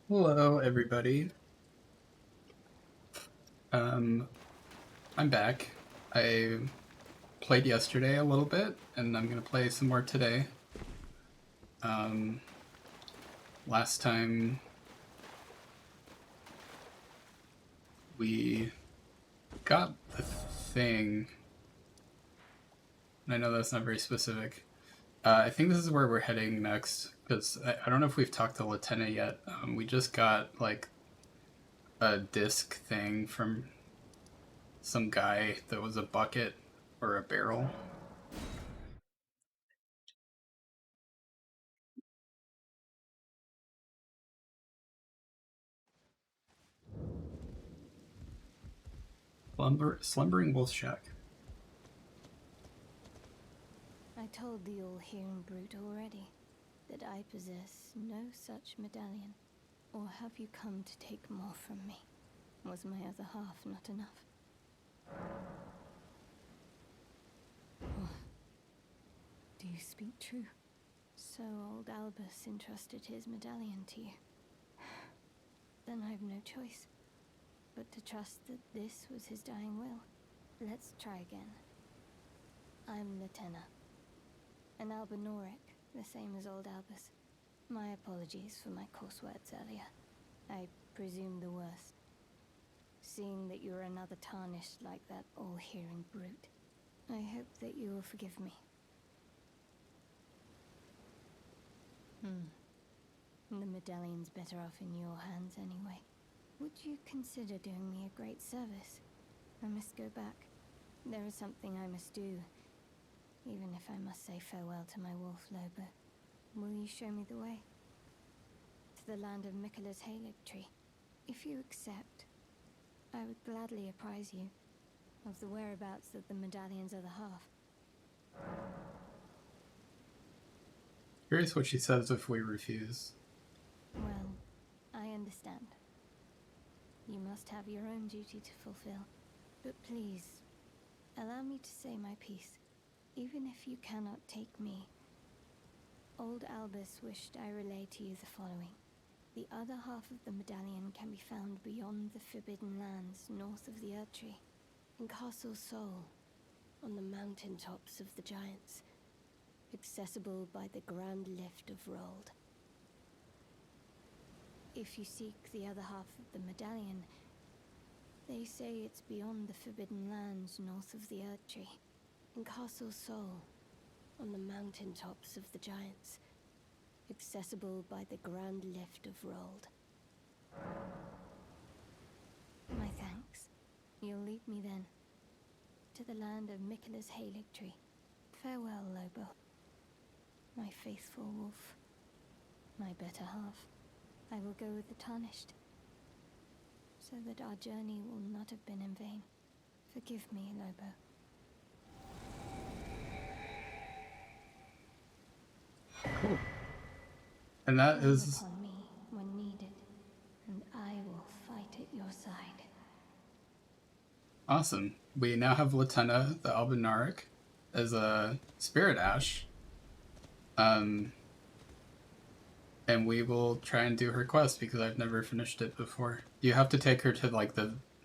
Hello, everybody. Um, I'm back. I played yesterday a little bit, and I'm gonna play some more today. Um, Last time we got the thing, and I know that's not very specific. I think this is where we're heading next, because I don't know if we've talked to Lieutenant yet. We just got, like, a disc thing from some guy that was a bucket or a barrel. Slumbering Wolf Shack. I told the all-hearing brute already that I possess no such medallion. Or have you come to take more from me? Was my other half not enough? Oh, do you speak true? So old Albus entrusted his medallion to you. Then I've no choice but to trust that this was his dying will. Let's try again. I'm Latenna, an Albinoric, the same as old Albus. My apologies for my coarse words earlier. I presume the worst. Seeing that you're another tarnished like that all-hearing brute, I hope that you will forgive me. The medallion's better off in your hands anyway. Would you consider doing me a great service? I must go back. There is something I must do, even if I must say farewell to my wolf Lobo. Will you show me the way? To the land of Mikkela's Halig tree. If you accept, I would gladly apprise you of the whereabouts of the medallion's other half. Curious what she says if we refuse. Well, I understand. You must have your own duty to fulfill. But please, allow me to say my piece. Even if you cannot take me, old Albus wished I relay to you the following. The other half of the medallion can be found beyond the Forbidden Lands, north of the Erdtree, in Castle Sol, on the mountain tops of the Giants, accessible by the Grand Lift of Rold. If you seek the other half of the medallion, they say it's beyond the Forbidden Lands, north of the Erdtree, in Castle Sol, on the mountain tops of the Giants, accessible by the Grand Lift of Rold. My thanks. You'll lead me then to the land of Mikkela's Halig tree. Farewell, Lobo. My faithful wolf. My better half. I will go with the Tarnished, so that our journey will not have been in vain. Forgive me, Lobo. Cool. And that Call is upon me when needed, and I will fight at your side. awesome. We now have Latenna, the Albinaric, as a Spirit Ash. And we will try and do her quest because I've never finished it before. You have to take her to like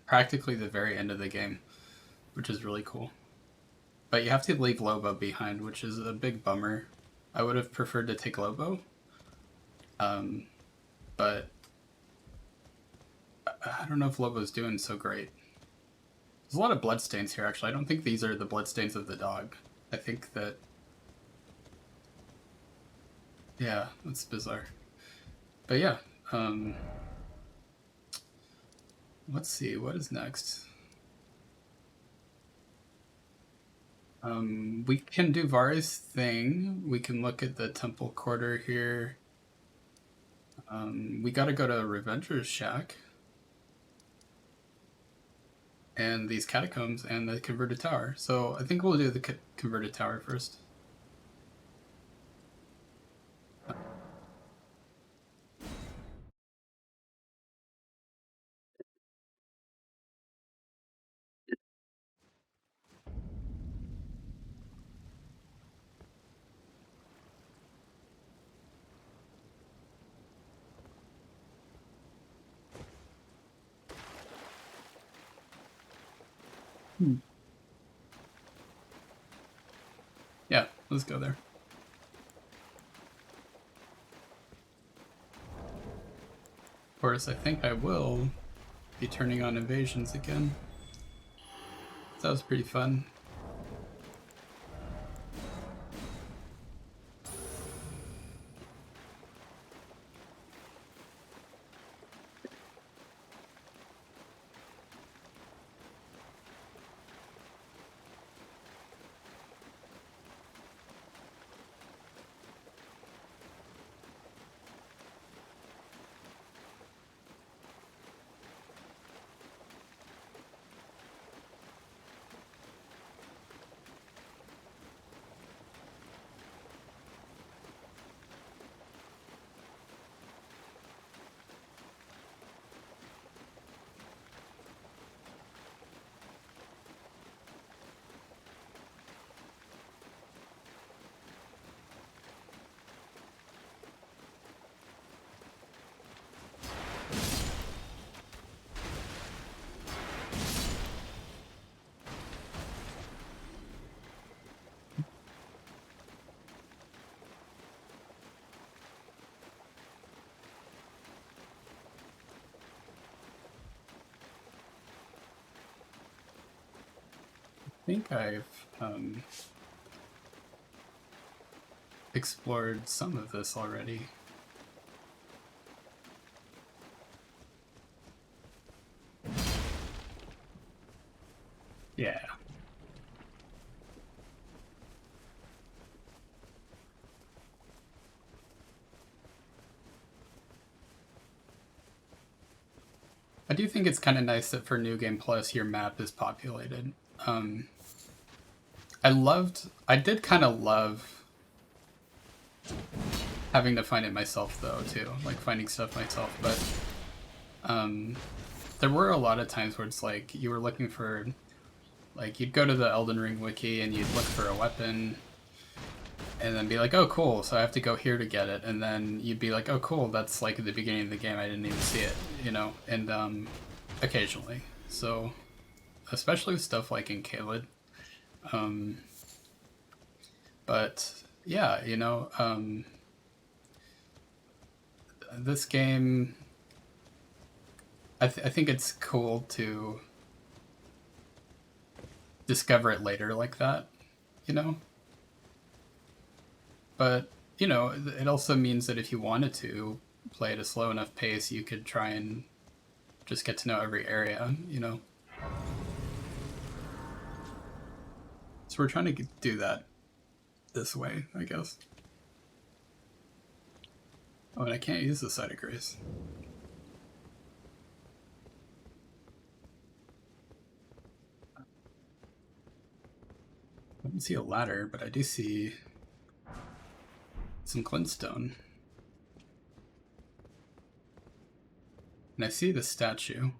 practically the very end of the game, which is really cool. But you have to leave Lobo behind, which is a big bummer. I would have preferred to take Lobo. But I don't know if Lobo's doing so great. There's a lot of bloodstains here, actually. I don't think these are the bloodstains of the dog. I think that... Yeah, that's bizarre. But yeah, let's see, what is next? We can do Vara's thing. We can look at the temple quarter here. We gotta go to Revenger's Shack. And these catacombs and the converted tower. So I think we'll do the converted tower first. Yeah, let's go there. Of course, I think I will be turning on invasions again. That was pretty fun. I think I've explored some of this already. Yeah. I do think it's kind of nice that for New Game Plus, your map is populated. I did kind of love having to find it myself, though, too. Like, finding stuff myself, but there were a lot of times where it's like, you were looking for, like, you'd go to the Elden Ring wiki and you'd look for a weapon, and then be like, oh, cool, so I have to go here to get it, and then you'd be like, oh, cool, that's, like, at the beginning of the game, I didn't even see it, you know? And, occasionally. So, especially with stuff like in Caelid. But yeah, you know, this game, I think it's cool to discover it later like that, you know? But, you know, it also means that if you wanted to play at a slow enough pace, you could try and just get to know every area, you know? So we're trying to do that this way, I guess. Oh, and I can't use the Site of Grace. I don't see a ladder, but I do see some glintstone. And I see the statue.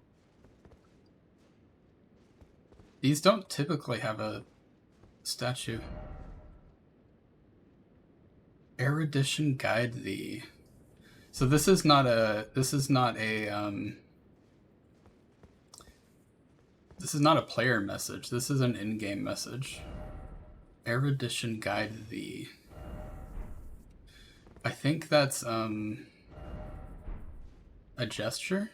These don't typically have a statue. Erudition guide thee. So this is not a player message. This is an in-game message. Erudition guide thee. I think that's a gesture.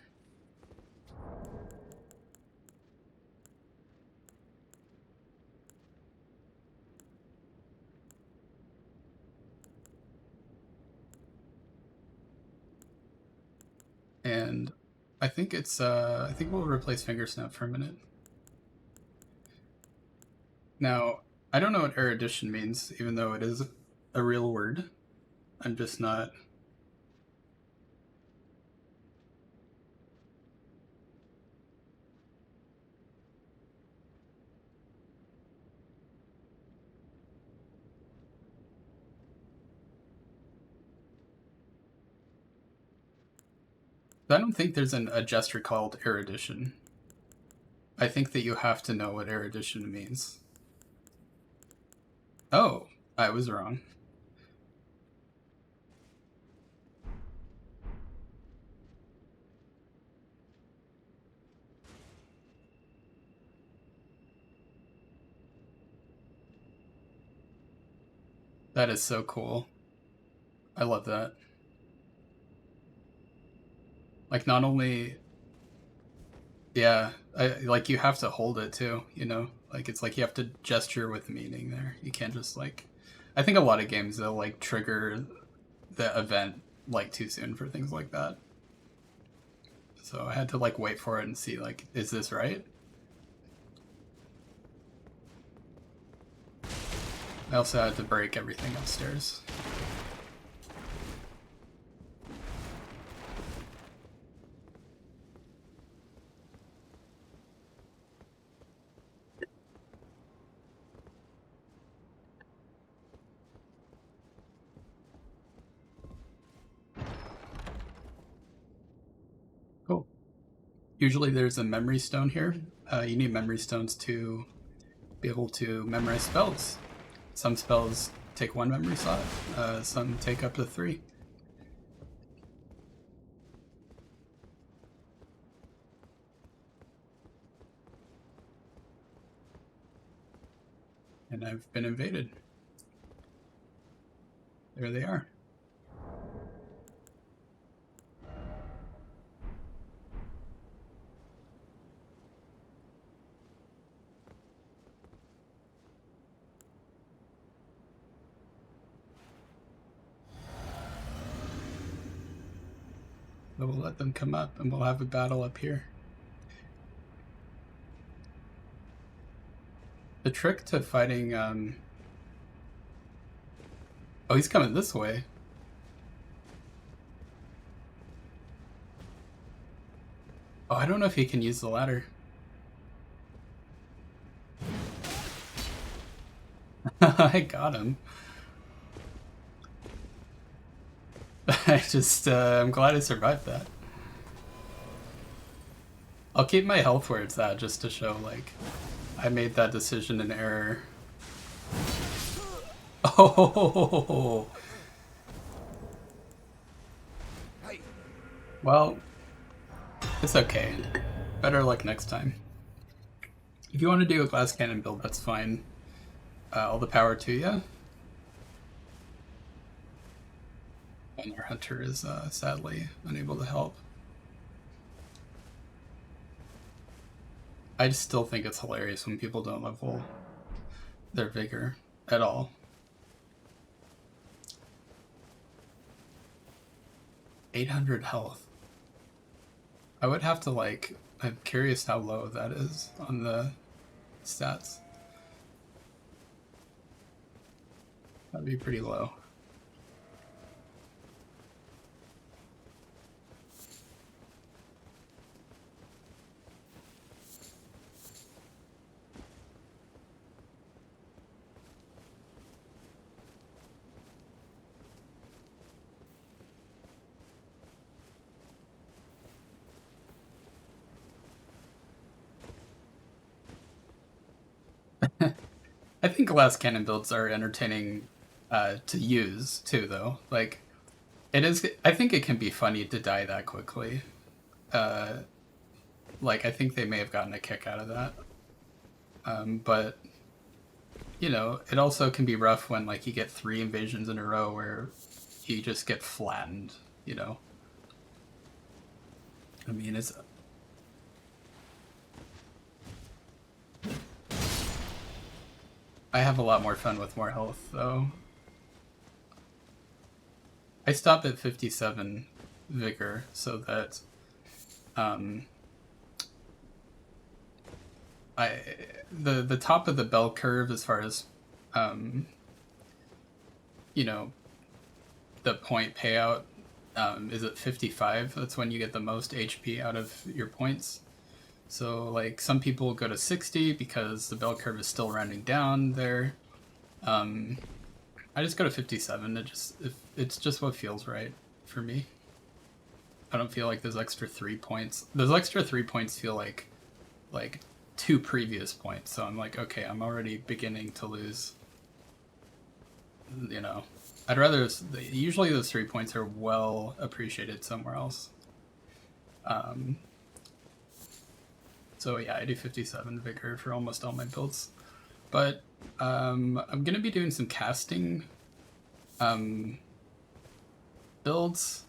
And I think it's I think we'll replace finger snap for a minute. Now, I don't know what erudition means, even though it is a real word. I'm just not. I don't think there's a gesture called erudition. I think that you have to know what erudition means. Oh, I was wrong. That is so cool. I love that. Like, not only, yeah, like you have to hold it too, you know? Like, it's like you have to gesture with meaning there. You can't just like, I think a lot of games they'll like trigger the event like too soon for things like that. So I had to like wait for it and see like, is this right? I also had to break everything upstairs. Cool. Usually there's a memory stone here. You need memory stones to be able to memorize spells. Some spells take one memory slot, some take up to 3. And I've been invaded. There they are. But we'll let them come up and we'll have a battle up here. The trick to fighting, oh, he's coming this way. Oh, I don't know if he can use the ladder. I got him. I'm glad I survived that. I'll keep my health where it's at just to show, like, I made that decision in error. Oh! Well, it's okay. Better luck next time. If you want to do a glass cannon build, that's fine. All the power to you. And our hunter is sadly unable to help. I still think it's hilarious when people don't level their vigor at all. $800 health. I would have to like, I'm curious how low that is on the stats. That'd be pretty low. I think glass cannon builds are entertaining to use too, though. Like, it is. I think it can be funny to die that quickly. Like, I think they may have gotten a kick out of that. But you know, it also can be rough when like you get 3 invasions in a row where you just get flattened. You know. I mean, it's. I have a lot more fun with more health, though. I stop at 57 vigor so that the top of the bell curve as far as you know, the point payout is at 55. That's when you get the most HP out of your points. So like some people go to 60 because the bell curve is still rounding down there. I just go to 57. It's just what feels right for me. I don't feel like those extra 3 points. Those extra 3 points feel like 2 previous points. So I'm like, okay, I'm already beginning to lose. You know, I'd rather. Usually those 3 points are well appreciated somewhere else. So yeah, I do 57 vigor for almost all my builds. But I'm gonna be doing some casting Builds.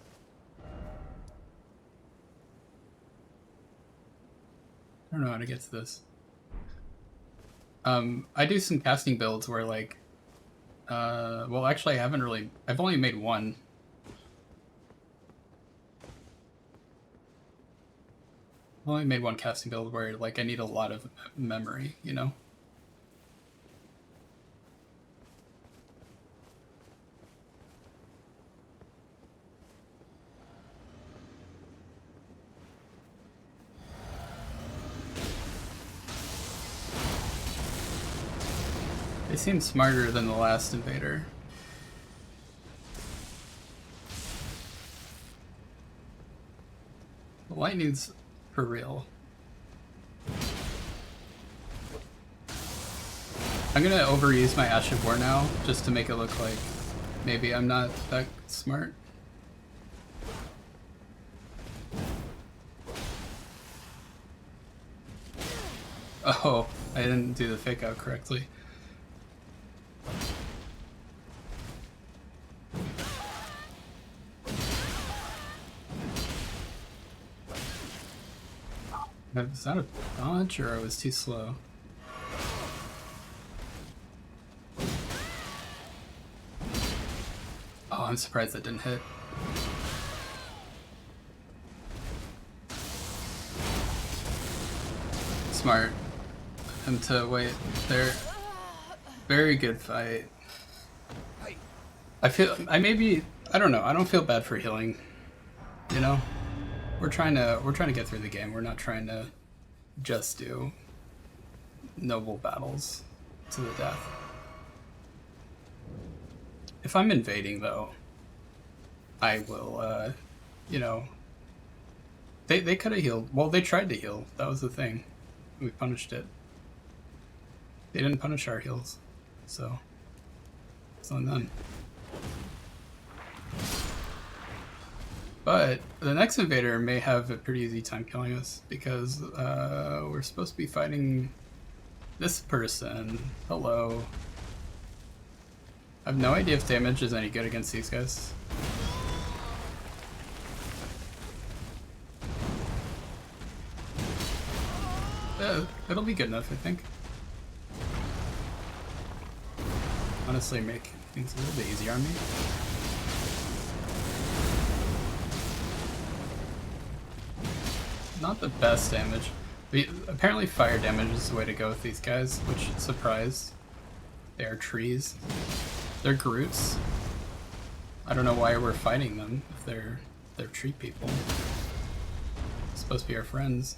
I don't know how to get to this. I do some casting builds where like, well, actually, I've only made one. I've only made one casting build where like I need a lot of memory, you know. They seem smarter than the last invader. The lightning's for real. I'm gonna overuse my Ash of War now, just to make it look like maybe I'm not that smart. Oh, I didn't do the fake out correctly. Was that a dodge or I was too slow? Oh, I'm surprised that didn't hit. Smart. Him to wait there. Very good fight. I don't know, I don't feel bad for healing. You know? We're trying to get through the game. We're not trying to just do noble battles to the death. If I'm invading though, I will you know, they could have healed. Well, they tried to heal. That was the thing. We punished it. They didn't punish our heals. So it's on them. But the next invader may have a pretty easy time killing us because we're supposed to be fighting this person. Hello. I have no idea if damage is any good against these guys. It'll be good enough, I think. Honestly, make things a little bit easier on me. Not the best damage. But apparently fire damage is the way to go with these guys, which surprised. They are trees. They're Groots. I don't know why we're fighting them if they're tree people. It's supposed to be our friends.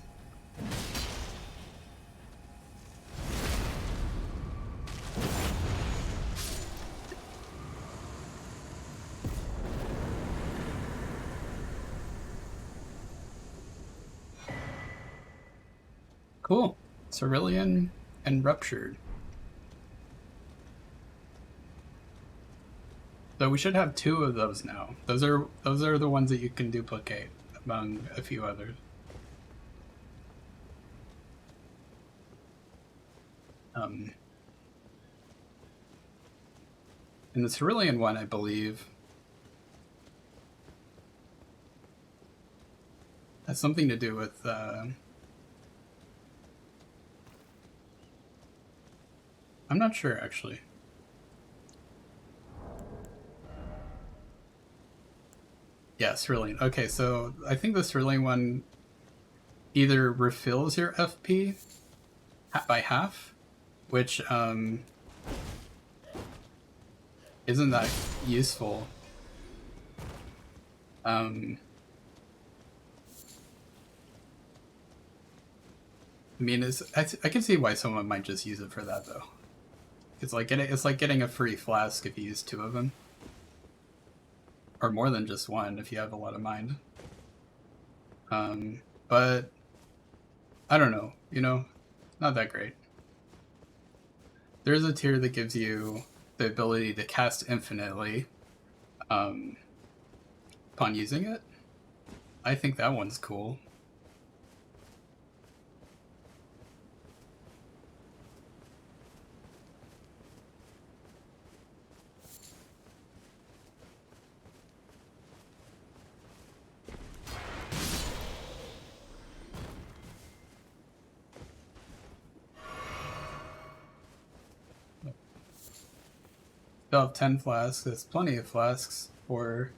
Cool. Cerulean and Ruptured. So we should have 2 of those now. Those are the ones that you can duplicate among a few others. In the Cerulean one, I believe, has something to do with I'm not sure, actually. Yeah, Cerulean. Okay, so I think the Cerulean one either refills your FP by half, which isn't that useful. I mean, I can see why someone might just use it for that, though. It's like getting a free flask if you use 2 of them. Or more than just one if you have a lot of mind. But I don't know, you know, not that great. There's a tier that gives you the ability to cast infinitely upon using it. I think that one's cool. Still have 10 flasks. That's plenty of flasks for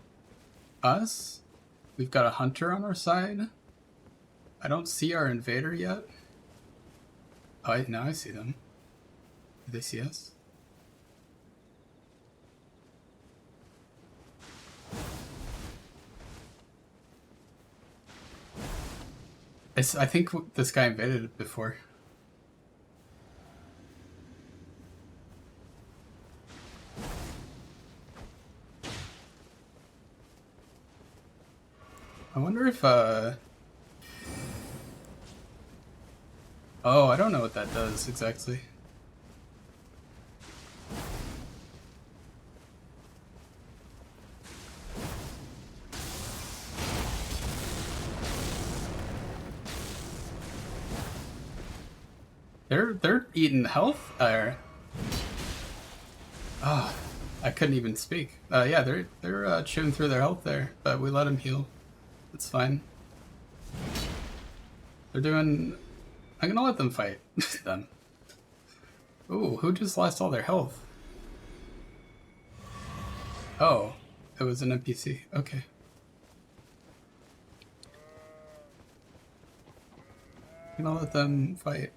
us. We've got a hunter on our side. I don't see our invader yet. Oh, now I see them. Do they see us? I think this guy invaded it before. I wonder if, oh, I don't know what that does exactly. They're eating health. Oh, I couldn't even speak. Yeah, they're chewing through their health there, but we let them heal. It's fine. They're doing. I'm gonna let them fight them. Ooh, who just lost all their health? Oh, it was an NPC. Okay. I'm gonna let them fight.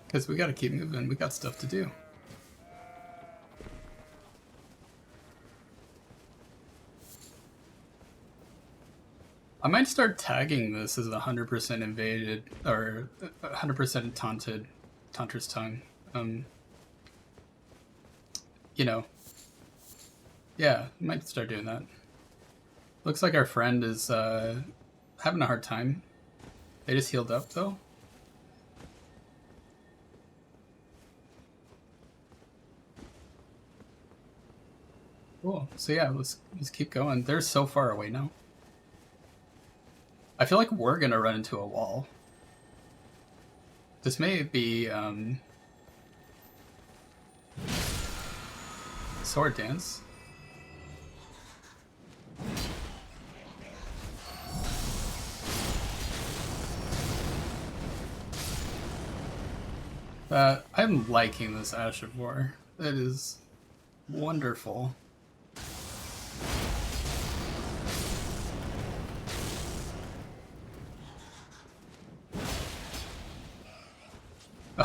Because we gotta keep moving. We got stuff to do. I might start tagging this as 100% invaded or 100% taunted, Taunter's Tongue. You know, yeah, I might start doing that. Looks like our friend is having a hard time. They just healed up though. Cool. So yeah, let's keep going. They're so far away now. I feel like we're gonna run into a wall. This may be sword dance. I'm liking this Ash of War. It is wonderful.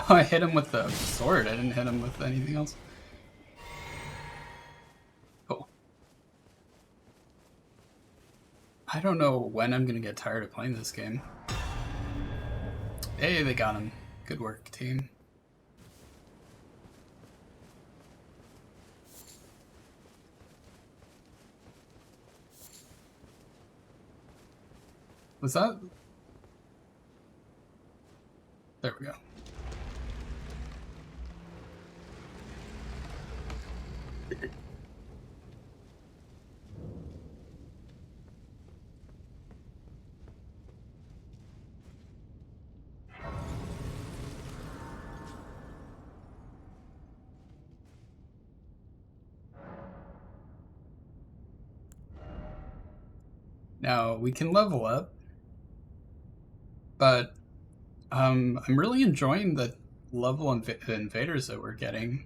Oh, I hit him with the sword. I didn't hit him with anything else. Cool. I don't know when I'm gonna get tired of playing this game. Hey, they got him. Good work, team. Was that? There we go. Now we can level up, but I'm really enjoying the level of invaders that we're getting.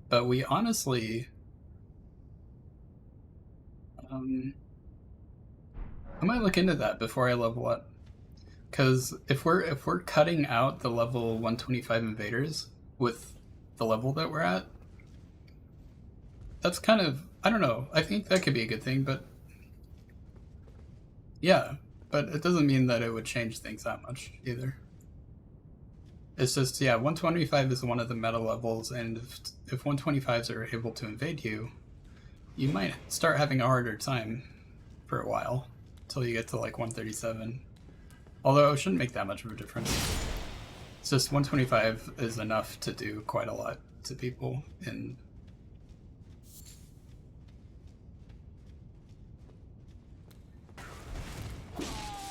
But we honestly, I might look into that before I level up, because if we're cutting out the level 125 invaders with the level that we're at, that's kind of, I don't know. I think that could be a good thing, but yeah, but it doesn't mean that it would change things that much either. It's just, yeah, 125 is one of the meta levels, and if 125s are able to invade you, you might start having a harder time for a while until you get to like 137. Although it shouldn't make that much of a difference. It's just 125 is enough to do quite a lot to people in.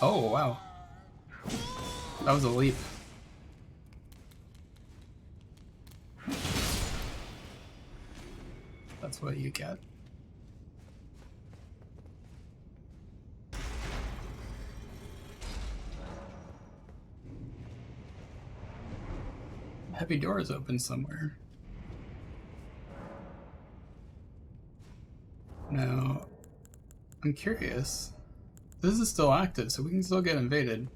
Oh, wow. That was a leap. That's what you get. Heavy door is open somewhere. Now, I'm curious. This is still active, so we can still get invaded.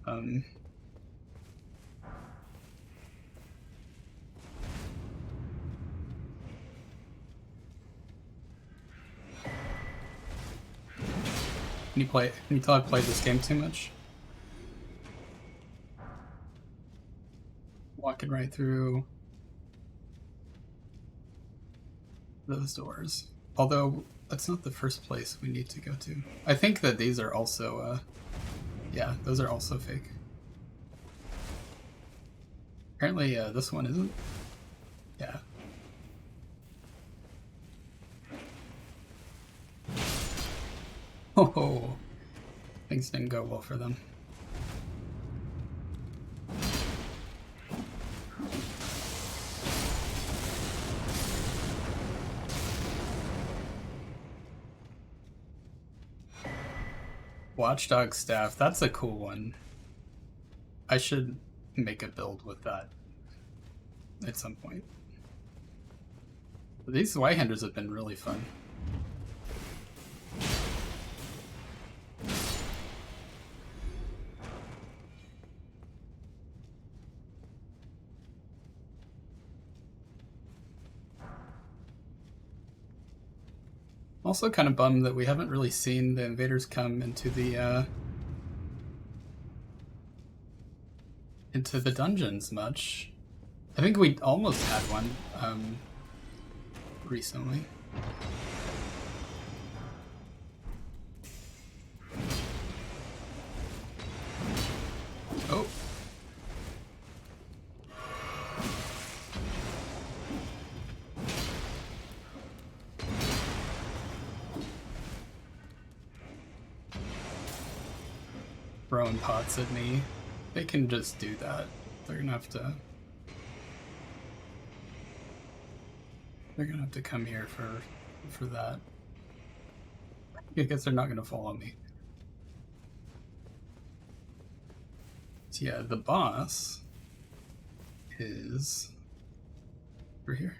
Um, Can you tell I've played this game too much? Walking right through those doors. Although, that's not the first place we need to go to. I think that these are also, yeah, those are also fake. Apparently, this one isn't. Yeah. Oh, things didn't go well for them. Watchdog staff, that's a cool one. I should make a build with that at some point. But these Whitehanders have been really fun. Also kind of bummed that we haven't really seen the invaders come into the dungeons much. I think we almost had one recently. Oh. Throwing pots at me. They can just do that. They're gonna have to... They're gonna have to come here for that. I guess they're not gonna follow me. So yeah, the boss is over here.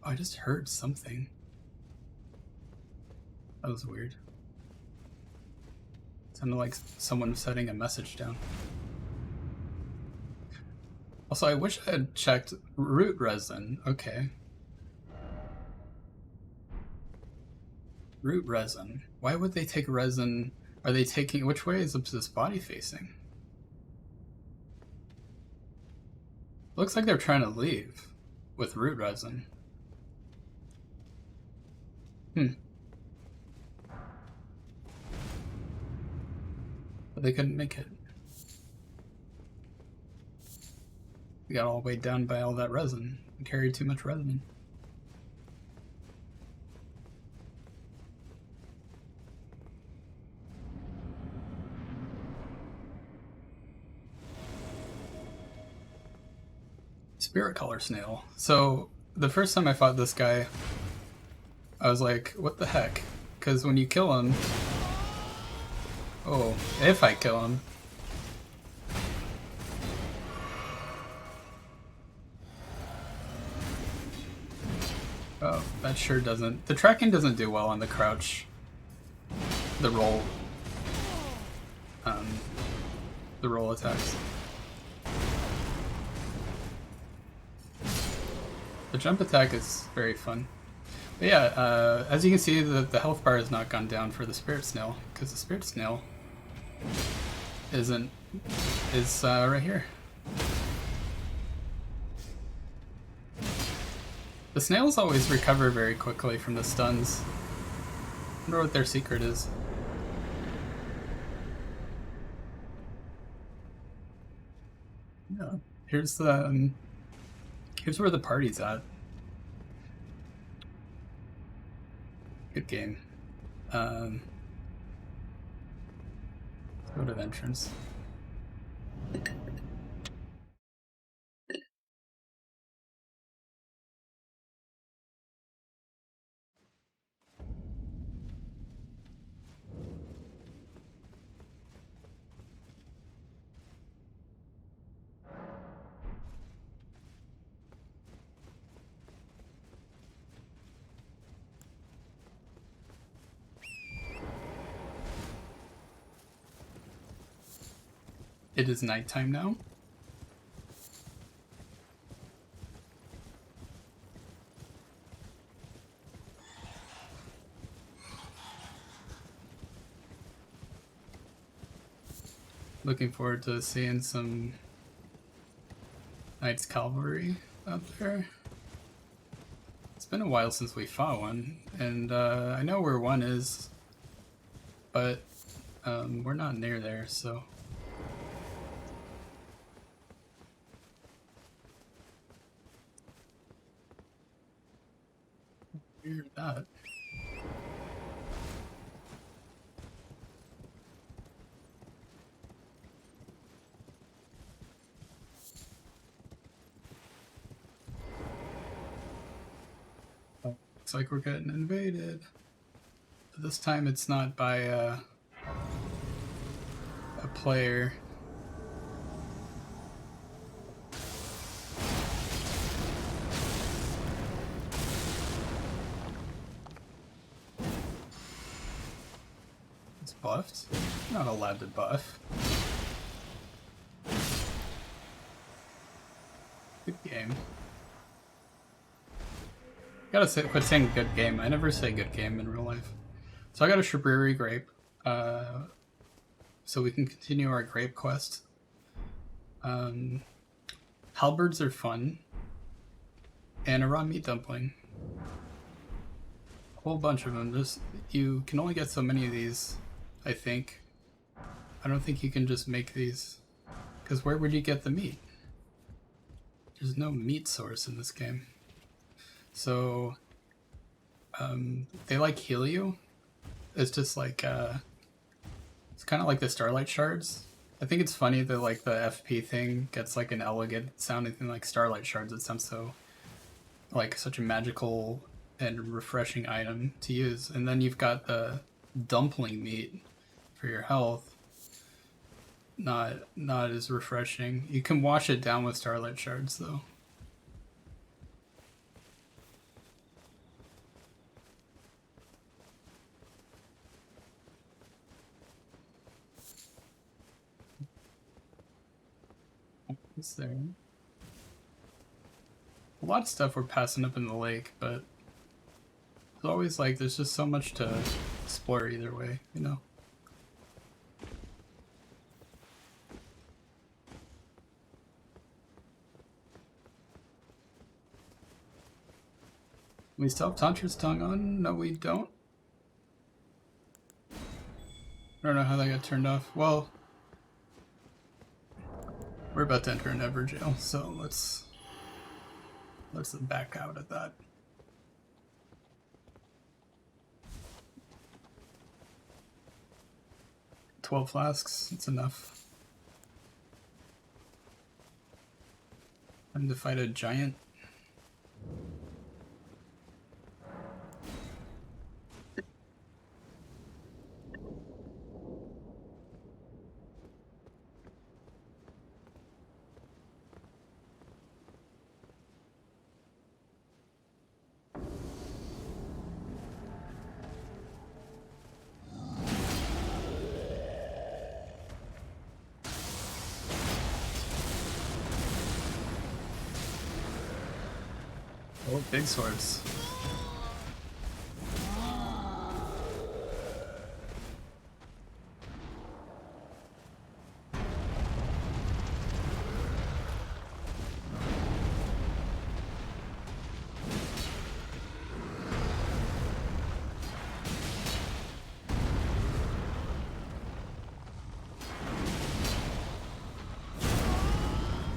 Oh, I just heard something. That was weird. Sounded like someone setting a message down. Also, I wish I had checked root resin. Okay. Root resin. Why would they take resin? Are they taking... Which way is this body facing? Looks like they're trying to leave with root resin. But they couldn't make it. We got all weighed down by all that resin. We carried too much resin. Spirit color snail. So the first time I fought this guy, I was like, what the heck? Because when you kill him... Oh, if I kill him... Oh, that sure doesn't... The tracking doesn't do well on the crouch. The roll... the roll attacks. The jump attack is very fun. But yeah, as you can see, the health bar has not gone down for the Spirit Snail, because the Spirit Snail is right here. The snails always recover very quickly from the stuns. I wonder what their secret is. Yeah, here's where the party's at. Good game. Let's go to the entrance. It is nighttime now. Looking forward to seeing some Knights Cavalry out there. It's been a while since we fought one, and I know where one is, but we're not near there, so. Weird that. Oh, looks like we're getting invaded. But this time it's not by a player. It's buffed. Not allowed to buff. Good game. Gotta say, quit saying good game. I never say good game in real life. So I got a Shabriri grape. So we can continue our grape quest. Halberds are fun. And a raw meat dumpling. A whole bunch of them. Just, you can only get so many of these, I think. I don't think you can just make these. Because where would you get the meat? There's no meat source in this game. So, they like heal you. It's just like, it's kind of like the Starlight Shards. I think it's funny that like the FP thing gets like an elegant sounding thing like Starlight Shards. It sounds so, like such a magical and refreshing item to use. And then you've got the dumpling meat for your health. Not as refreshing. You can wash it down with Starlight Shards though. Is there a lot of stuff we're passing up in the lake, but it's always like there's just so much to explore either way, you know? We still have Tantra's tongue on? No, we don't. I don't know how that got turned off. Well, we're about to enter an Ever jail, so let's back out of that. 12 flasks, it's enough. Time to fight a giant. Oh, big swords.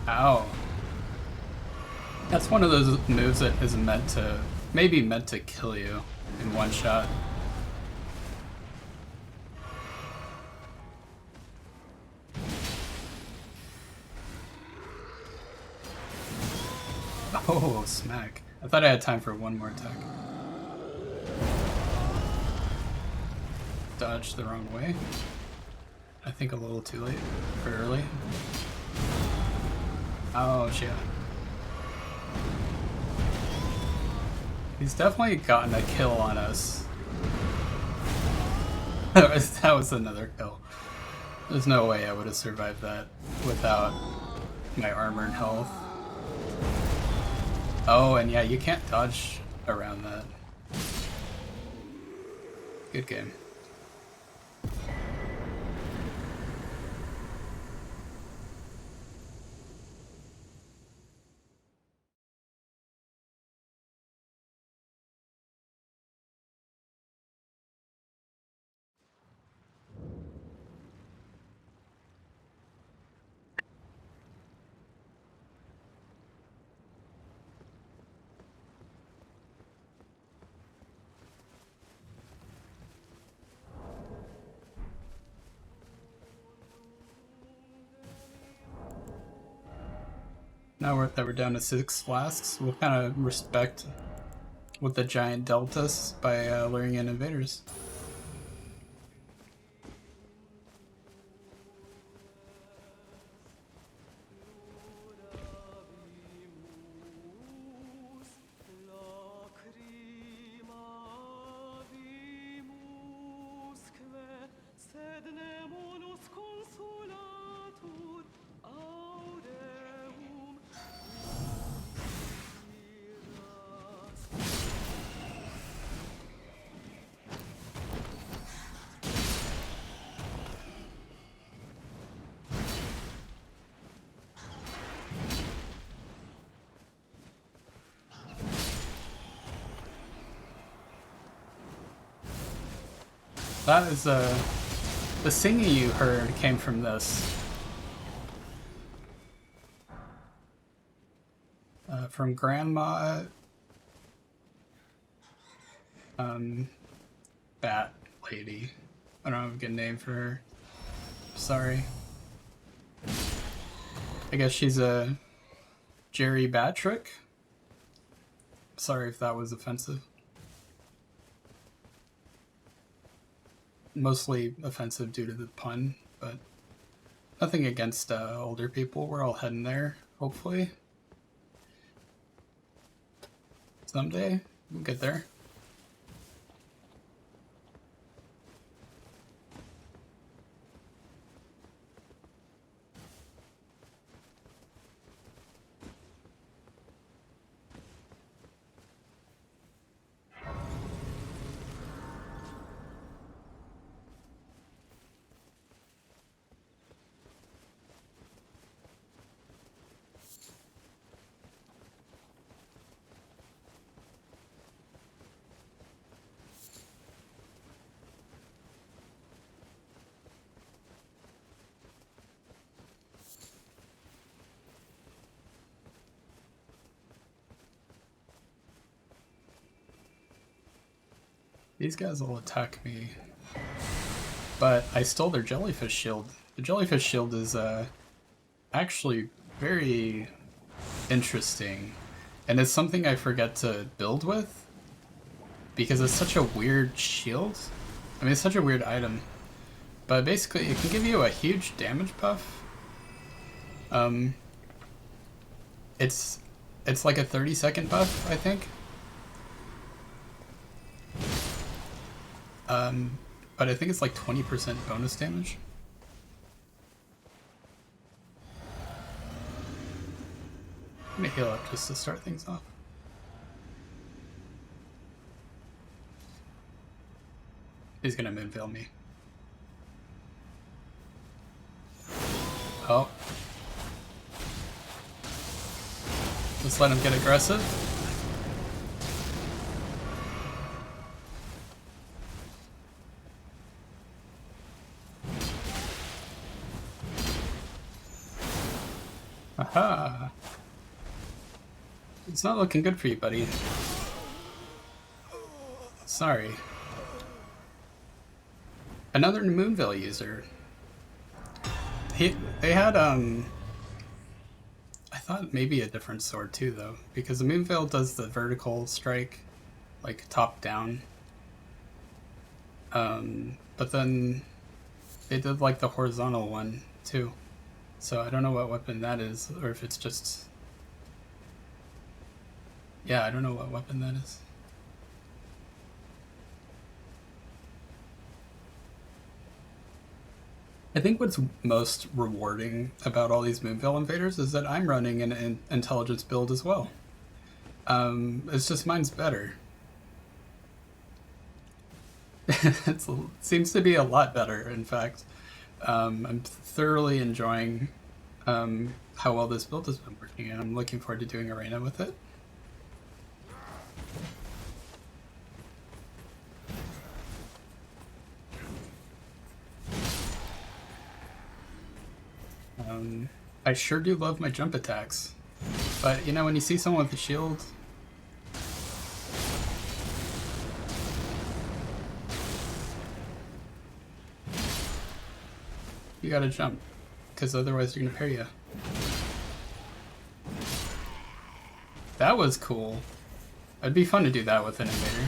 Ow. That's one of those moves that is meant to, maybe meant to kill you in one shot. Oh, smack. I thought I had time for one more attack. Dodged the wrong way. I think a little too late, or early. Oh, shit. He's definitely gotten a kill on us. That was another kill. There's no way I would have survived that without my armor and health. Oh, and yeah, you can't dodge around that. Good game. Now that we're down to 6 flasks, we'll kind of respect with the giant deltas by luring in invaders. That is the singing you heard came from this. From Grandma Bat Lady. I don't have a good name for her. Sorry. I guess she's a Jerry Batrick. Sorry if that was offensive. Mostly offensive due to the pun, but nothing against older people. We're all heading there, hopefully. Someday, we'll get there. These guys will attack me, but I stole their jellyfish shield. The jellyfish shield is actually very interesting, and it's something I forget to build with because it's such a weird shield. I mean, it's such a weird item, but basically it can give you a huge damage buff. It's like a 30-second buff, I think. But I think it's like 20% bonus damage. I'm gonna heal up just to start things off. He's gonna moonveil me. Oh. Let's let him get aggressive. Aha! It's not looking good for you, buddy. Sorry. Another Moonveil user. They had, I thought maybe a different sword too, though, because the Moonveil does the vertical strike, like top down. But then they did like the horizontal one too. So I don't know what weapon that is, or if it's just... Yeah, I don't know what weapon that is. I think what's most rewarding about all these Moonville invaders is that I'm running an intelligence build as well. It's just mine's better. It seems to be a lot better, in fact. I'm thoroughly enjoying how well this build has been working, and I'm looking forward to doing Arena with it. I sure do love my jump attacks, but you know, when you see someone with a shield, you gotta jump, because otherwise they're gonna parry you. That was cool. It'd be fun to do that with an invader.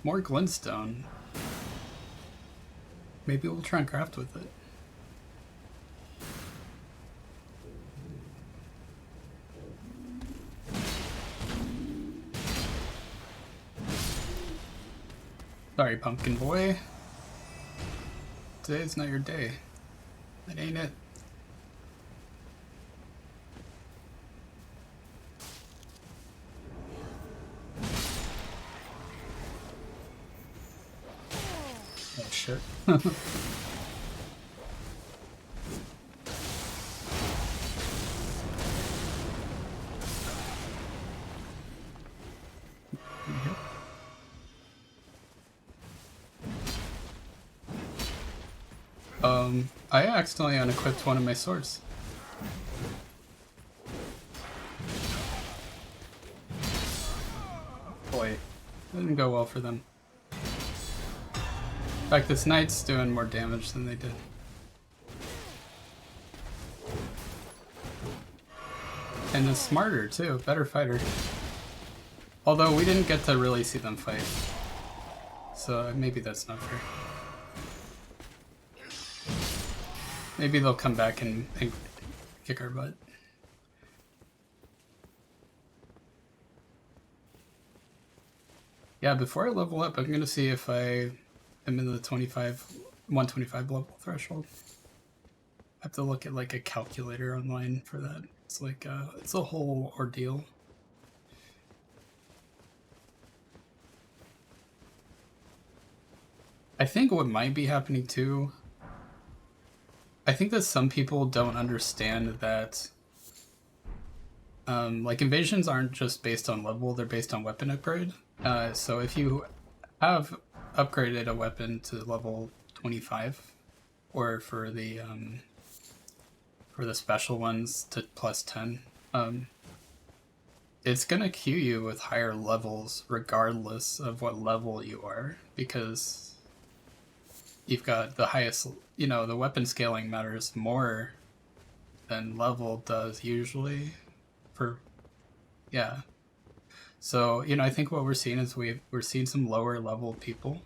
More glintstone. Maybe we'll try and craft with it. Sorry, pumpkin boy. Today's not your day. That ain't it. Oh shit. I accidentally unequipped one of my swords. Boy, didn't go well for them. In fact, this knight's doing more damage than they did. And is smarter too, better fighter. Although we didn't get to really see them fight. So maybe that's not fair. Maybe they'll come back and kick our butt. Yeah, before I level up, I'm gonna see if I am in the 125 level threshold. I have to look at like a calculator online for that. It's like it's a whole ordeal. I think what might be happening too, I think that some people don't understand that like invasions aren't just based on level, they're based on weapon upgrade. So if you have upgraded a weapon to level 25, or for the special ones to plus 10, it's gonna queue you with higher levels regardless of what level you are, because you've got the highest, you know, the weapon scaling matters more than level does usually for, yeah. So, you know, I think what we're seeing is we're seeing some lower level people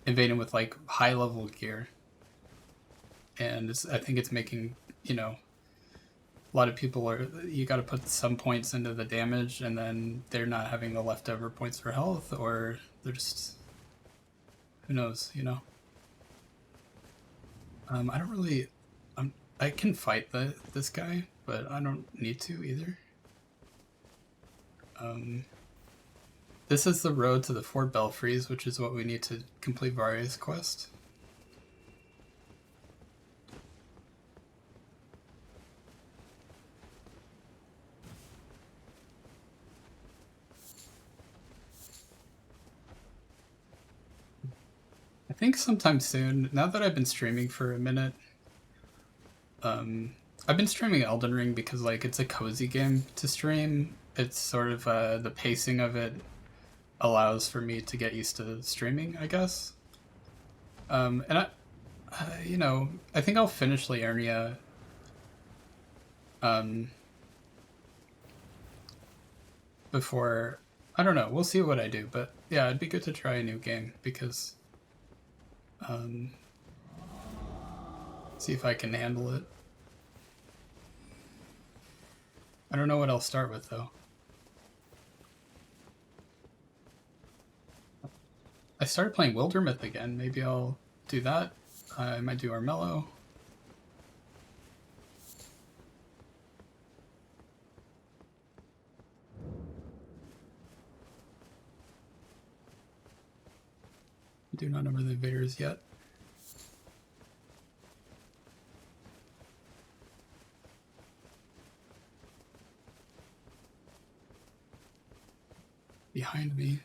invading with like high level gear. And I think it's making, you know, a lot of people are, you got to put some points into the damage and then they're not having the leftover points for health, or they're just, who knows, you know. I don't really, I can fight this guy, but I don't need to either. This is the road to the 4 belfries, which is what we need to complete Varia's quest. I think sometime soon, now that I've been streaming for a minute, I've been streaming Elden Ring because like it's a cozy game to stream. It's sort of the pacing of it allows for me to get used to streaming, I guess. And you know, I think I'll finish Liurnia. before. I don't know. We'll see what I do, but yeah, it'd be good to try a new game because see if I can handle it. I don't know what I'll start with though. I started playing Wildermyth again. Maybe I'll do that. I might do Armello. I do not know where the invader is yet. Behind me.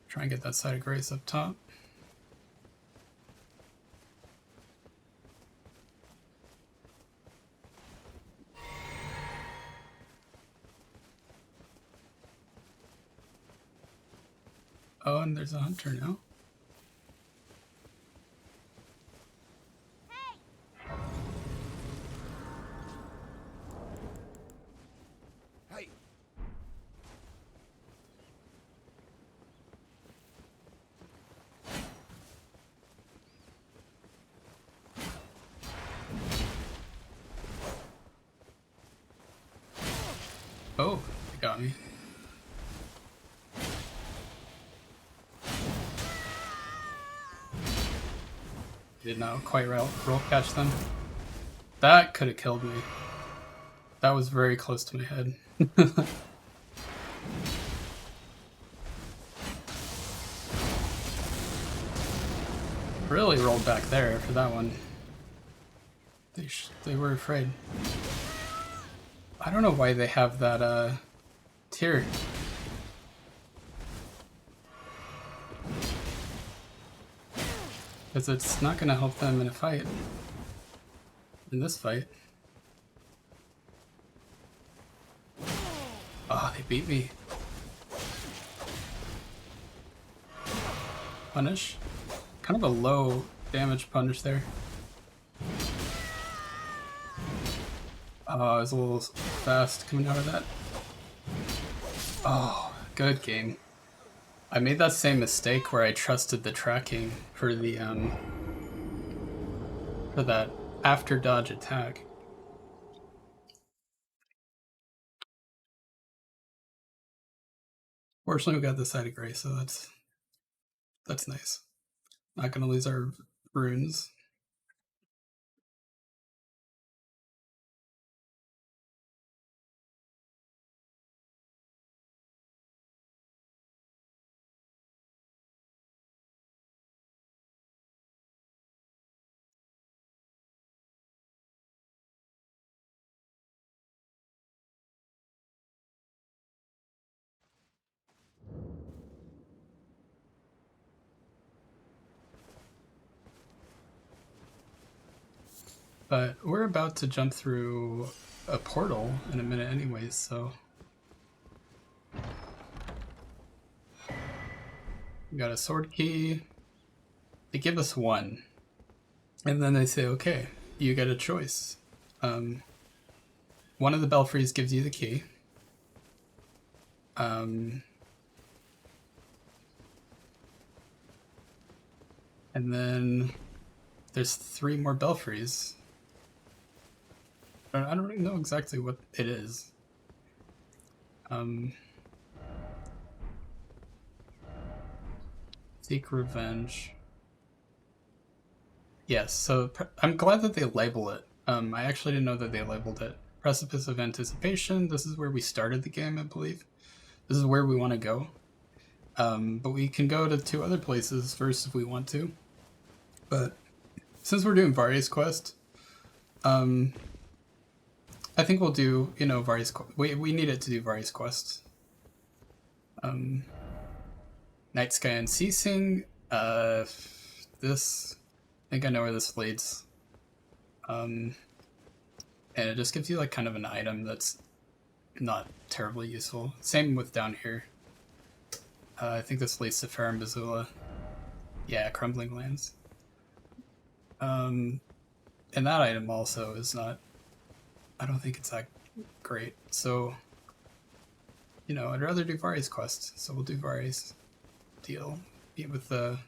Try and get that side of grace up top. Oh, and there's a hunter now. Hey! Oh, they got me. Did not quite roll catch them. That could have killed me. That was very close to my head. Really rolled back there for that one. They were afraid. I don't know why they have that tier. Because it's not going to help them in a fight. In this fight. Oh, they beat me. Punish. Kind of a low damage punish there. Oh, I was a little fast coming out of that. Oh, good game. I made that same mistake where I trusted the tracking for the for that after dodge attack. Fortunately, we got the side of grace, so that's nice. Not gonna lose our runes. But we're about to jump through a portal in a minute anyways, so... We got a sword key. They give us one. And then they say, okay, you get a choice. One of the belfries gives you the key. And then there's 3 more belfries. I don't really know exactly what it is. Seek revenge. Yes, so I'm glad that they label it. I actually didn't know that they labeled it. Precipice of Anticipation. This is where we started the game, I believe. This is where we want to go. But we can go to 2 other places first if we want to. But since we're doing Various Quest, I think we'll do, Various Quest. We need it to do Various Quests. Night Sky Unceasing. This... I think I know where this leads. And it just gives you like kind of an item that's not terribly useful. Same with down here. I think this leads to Farum Bazula. Yeah, crumbling lands. And that item also is not. I don't think it's that great. So, you know, I'd rather do Vari's quest. So we'll do Vari's deal. Meet with the.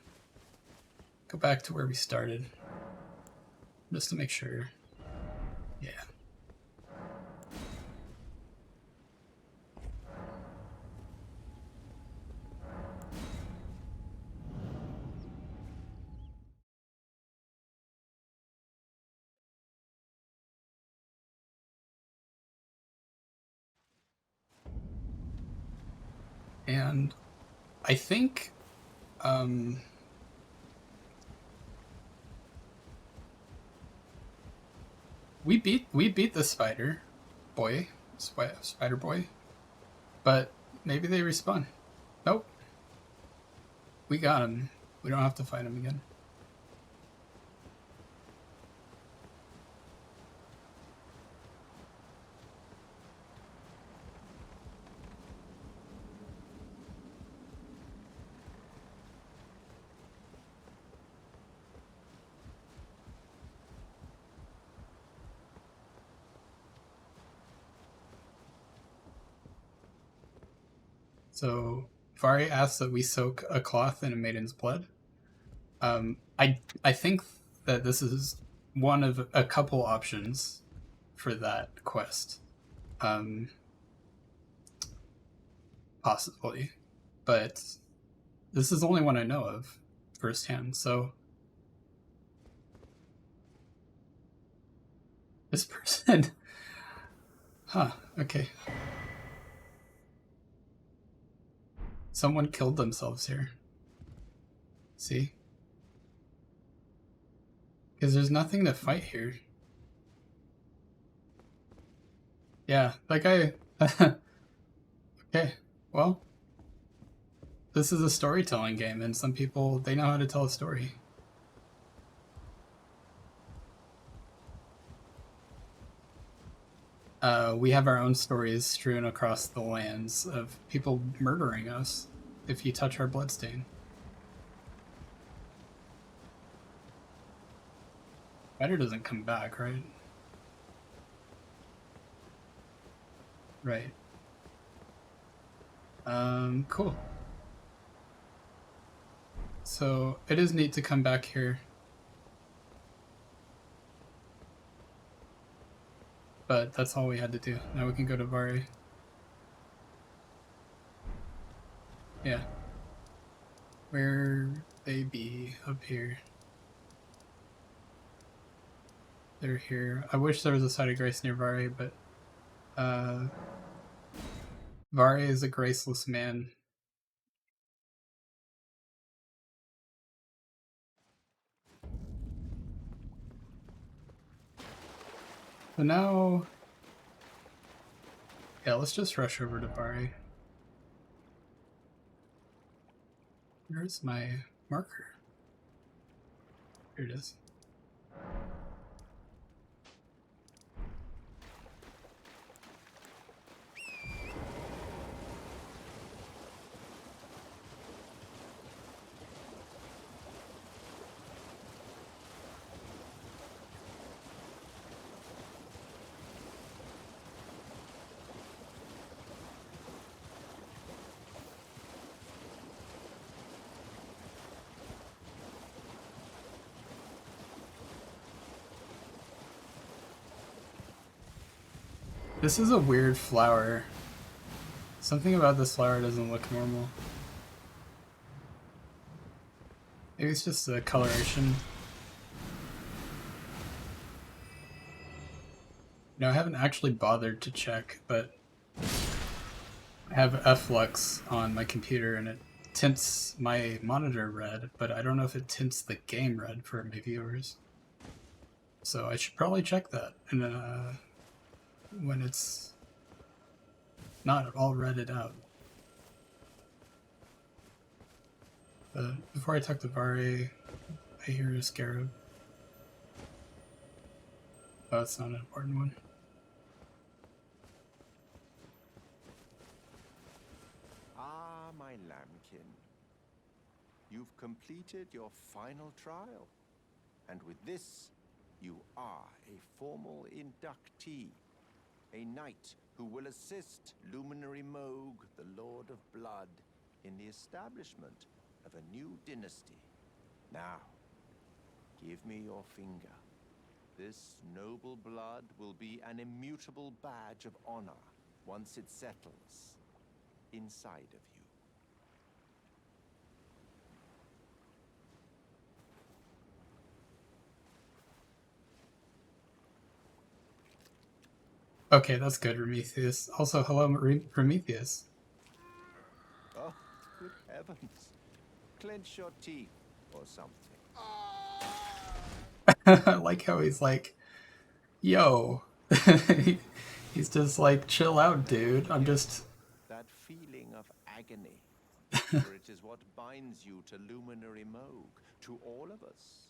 Go back to where we started, just to make sure. Yeah. And I think we beat the spider boy, but maybe they respawn. Nope, we got him. We don't have to fight him again. So Vari asks that we soak a cloth in a maiden's blood. I think that this is one of a couple options for that quest. Um, Possibly, but this is the only one I know of firsthand. So this person, huh? Okay, someone killed themselves here. See, because there's nothing to fight here. Yeah, that guy. Okay, well, this is a storytelling game, and some people they know how to tell a story. We have our own stories strewn across the lands of people murdering us if you touch our bloodstain. Spider doesn't come back, right? Right. Cool. So it is neat to come back here. But that's all we had to do. Now we can go to Vari. Yeah. Where they be up here? They're here. I wish there was a site of grace near Vari, but Vari is a graceless man. So now, yeah, let's just rush over to Vari. Where's my marker? Here it is. This is a weird flower. Something about this flower doesn't look normal. Maybe it's just the coloration. No, I haven't actually bothered to check, but I have Flux on my computer and it tints my monitor red, but I don't know if it tints the game red for my viewers. So I should probably check that and when it's not all redded out. But before I talk to Vari, I hear a scarab. Oh, it's not an important one. Ah, my lambkin. You've completed your final trial. And with this, you are a formal inductee. A knight who will assist Luminary Moog, the Lord of Blood, in the establishment of a new dynasty. Now, give me your finger. This noble blood will be an immutable badge of honor once it settles inside of you. Okay, that's good, Prometheus. Also, hello, Prometheus. Oh, good heavens. Clench your teeth or something. I like how he's like, yo. He's just like, chill out, dude. I'm just... That feeling of agony, for it is what binds you to Luminary Moog, to all of us.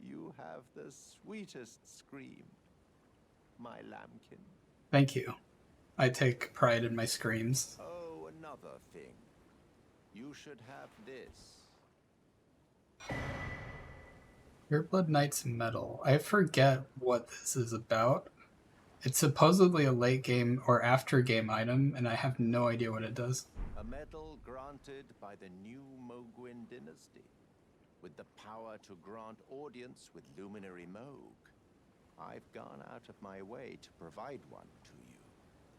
You have the sweetest scream, my lambkin. Thank you. I take pride in my screams. Oh, another thing. You should have this. Pureblood Knight's Medal. I forget what this is about. It's supposedly a late game or after game item, and I have no idea what it does. A medal granted by the new Moguin dynasty, with the power to grant audience with Luminary Moog. I've gone out of my way to provide one to you.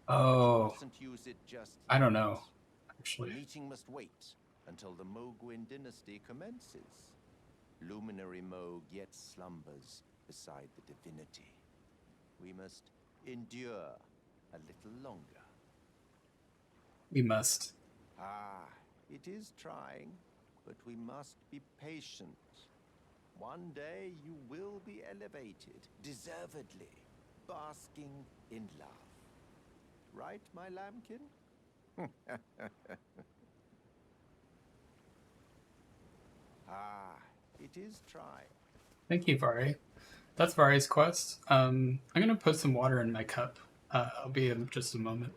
Oh, You mustn't use it just I don't yet. know, The actually. meeting must wait until the Moguin dynasty commences. Luminary Moog yet slumbers beside the divinity. We must endure a little longer. We must. Ah, it is trying, but we must be patient. One day you will be elevated, deservedly, basking in love. Right, my lambkin? Ah, it is trying. Thank you, Vari. That's Vari's quest. I'm gonna put some water in my cup. I'll be in just a moment.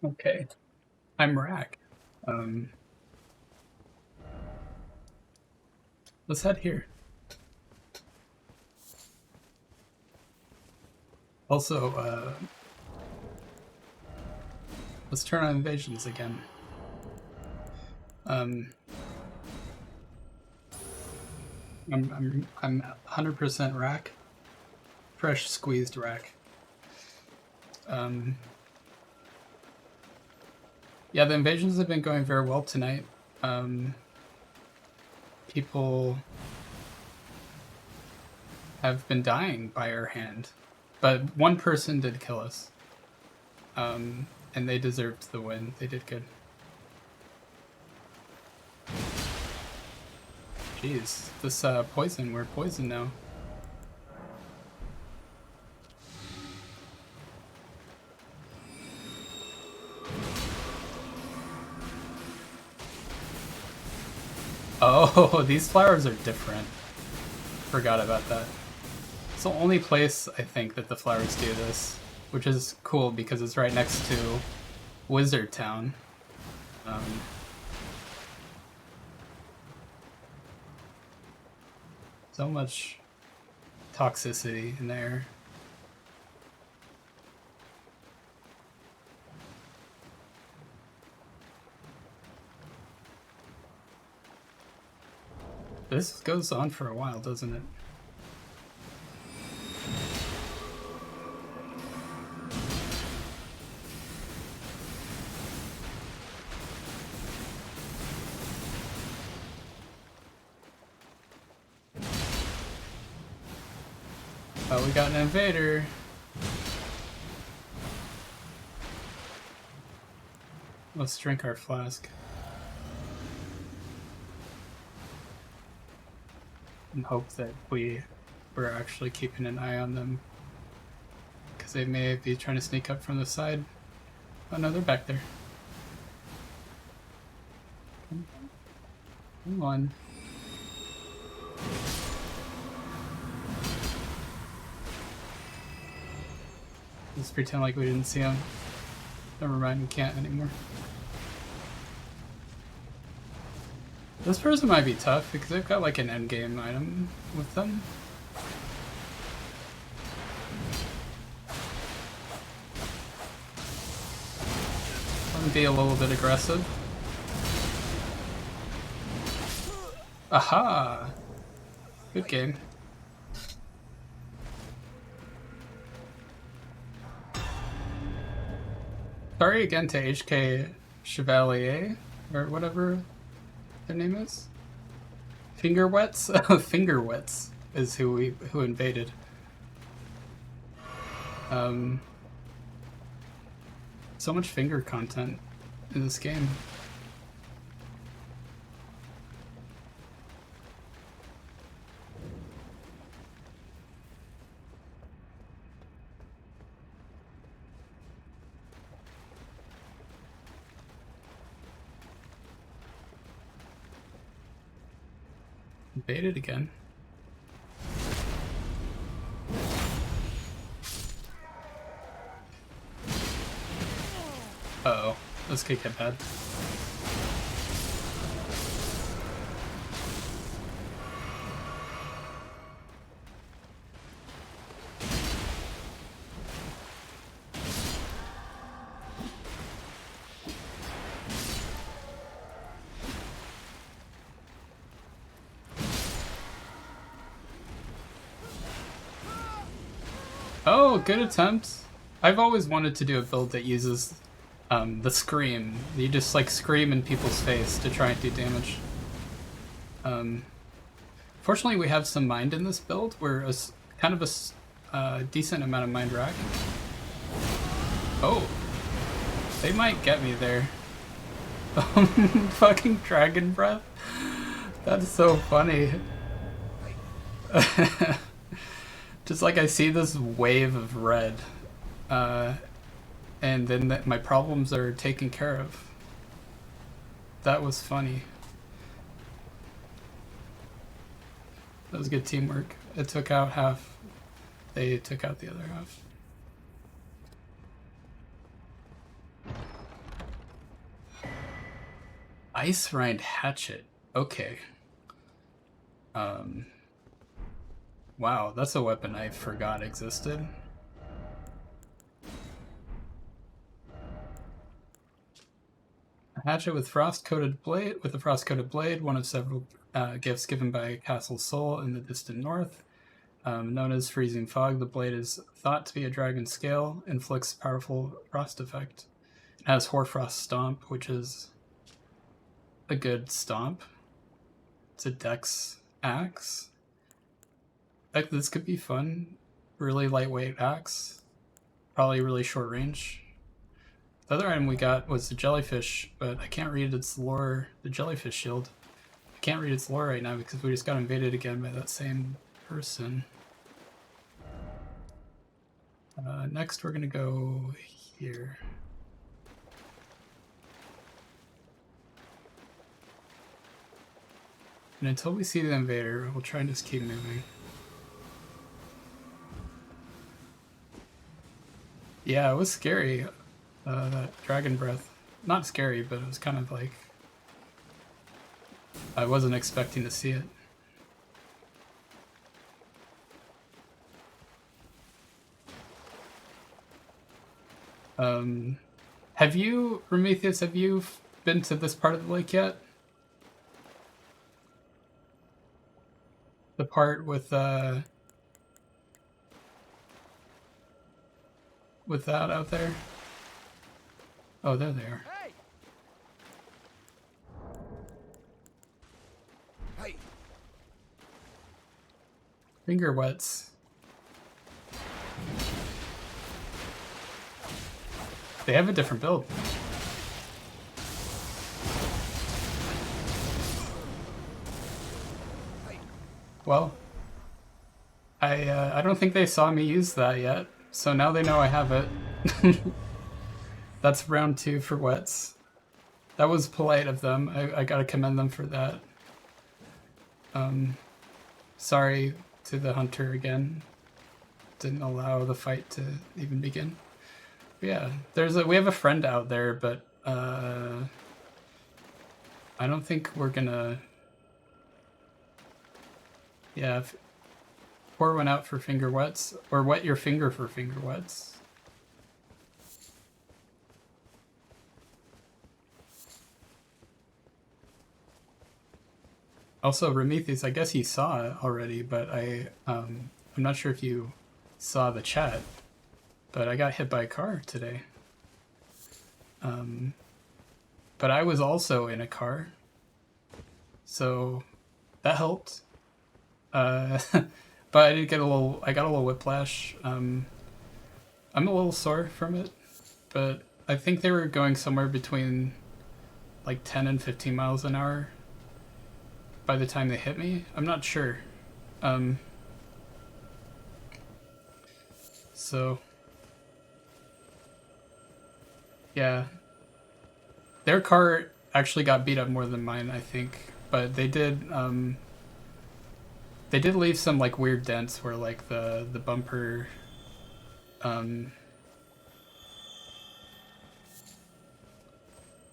Okay. I'm Rack. Let's head here. Also, let's turn on invasions again. I'm 100% Rack. Fresh squeezed Rack. Yeah, the invasions have been going very well tonight. People have been dying by our hand, but one person did kill us, and they deserved the win. They did good. Jeez, this poison, we're poisoned now. Oh, these flowers are different. Forgot about that. It's the only place, I think, that the flowers do this, which is cool because it's right next to Wizard Town. So much toxicity in there. This goes on for a while, doesn't it? Oh, we got an invader. Let's drink our flask. And hope that we're actually keeping an eye on them. Because they may be trying to sneak up from the side. Oh no, they're back there. Come on. Let's pretend like we didn't see them. Never mind, we can't anymore. This person might be tough because they've got like an endgame item with them. I'm gonna be a little bit aggressive. Aha! Good game. Sorry again to HK Chevalier, or whatever their name is. Fingerwets? Fingerwets is who invaded. So much finger content in this game. Invaded again. Uh-oh, this could get bad. Oh, good attempt. I've always wanted to do a build that uses the scream. You just like scream in people's face to try and do damage. Fortunately, we have some mind in this build. We're kind of a decent amount of mind rack. Oh, they might get me there. Fucking dragon breath. That's so funny. Just like I see this wave of red, and then my problems are taken care of. That was funny. That was good teamwork. It took out half. They took out the other half. Ice Rind Hatchet. Okay. Wow, that's a weapon I forgot existed. A hatchet with frost-coated blade, with a frost-coated blade, one of several gifts given by Castle Soul in the distant north. Known as Freezing Fog, the blade is thought to be a dragon scale, inflicts powerful frost effect. It has Hoarfrost Stomp, which is a good stomp. It's a dex axe. This could be fun. Really lightweight axe. Probably really short range. The other item we got was the jellyfish, but I can't read its lore. The jellyfish shield. I can't read its lore right now because we just got invaded again by that same person. Next we're gonna go here. And until we see the invader, we'll try and just keep moving. Yeah, it was scary. That dragon breath. Not scary, but it was kind of like... I wasn't expecting to see it. Have you, Prometheus, have you been to this part of the lake yet? The part with that out there? Oh, there they are. Hey! Hey! Finger wets. They have a different build. Well, I don't think they saw me use that yet, so now they know I have it. That's round 2 for wets. That was polite of them. I gotta commend them for that. Sorry to the hunter again. Didn't allow the fight to even begin. But yeah, we have a friend out there, but I don't think we're gonna. Yeah, pour one out for finger wets, or wet your finger for finger wets. Also, Ramithis, I guess you saw it already, but I'm not sure if you saw the chat, but I got hit by a car today. But I was also in a car, so that helped. But I did get I got a little whiplash. I'm a little sore from it, but I think they were going somewhere between like 10 and 15 miles an hour by the time they hit me. I'm not sure. So yeah, their car actually got beat up more than mine, I think, but they did leave some like weird dents where like the bumper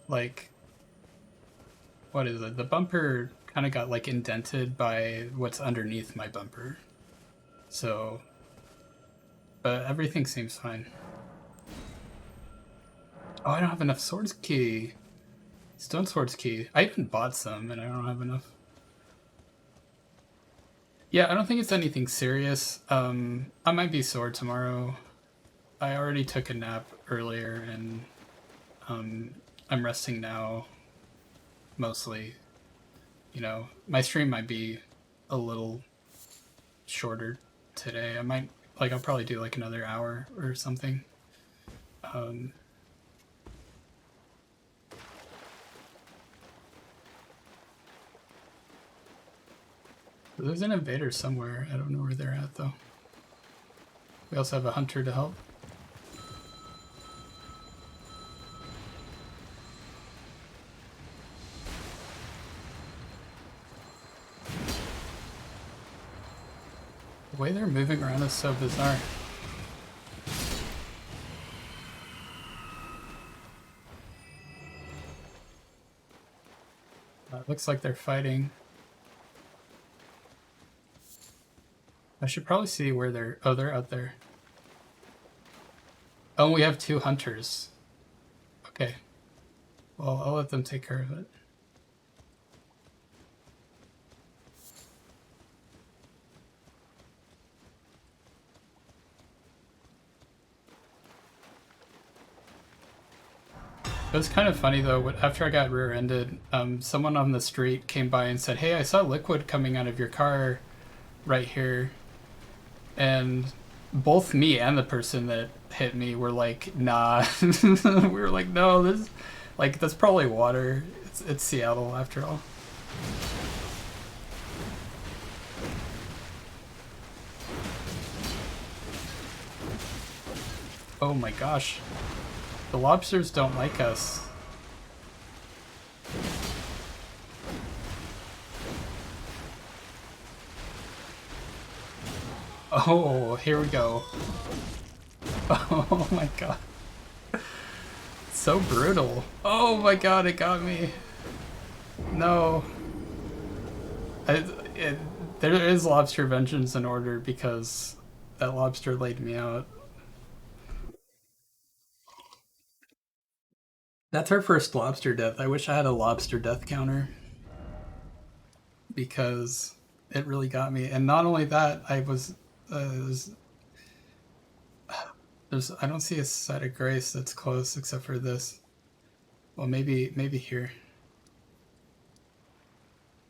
like what is it? The bumper kind of got like indented by what's underneath my bumper. So, but everything seems fine. Oh, I don't have enough swords key. Stone swords key. I even bought some and I don't have enough. Yeah, I don't think it's anything serious. I might be sore tomorrow. I already took a nap earlier and I'm resting now mostly. You know, my stream might be a little shorter today. I'll probably do like another hour or something. There's an invader somewhere. I don't know where they're at though. We also have a hunter to help. The way they're moving around is so bizarre. It looks like they're fighting. I should probably see where they're... Oh, they're out there. Oh, we have 2 hunters. Okay. Well, I'll let them take care of it. It was kind of funny though, after I got rear-ended, someone on the street came by and said, "Hey, I saw liquid coming out of your car right here." And both me and the person that hit me were like, "Nah." We were like, "No, that's probably water. It's Seattle after all." Oh my gosh. The lobsters don't like us. Oh, here we go. Oh my god. So brutal. Oh my god, it got me. No. There is lobster vengeance in order because that lobster laid me out. That's our first lobster death. I wish I had a lobster death counter because it really got me. And not only that, I don't see a site of grace that's close except for this. Well, maybe here.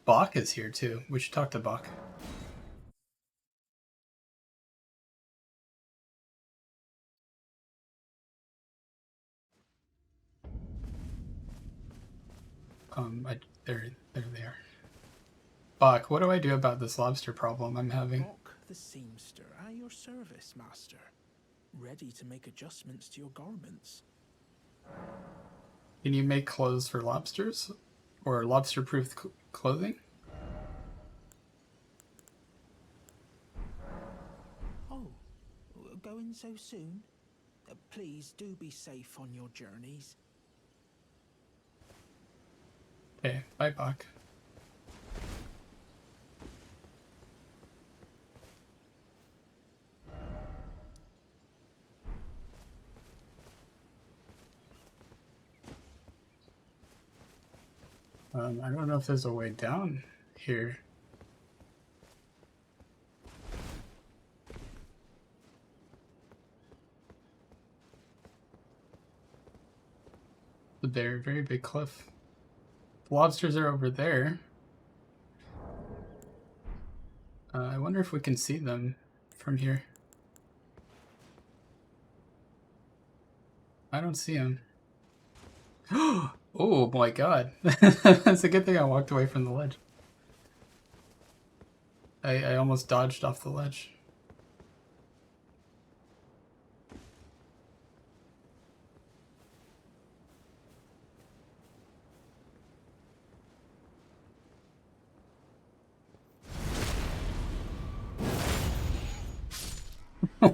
Bach is here too. We should talk to Bach. There they are. Bach, what do I do about this lobster problem I'm having? Bok the seamster at your service, master. Ready to make adjustments to your garments. Can you make clothes for lobsters? Or lobster-proof clothing? Oh, going so soon? Please do be safe on your journeys. Okay, bye, Bach. I don't know if there's a way down here. The very big cliff. The lobsters are over there. I wonder if we can see them from here. I don't see them. Oh my god. It's a good thing I walked away from the ledge. I almost dodged off the ledge.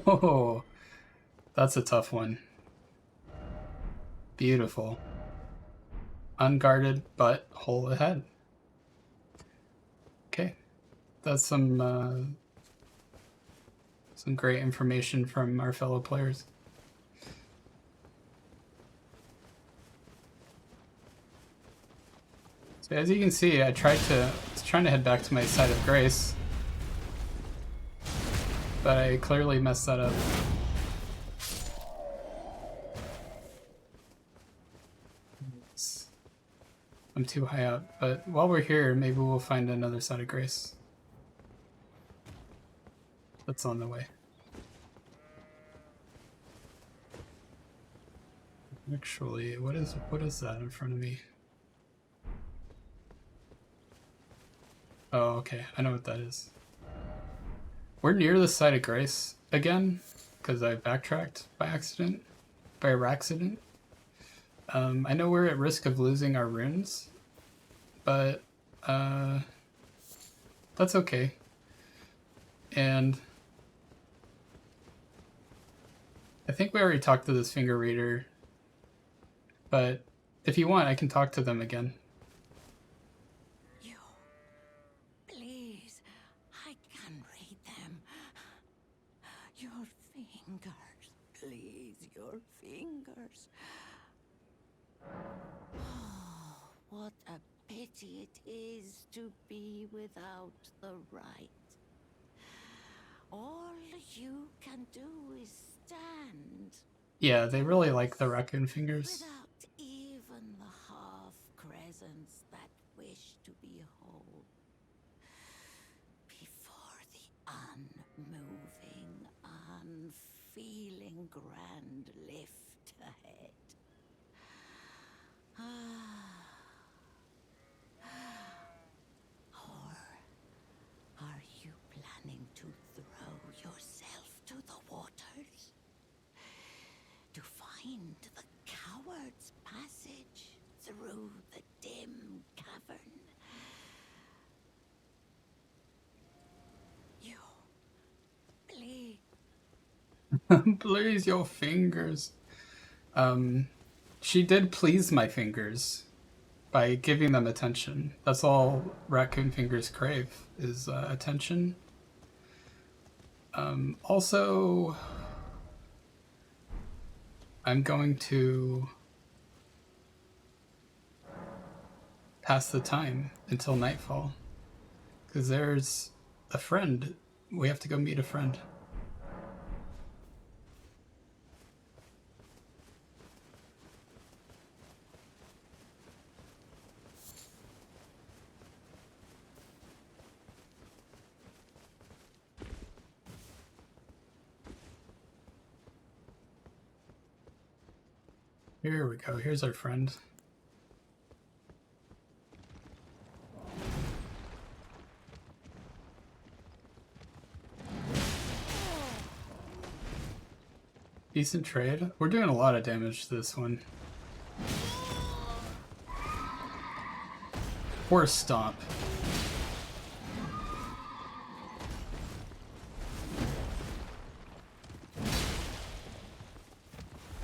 Oh, that's a tough one. Beautiful. Unguarded, but hole ahead. Okay, that's some great information from our fellow players. So as you can see, I was trying to head back to my site of grace, but I clearly messed that up. I'm too high up, but while we're here, maybe we'll find another site of grace. That's on the way. Actually, what is that in front of me? Oh, okay, I know what that is. We're near the site of grace again, because I backtracked by accident. By accident. I know we're at risk of losing our runes, but that's okay. And I think we already talked to this finger reader, but if you want, I can talk to them again. You, please, I can read them. Your fingers, please, your fingers. Oh, what a pity it is to be without the right. All you can do is stand. Yeah, they really like the raccoon fingers. Without even the half crescents that wish to be whole. Before the unmoving, unfeeling grand lift ahead. Or are you planning to throw yourself to the waters? To find the coward's passage through the dim cavern? You, please. Please, your fingers. She did please my fingers by giving them attention. That's all raccoon fingers crave, is attention. Also, I'm going to pass the time until nightfall, because there's a friend. We have to go meet a friend. Here we go. Here's our friend. Decent trade. We're doing a lot of damage to this one. Or stomp.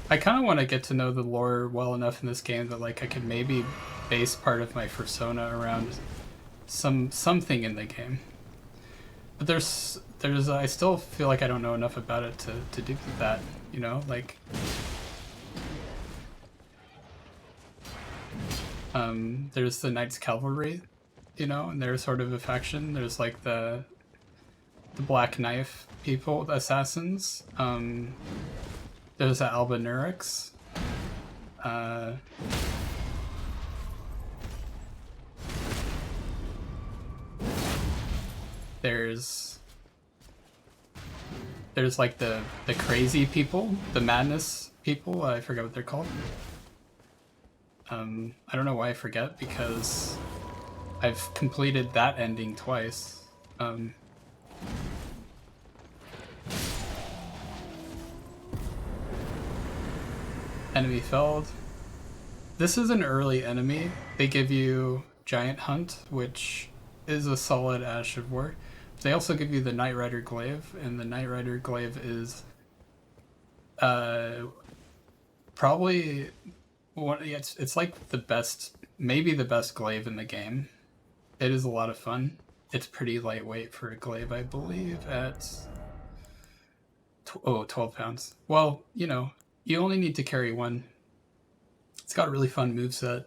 I kind of want to get to know the lore well enough in this game that like I could maybe base part of my persona around something in the game. But there's I still feel like I don't know enough about it to do that, you know, like there's the Knights Cavalry, you know, and they're sort of a faction. There's like the Black Knife people, the assassins. There's the Albanurics. There's like the crazy people, the madness people. I forget what they're called. I don't know why I forget, because I've completed that ending twice. Enemy felled. This is an early enemy. They give you Giant Hunt, which is a solid Ash of War. They also give you the Knight Rider Glaive, and the Knight Rider Glaive is probably one. It's like the best, maybe the best glaive in the game. It is a lot of fun. It's pretty lightweight for a glaive, I believe, at 12 pounds. Well, you know, you only need to carry one. It's got a really fun moveset.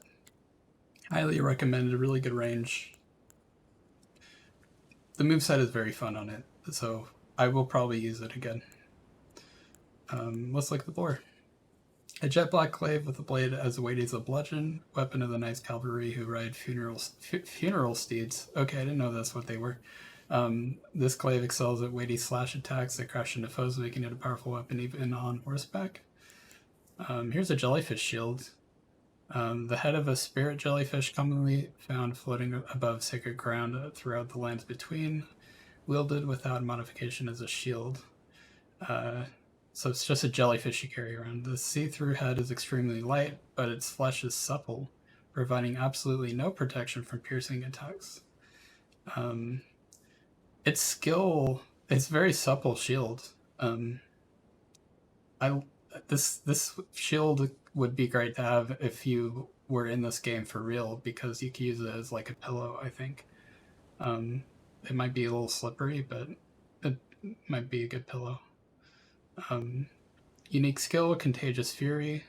Highly recommended, a really good range. The moveset is very fun on it, so I will probably use it again. Let's look at the lore. A jet black glaive with a blade as weighty as a bludgeon, weapon of the Knights Cavalry who ride funeral steeds. Okay, I didn't know that's what they were. This glaive excels at weighty slash attacks that crash into foes, making it a powerful weapon even on horseback. Here's a jellyfish shield. The head of a spirit jellyfish commonly found floating above sacred ground throughout the lands between, wielded without modification as a shield. So it's just a jellyfish you carry around. The see-through head is extremely light, but its flesh is supple, providing absolutely no protection from piercing attacks. Its skill, it's very supple shield. This shield would be great to have if you were in this game for real, because you could use it as like a pillow, I think. It might be a little slippery, but it might be a good pillow. Unique skill, Contagious Fury.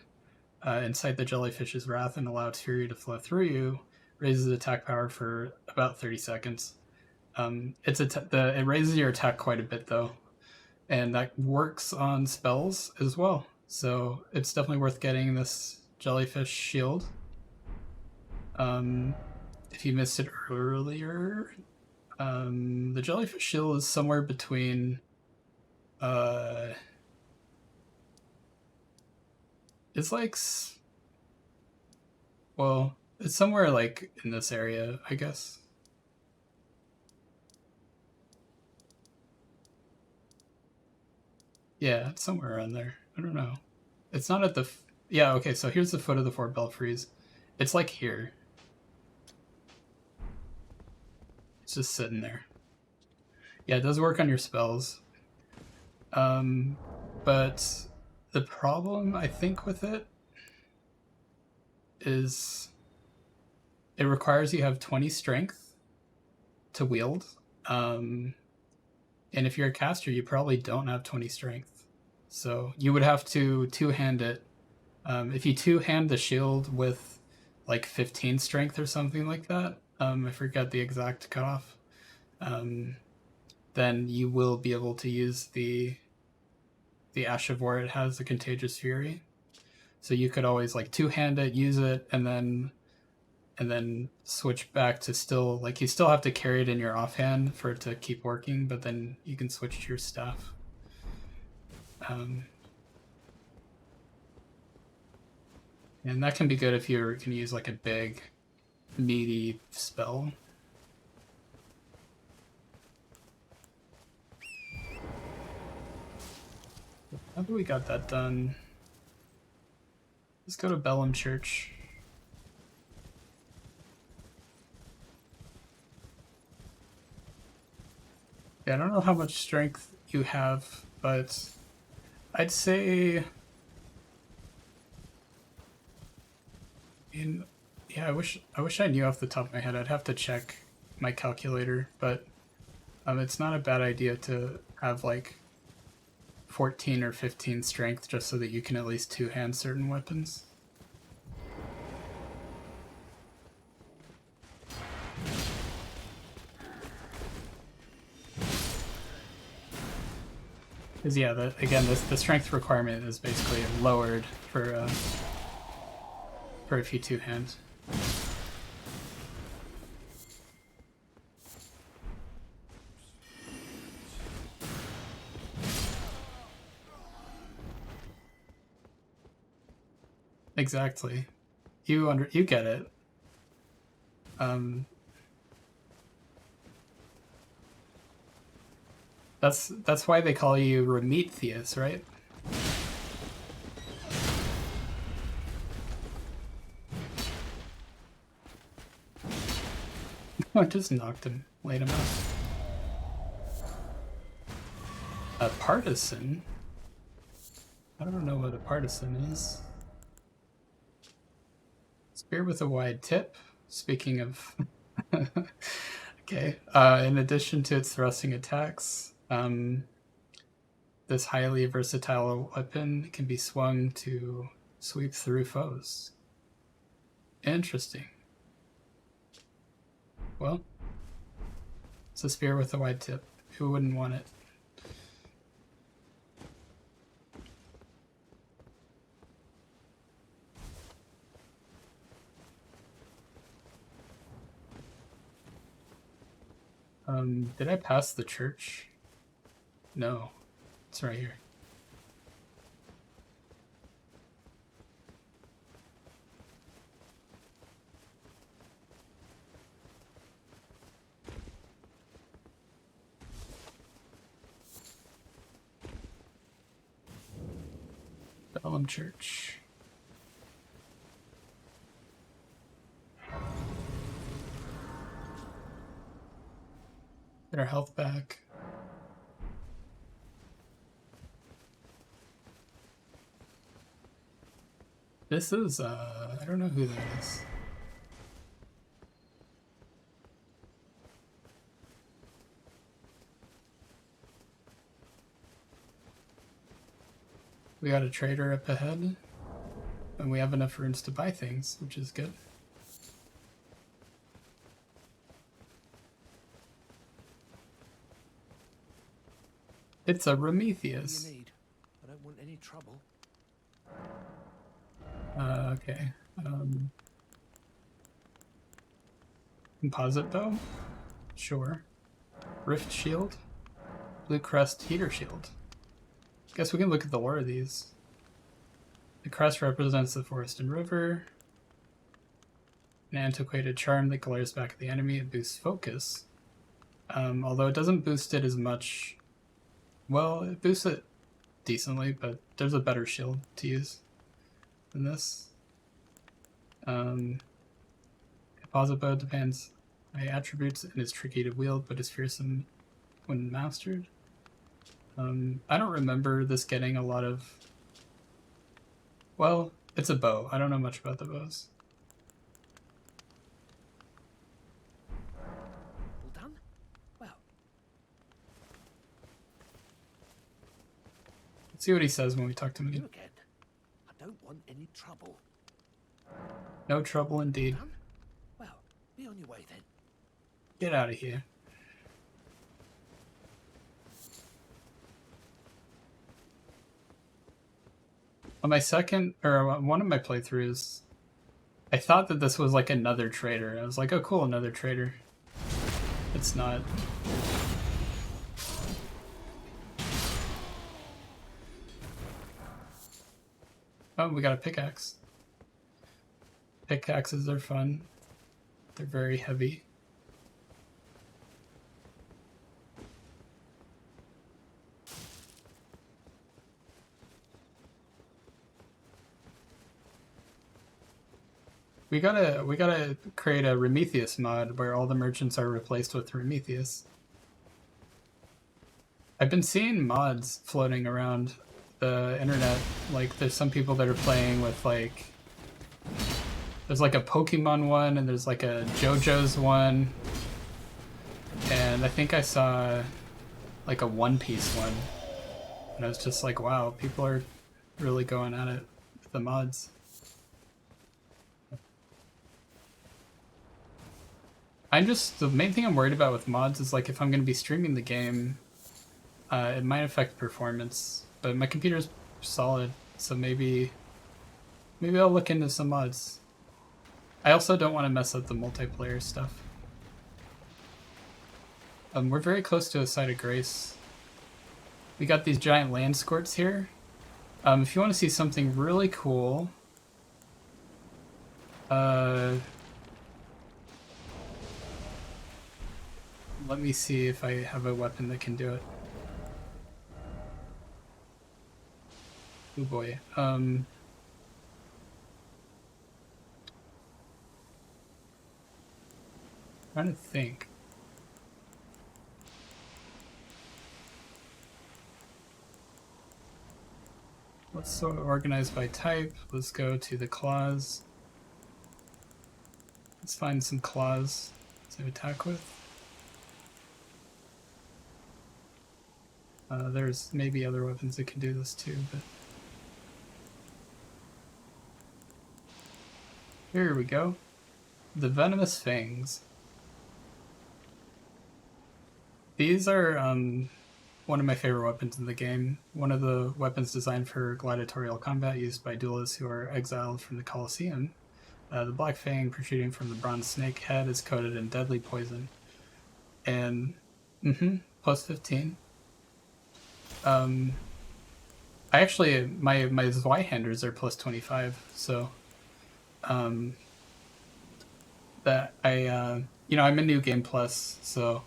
Incite the jellyfish's wrath and allow its fury to flow through you. Raises attack power for about 30 seconds. It raises your attack quite a bit though, and that works on spells as well. So it's definitely worth getting this jellyfish shield. If you missed it earlier, the jellyfish shield is somewhere between it's like, well, it's somewhere like in this area, I guess. Yeah, it's somewhere around there. I don't know. It's not at the... yeah, okay, so here's the foot of the Fort Belfries. It's like here. It's just sitting there. Yeah, it does work on your spells. But the problem, I think, with it is it requires you have 20 strength to wield. And if you're a caster, you probably don't have 20 strength. So you would have to two-hand it. If you two-hand the shield with like 15 strength or something like that, I forget the exact cutoff, then you will be able to use the Ash of War. It has the Contagious Fury. So you could always like two-hand it, use it, and then switch back to still, like, you still have to carry it in your offhand for it to keep working, but then you can switch to your staff. And that can be good if you can use like a big, meaty spell. How do we got that done? Let's go to Bellum Church. Yeah, I don't know how much strength you have, but I'd say yeah, I wish I knew off the top of my head. I'd have to check my calculator, but it's not a bad idea to have like 14 or 15 strength just so that you can at least two-hand certain weapons. Because yeah, again, the strength requirement is basically lowered for if you two-hand. Exactly. You get it. That's why they call you Prometheus, right? I just knocked him, laid him out. A partisan? I don't know what a partisan is. Spear with a wide tip. Speaking of... okay. In addition to its thrusting attacks, this highly versatile weapon can be swung to sweep through foes. Interesting. Well, it's a spear with a wide tip. Who wouldn't want it? Did I pass the church? No. It's right here. Bellum Church. Get our health back. This is, I don't know who that is. We got a trader up ahead, and we have enough runes to buy things, which is good. It's a Prometheus. What do you need? I don't want any trouble. Okay. Composite bow? Sure. Rift shield? Blue crest heater shield. Guess we can look at the lore of these. The crest represents the forest and river. An antiquated charm that glares back at the enemy. It boosts focus. Although it doesn't boost it as much. Well, it boosts it decently, but there's a better shield to use than this. Composite bow depends on attributes and is tricky to wield, but is fearsome when mastered. I don't remember this getting a lot of... Well, it's a bow. I don't know much about the bows. All done? Well, Let's see what he says when we talk to him you again. again. I don't want any trouble. No trouble indeed. Done? Well, be on your way then. Get out of here. On my second, or one of my playthroughs, I thought that this was like another trader. I was like, oh cool, another trader. It's not. Oh, we got a pickaxe. Pickaxes are fun. They're very heavy. We gotta create a Prometheus mod where all the merchants are replaced with Prometheus. I've been seeing mods floating around the internet. Like, there's some people that are playing with, like, there's like a Pokemon one, and there's like a JoJo's one, and I think I saw like a One Piece one, and I was just like, wow, people are really going at it with the mods. The main thing I'm worried about with mods is, like, if I'm going to be streaming the game, it might affect performance, but my computer's solid, so maybe I'll look into some mods. I also don't want to mess up the multiplayer stuff. We're very close to a site of grace. We got these giant land squirts here. If you want to see something really cool, let me see if I have a weapon that can do it. Oh boy. Trying to think. Let's sort of organize by type. Let's go to the claws. Let's find some claws to attack with. There's maybe other weapons that can do this too, but... Here we go. The Venomous Fangs. These are one of my favorite weapons in the game. One of the weapons designed for gladiatorial combat used by duelists who are exiled from the Colosseum. The black fang protruding from the bronze snake head is coated in deadly poison. And, plus 15. I actually, my Zweihanders are plus 25, so, that I'm in New Game Plus, so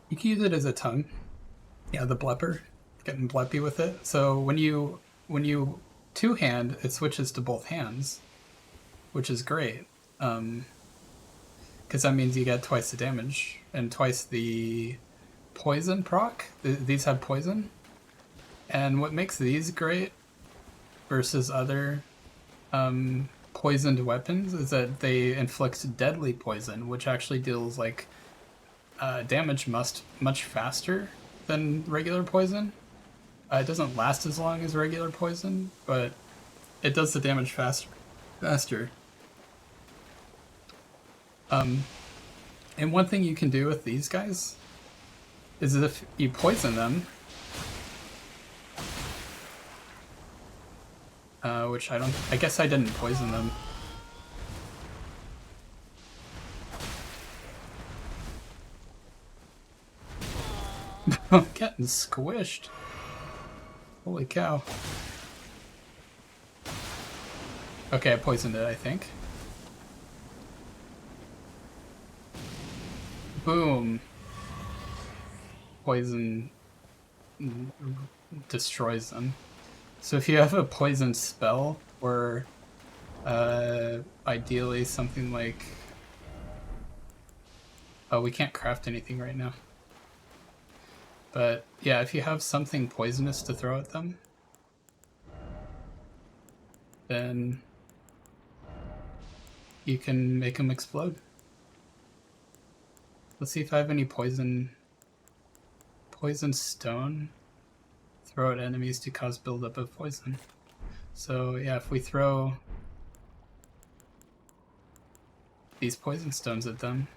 you can use it as a tongue. Yeah, the blepper, getting bleppy with it. So when you two-hand, it switches to both hands, which is great. Because that means you get twice the damage and twice the poison proc. These have poison. And what makes these great versus other poisoned weapons is that they inflict deadly poison, which actually deals like damage much faster than regular poison. It doesn't last as long as regular poison, but it does the damage faster. And one thing you can do with these guys is if you poison them, which I guess I didn't poison them. I'm getting squished. Holy cow. Okay, I poisoned it, I think. Boom. Poison destroys them. So if you have a poison spell, or ideally something like... Oh, we can't craft anything right now. But yeah, if you have something poisonous to throw at them, then you can make them explode. Let's see if I have any poison stone. Throw at enemies to cause buildup of poison. So yeah, if we throw these poison stones at them,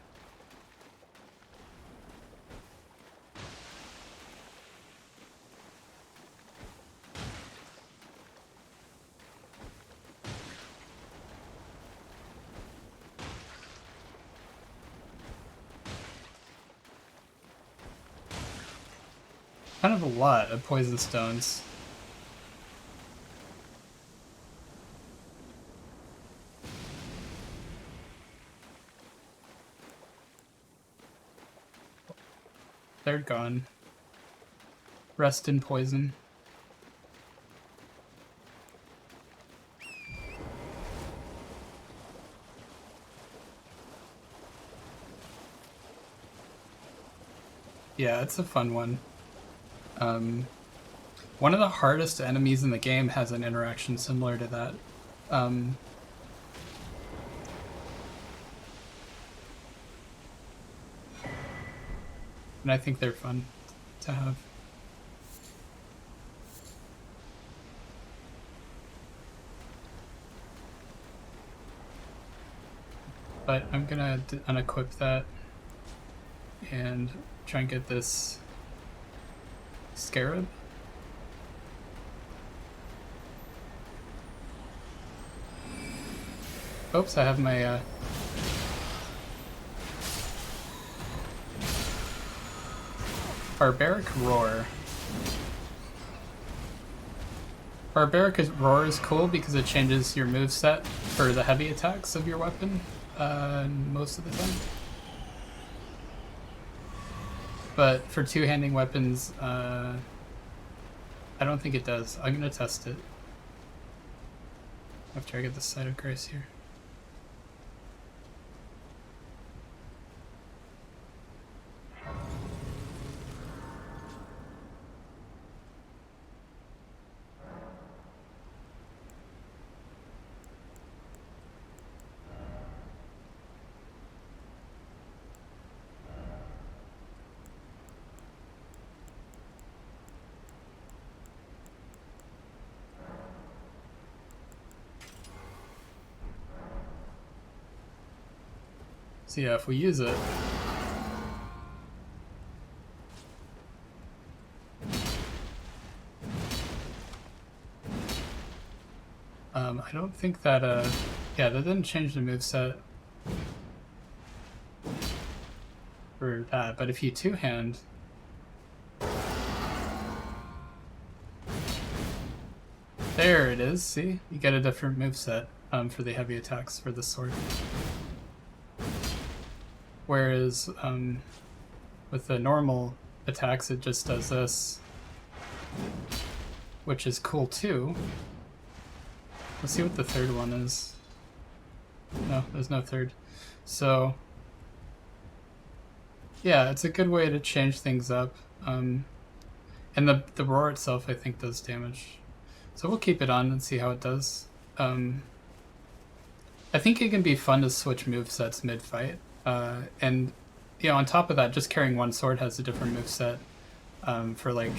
kind of a lot of poison stones. They're gone. Rest in poison. Yeah, it's a fun one. One of the hardest enemies in the game has an interaction similar to that. And I think they're fun to have. But I'm gonna unequip that and try and get this scarab. Oops, I have my Barbaric Roar. Barbaric Roar is cool because it changes your moveset for the heavy attacks of your weapon most of the time. But for two-handing weapons, I don't think it does. I'm gonna test it after I get the Site of Grace here. So yeah, if we use it, I don't think that yeah, that didn't change the moveset for that. But if you two-hand, there it is. See, you get a different moveset for the heavy attacks for the sword. Whereas with the normal attacks, it just does this, which is cool too. Let's see what the third one is. No, there's no third. So yeah, it's a good way to change things up. And the roar itself, I think, does damage. So we'll keep it on and see how it does. I think it can be fun to switch movesets mid-fight. And you know, on top of that, just carrying one sword has a different moveset for like,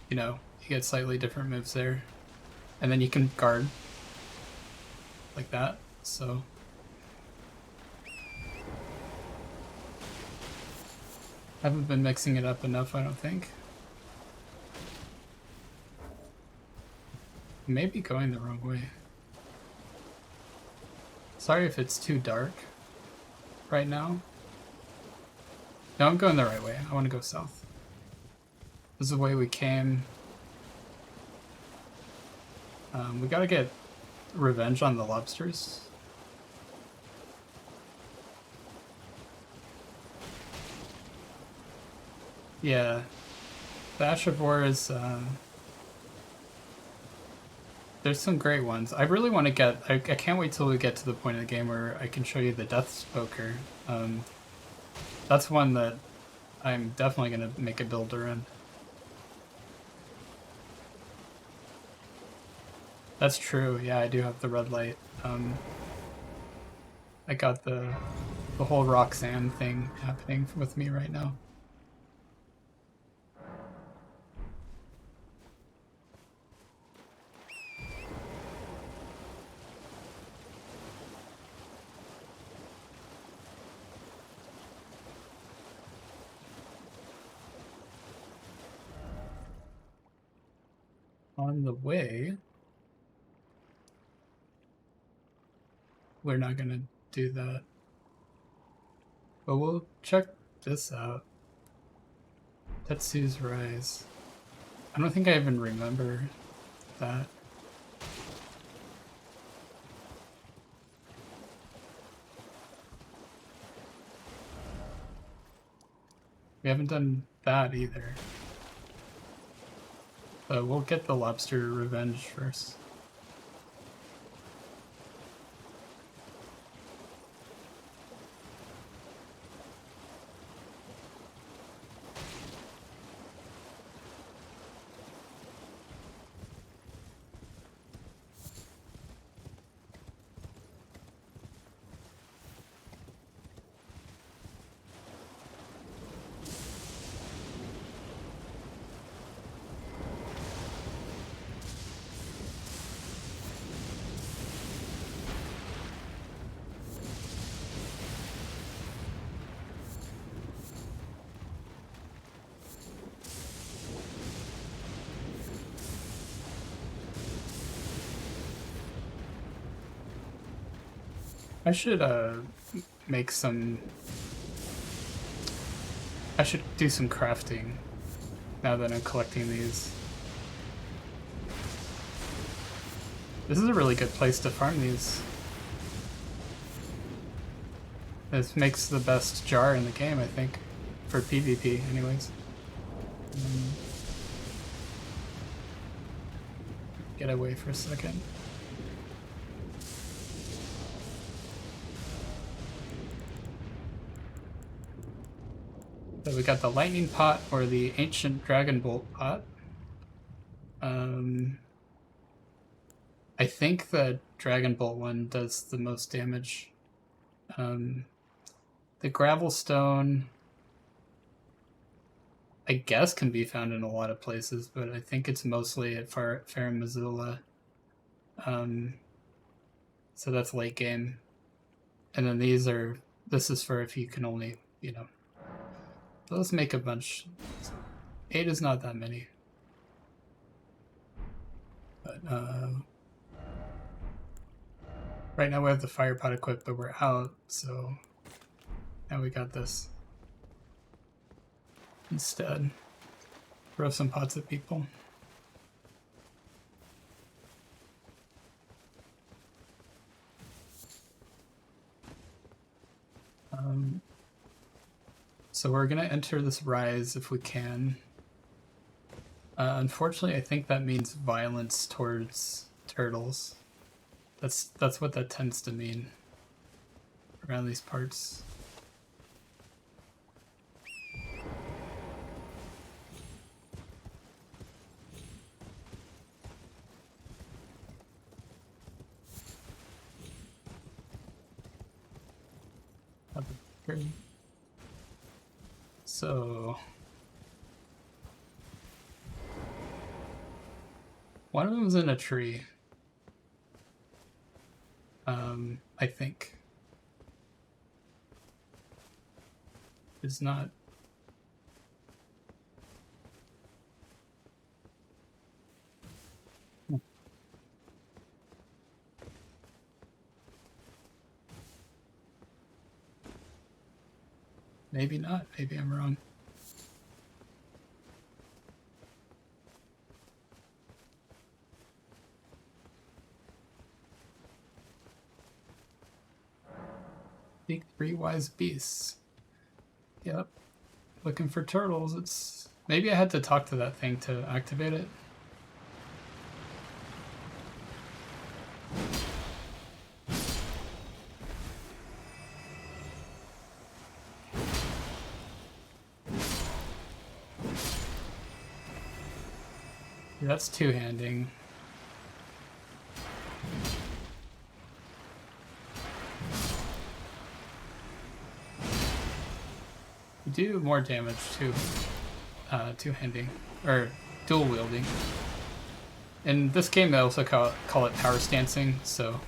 you know, you get slightly different moves there. And then you can guard like that, so. I haven't been mixing it up enough, I don't think. Maybe going the wrong way. Sorry if it's too dark right now. No, I'm going the right way. I want to go south. This is the way we came. We gotta get revenge on the lobsters. Yeah. The Ash of War is... there's some great ones. I really want to get... I can't wait till we get to the point of the game where I can show you the Death Spoker. That's one that I'm definitely going to make a build around. That's true. Yeah, I do have the red light. I got the whole Roxanne thing happening with me right now. On the way, we're not gonna do that, but we'll check this out. Tetsu's Rise. I don't think I even remember that. We haven't done that either. But we'll get the lobster revenge first. I should make some. I should do some crafting now that I'm collecting these. This is a really good place to farm these. This makes the best jar in the game, I think, for PvP, anyways. Get away for a second. So we got the lightning pot or the ancient dragon bolt pot. I think the dragon bolt one does the most damage. The gravel stone, I guess, can be found in a lot of places, but I think it's mostly at Farum Missoula. So that's late game. And then this is for if you can only, you know. So let's make a bunch. 8 is not that many. But right now we have the fire pot equipped, but we're out, so now we got this. Instead, throw some pots at people. So we're gonna enter this rise if we can. Unfortunately, I think that means violence towards turtles. That's what that tends to mean around these parts. So one of them's in a tree. I think. It's not. Maybe not. Maybe I'm wrong. Seek 3 wise beasts. Yep. Looking for turtles. It's maybe I had to talk to that thing to activate it. Yeah, that's two-handing. You do more damage too. Two-handing or dual wielding. In this game, they also call it power stancing. So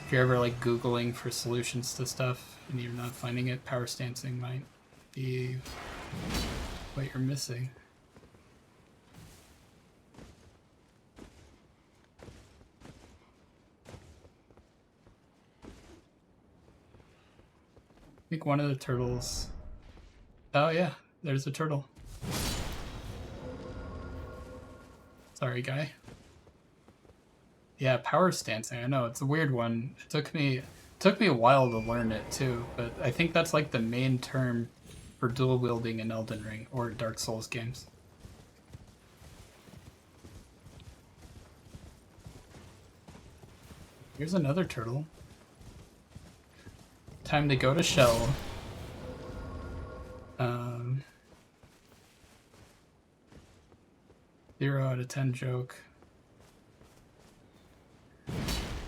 if you're ever like Googling for solutions to stuff and you're not finding it, power stancing might be what you're missing. I think one of the turtles. Oh yeah, there's a turtle. Sorry, guy. Yeah, power stancing. I know it's a weird one. It took me a while to learn it too, but I think that's like the main term for dual wielding in Elden Ring or Dark Souls games. Here's another turtle. Time to go to Shell. 0 out of 10 joke.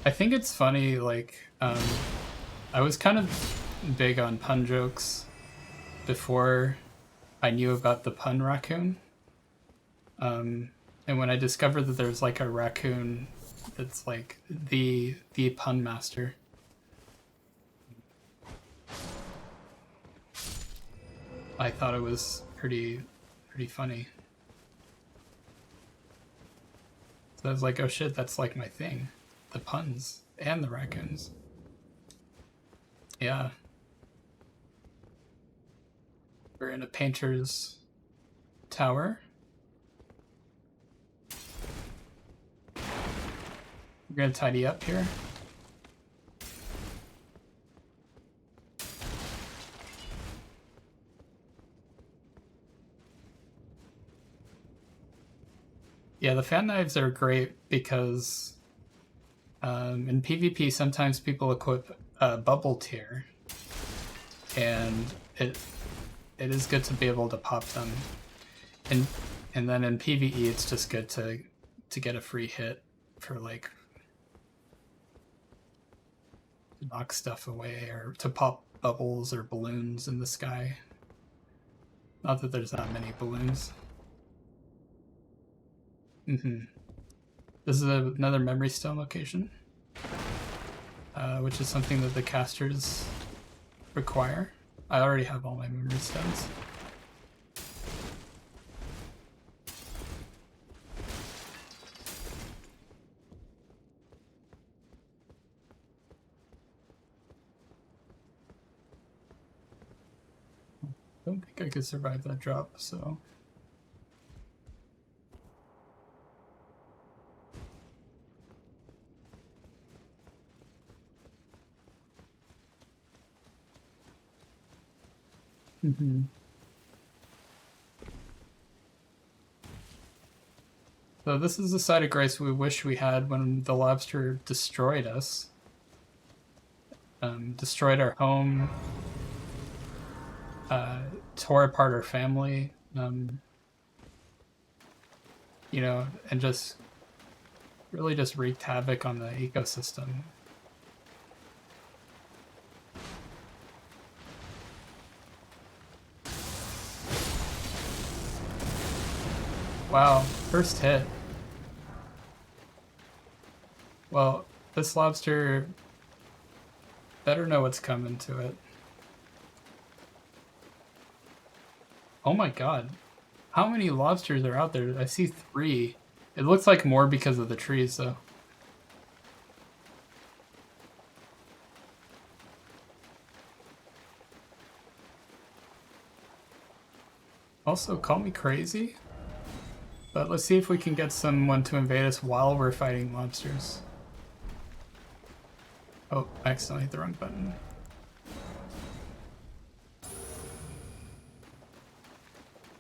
I think it's funny, like, I was kind of big on pun jokes before I knew about the pun raccoon. And when I discovered that there's like a raccoon that's like the pun master. I thought it was pretty funny. So I was like, oh shit, that's like my thing. The puns and the raccoons. Yeah. We're in a painter's tower. We're gonna tidy up here. Yeah, the fan knives are great because in PvP sometimes people equip a bubble tier, and it is good to be able to pop them. And then in PvE it's just good to get a free hit for like to knock stuff away or to pop bubbles or balloons in the sky. Not that there's that many balloons. This is another memory stone location, which is something that the casters require. I already have all my memory stones. I don't think I could survive that drop, so... So this is the side of grace we wish we had when the lobster destroyed us. Destroyed our home, tore apart our family, you know, and just really just wreaked havoc on the ecosystem. Wow, first hit. Well, this lobster better know what's coming to it. Oh my god. How many lobsters are out there? I see 3. It looks like more because of the trees, though. Also, call me crazy, but let's see if we can get someone to invade us while we're fighting lobsters. Oh, I accidentally hit the wrong button. We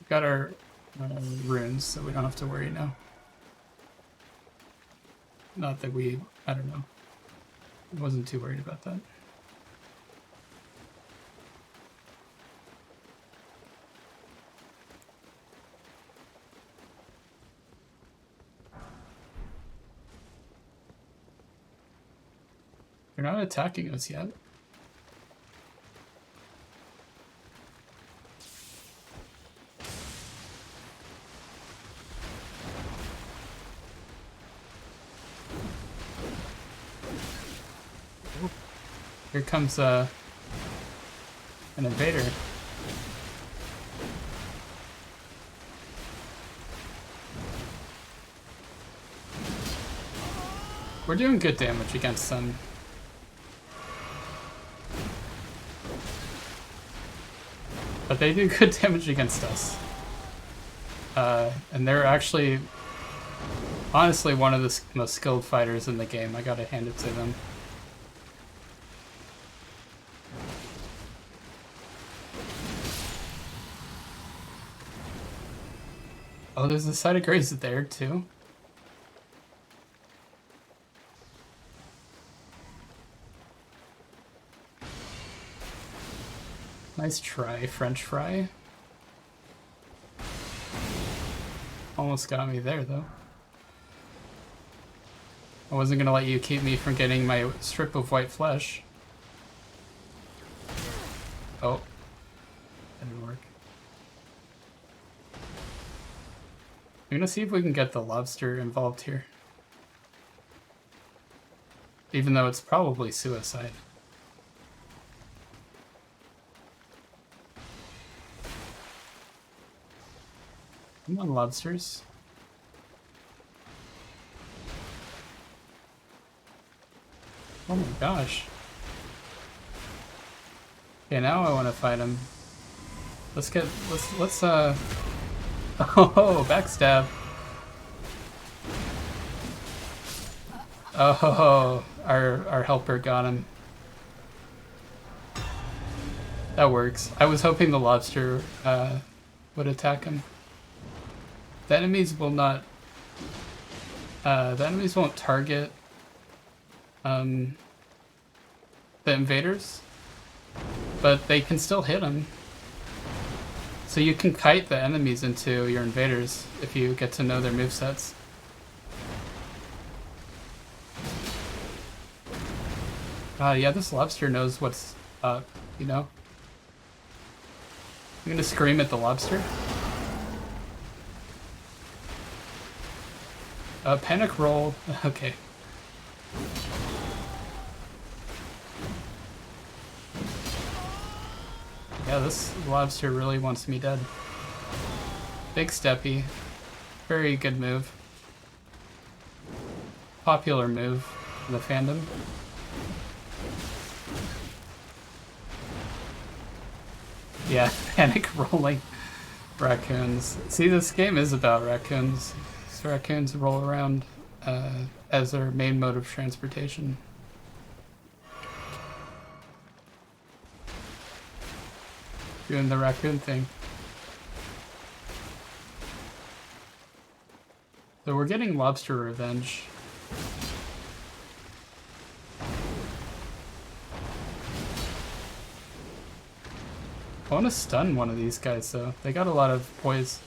got our runes, so we don't have to worry now. Not that we, I don't know. I wasn't too worried about that. They're not attacking us yet. Here comes an invader. We're doing good damage against them. But they do good damage against us. And they're actually, honestly, one of the most skilled fighters in the game. I gotta hand it to them. Oh, there's a side of grace there, too. Nice try, French fry. Almost got me there, though. I wasn't gonna let you keep me from getting my strip of white flesh. Oh. That didn't work. I'm gonna see if we can get the lobster involved here. Even though it's probably suicide. Come on, lobsters. Oh my gosh. Okay, now I want to fight him. Let's oh, backstab. Oh, our helper got him. That works. I was hoping the lobster would attack him. The enemies will not. The enemies won't target the invaders, but they can still hit them. So you can kite the enemies into your invaders if you get to know their movesets. Yeah, this lobster knows what's up, you know? I'm gonna scream at the lobster. Panic roll. Okay. Yeah, this lobster really wants me dead. Big steppy. Very good move. Popular move in the fandom. Yeah, panic rolling raccoons. See, this game is about raccoons. So raccoons roll around as their main mode of transportation. Doing the raccoon thing. So we're getting lobster revenge. I want to stun one of these guys though. They got a lot of poise.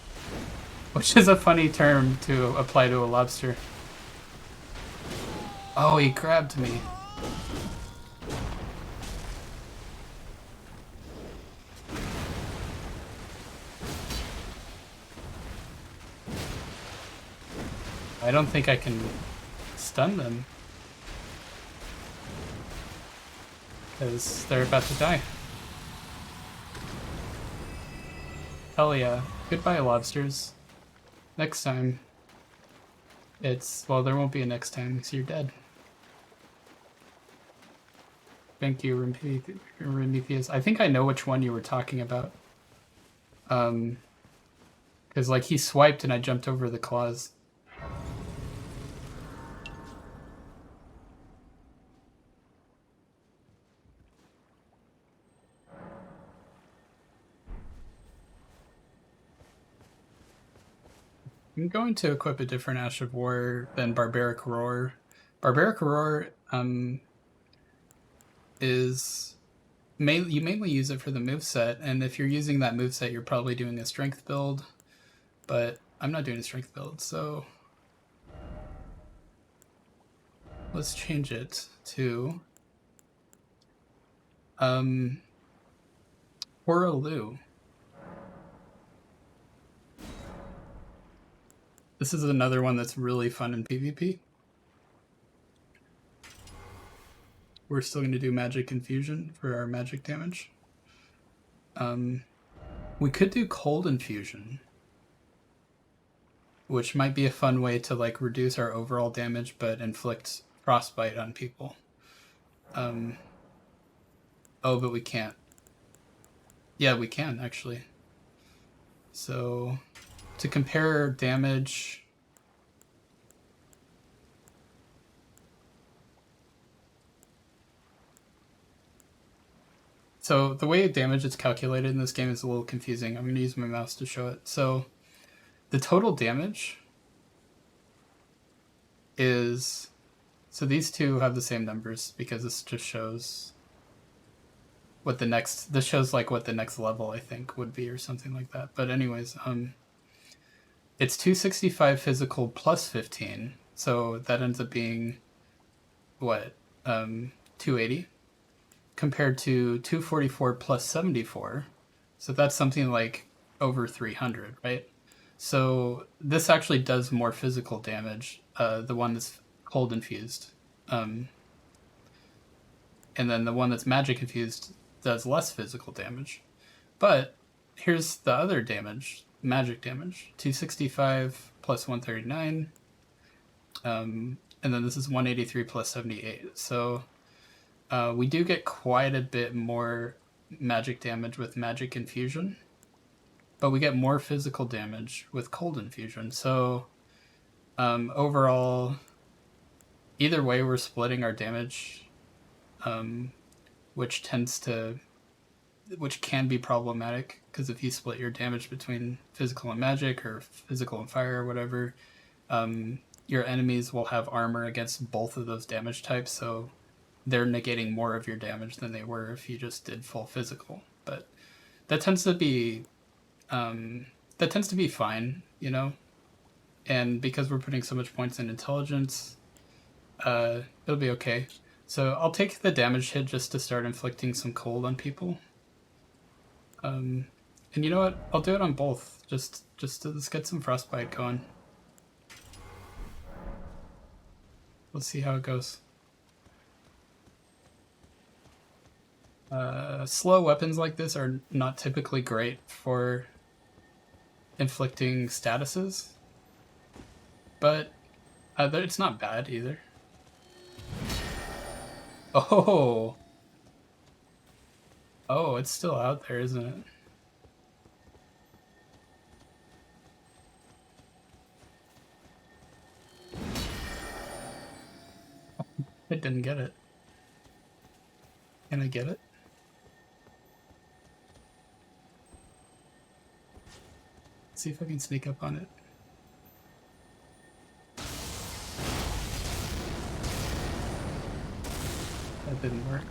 Which is a funny term to apply to a lobster. Oh, he grabbed me. I don't think I can stun them. Because they're about to die. Hell yeah. Goodbye, lobsters. Next time. Well, there won't be a next time because you're dead. Thank you, Prometheus. I think I know which one you were talking about. Because, like, he swiped and I jumped over the claws. I'm going to equip a different Ash of War than Barbaric Roar. Barbaric Roar is... you mainly use it for the moveset, and if you're using that moveset, you're probably doing a strength build. But I'm not doing a strength build, so... let's change it to... Horaloo. This is another one that's really fun in PvP. We're still going to do magic infusion for our magic damage. We could do cold infusion, which might be a fun way to like reduce our overall damage but inflict frostbite on people. Oh, but we can't. Yeah, we can actually. So to compare damage... So the way damage is calculated in this game is a little confusing. I'm going to use my mouse to show it. So the total damage is... so these two have the same numbers because this just shows what the next... this shows like what the next level I think would be or something like that. But anyways, it's 265 physical plus 15. So that ends up being what? 280 compared to 244 plus 74. So that's something like over 300, right? So this actually does more physical damage, the one that's cold infused. And then the one that's magic infused does less physical damage. But here's the other damage, magic damage. 265 plus 139. And then this is 183 plus 78. So we do get quite a bit more magic damage with magic infusion, but we get more physical damage with cold infusion. So overall, either way, we're splitting our damage, which can be problematic, because if you split your damage between physical and magic or physical and fire or whatever, your enemies will have armor against both of those damage types, so they're negating more of your damage than they were if you just did full physical. But that tends to be fine, you know. And because we're putting so much points in intelligence, it'll be okay. So I'll take the damage hit just to start inflicting some cold on people. And you know what? I'll do it on both. Just to, let's get some frostbite going. Let's see how it goes. Slow weapons like this are not typically great for inflicting statuses, but it's not bad either. Oh, it's still out there, isn't it? I didn't get it. Can I get it? Let's see if I can sneak up on it. That didn't work.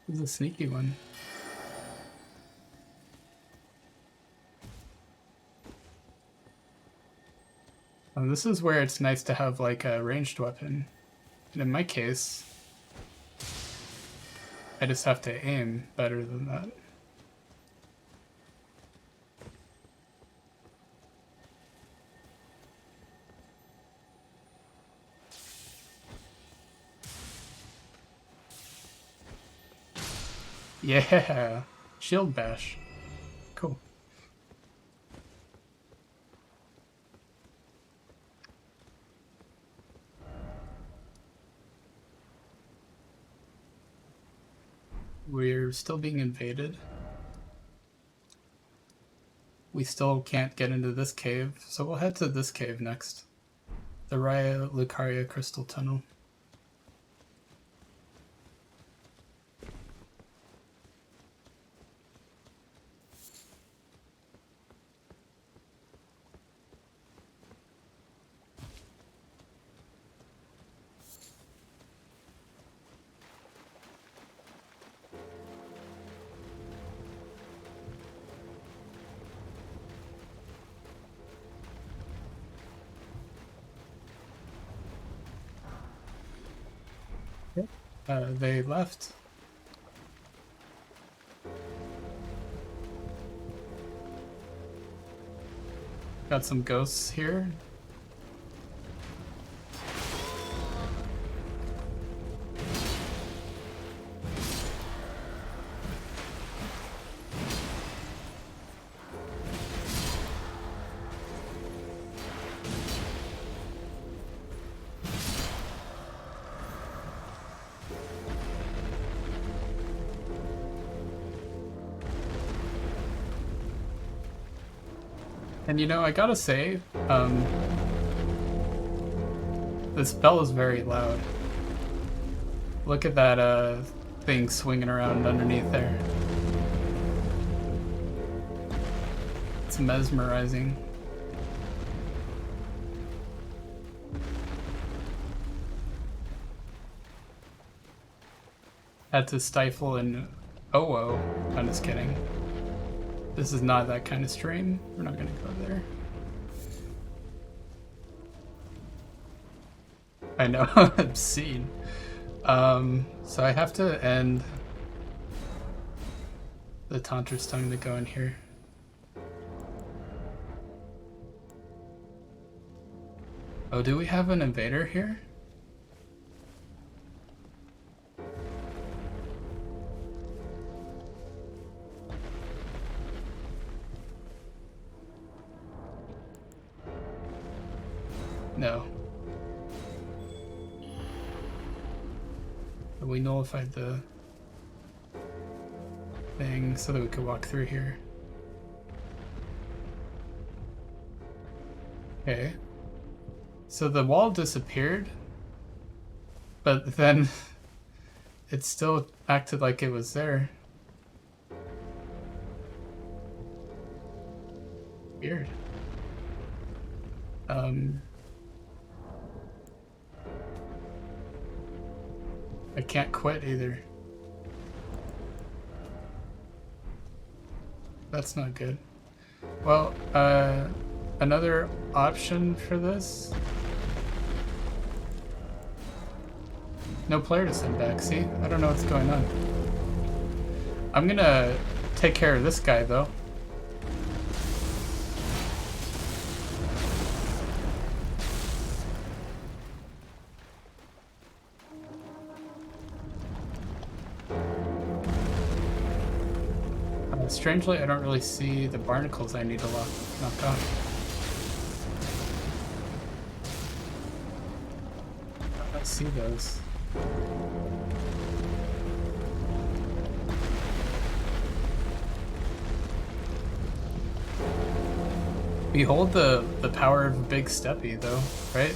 This is a sneaky one. This is where it's nice to have like a ranged weapon. And in my case, I just have to aim better than that. Yeah, shield bash. Cool. We're still being invaded. We still can't get into this cave, so we'll head to this cave next. The Raya Lucaria Crystal Tunnel. They left. Got some ghosts here. And you know, I gotta say, this bell is very loud. Look at that thing swinging around underneath there. It's mesmerizing. Had to stifle an oh, I'm just kidding. This is not that kind of stream. We're not gonna go there. I know, obscene. So I have to end the Tantra's tongue to go in here. Oh, do we have an invader here? No. But we nullified the thing so that we could walk through here. Okay. So the wall disappeared, but then it still acted like it was there. Weird. I can't quit either. That's not good. Well, another option for this. No player to send back, see? I don't know what's going on. I'm gonna take care of this guy, though. Strangely, I don't really see the barnacles I need to knock off. I don't see those. Behold the power of Big Steppy, though, right?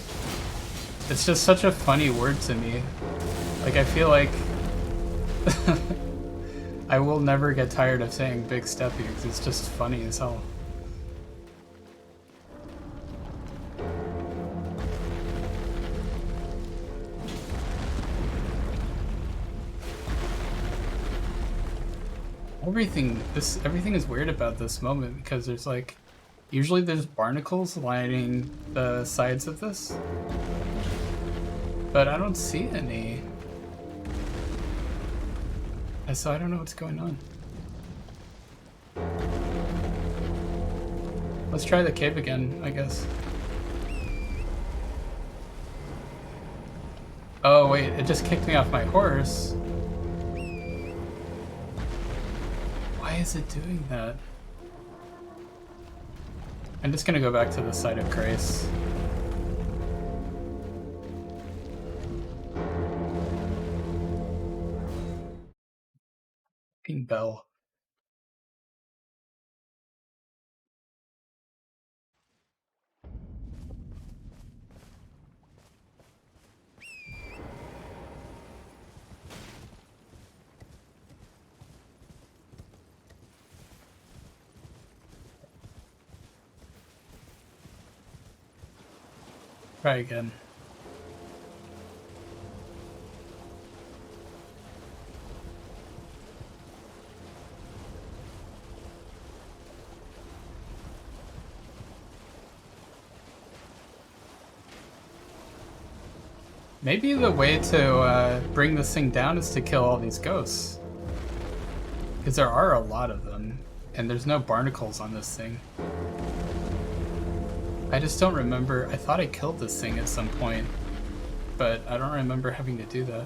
It's just such a funny word to me. Like, I feel like I will never get tired of saying Big Steppy because it's just funny as hell. Everything is weird about this moment because there's like, usually there's barnacles lining the sides of this, but I don't see any. So I don't know what's going on. Let's try the cave again, I guess. Oh wait, it just kicked me off my horse. Why is it doing that? I'm just gonna go back to the site of grace. Fucking bell. Try again. Maybe the way to bring this thing down is to kill all these ghosts. Because there are a lot of them, and there's no barnacles on this thing. I just don't remember. I thought I killed this thing at some point, but I don't remember having to do that.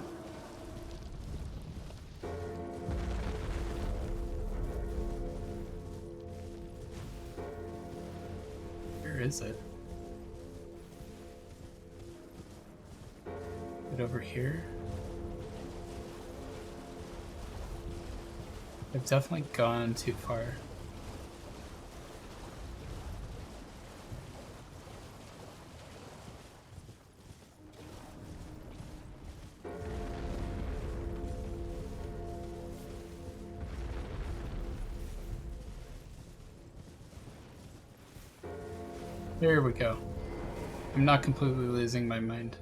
Where is it? Is it over here? I've definitely gone too far. There we go. I'm not completely losing my mind.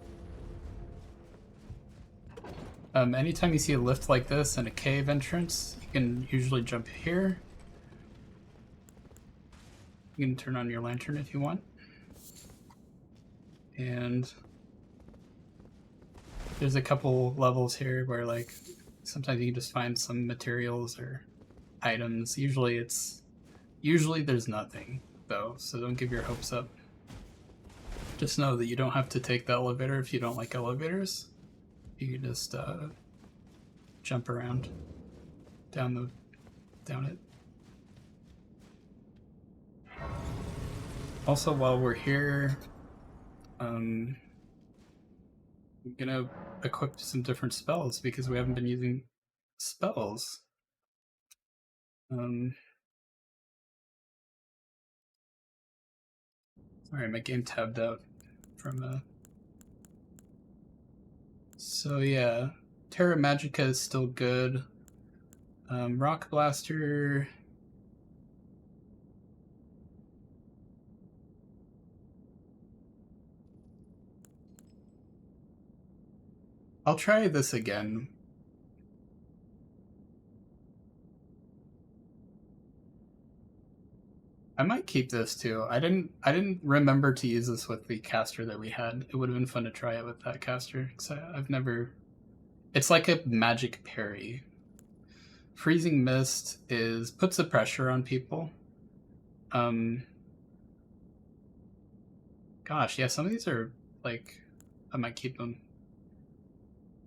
Anytime you see a lift like this and a cave entrance, you can usually jump here. You can turn on your lantern if you want. And there's a couple levels here where like sometimes you can just find some materials or items. Usually there's nothing though, so don't give your hopes up. Just know that you don't have to take the elevator if you don't like elevators. You can just jump around down it. Also, while we're here, I'm gonna equip some different spells because we haven't been using spells. Sorry, my game tabbed out from So yeah, Terra Magica is still good. Rock Blaster. I'll try this again. I might keep this too. I didn't remember to use this with the caster that we had. It would have been fun to try it with that caster. Cause I've never. It's like a magic parry. Freezing Mist puts a pressure on people. Gosh, yeah, some of these are like, I might keep them.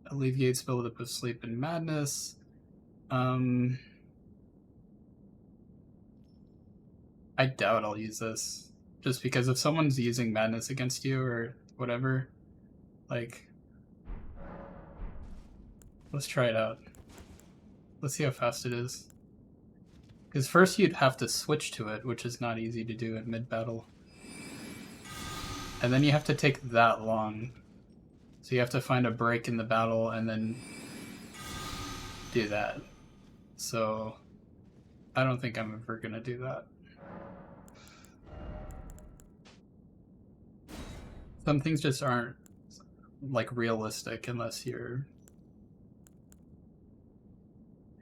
Alleviates buildup of sleep and madness. I doubt I'll use this. Just because if someone's using madness against you or whatever, like, let's try it out. Let's see how fast it is. Because first you'd have to switch to it, which is not easy to do at mid-battle. And then you have to take that long. So you have to find a break in the battle and then do that. So I don't think I'm ever gonna do that. Some things just aren't like realistic unless you're,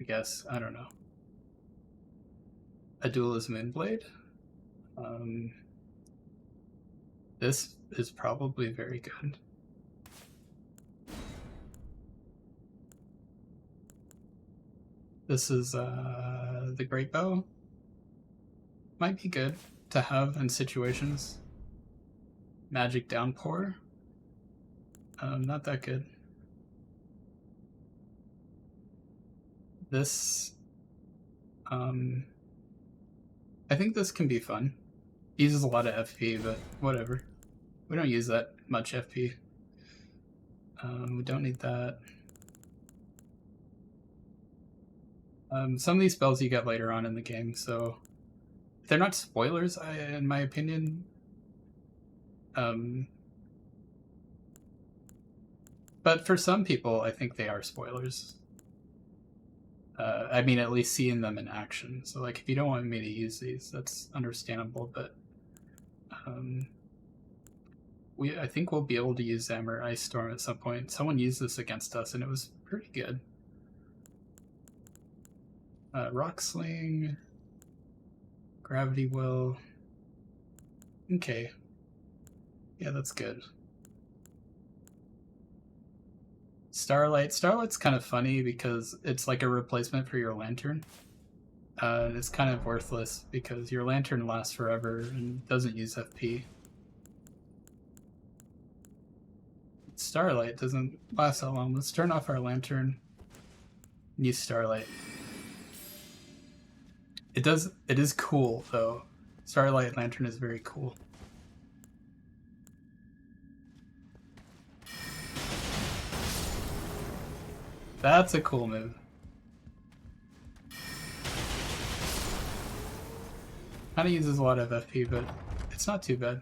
I guess, I don't know. A Duelist Moonblade. This is probably very good. This is the Great Bow. Might be good to have in situations. Magic Downpour. Not that good. This, I think this can be fun. Uses a lot of FP, but whatever. We don't use that much FP. We don't need that. Some of these spells you get later on in the game, so they're not spoilers, in my opinion. But for some people, I think they are spoilers. I mean, at least seeing them in action. So, like, if you don't want me to use these, that's understandable. But I think we'll be able to use Zammer Ice Storm at some point. Someone used this against us, and it was pretty good. Rock Sling, Gravity Will. Okay. Yeah, that's good. Starlight. Starlight's kind of funny because it's like a replacement for your lantern. It's kind of worthless because your lantern lasts forever and doesn't use FP. Starlight doesn't last that long. Let's turn off our lantern and use Starlight. It is cool though. Starlight Lantern is very cool. That's a cool move. Kinda uses a lot of FP, but it's not too bad.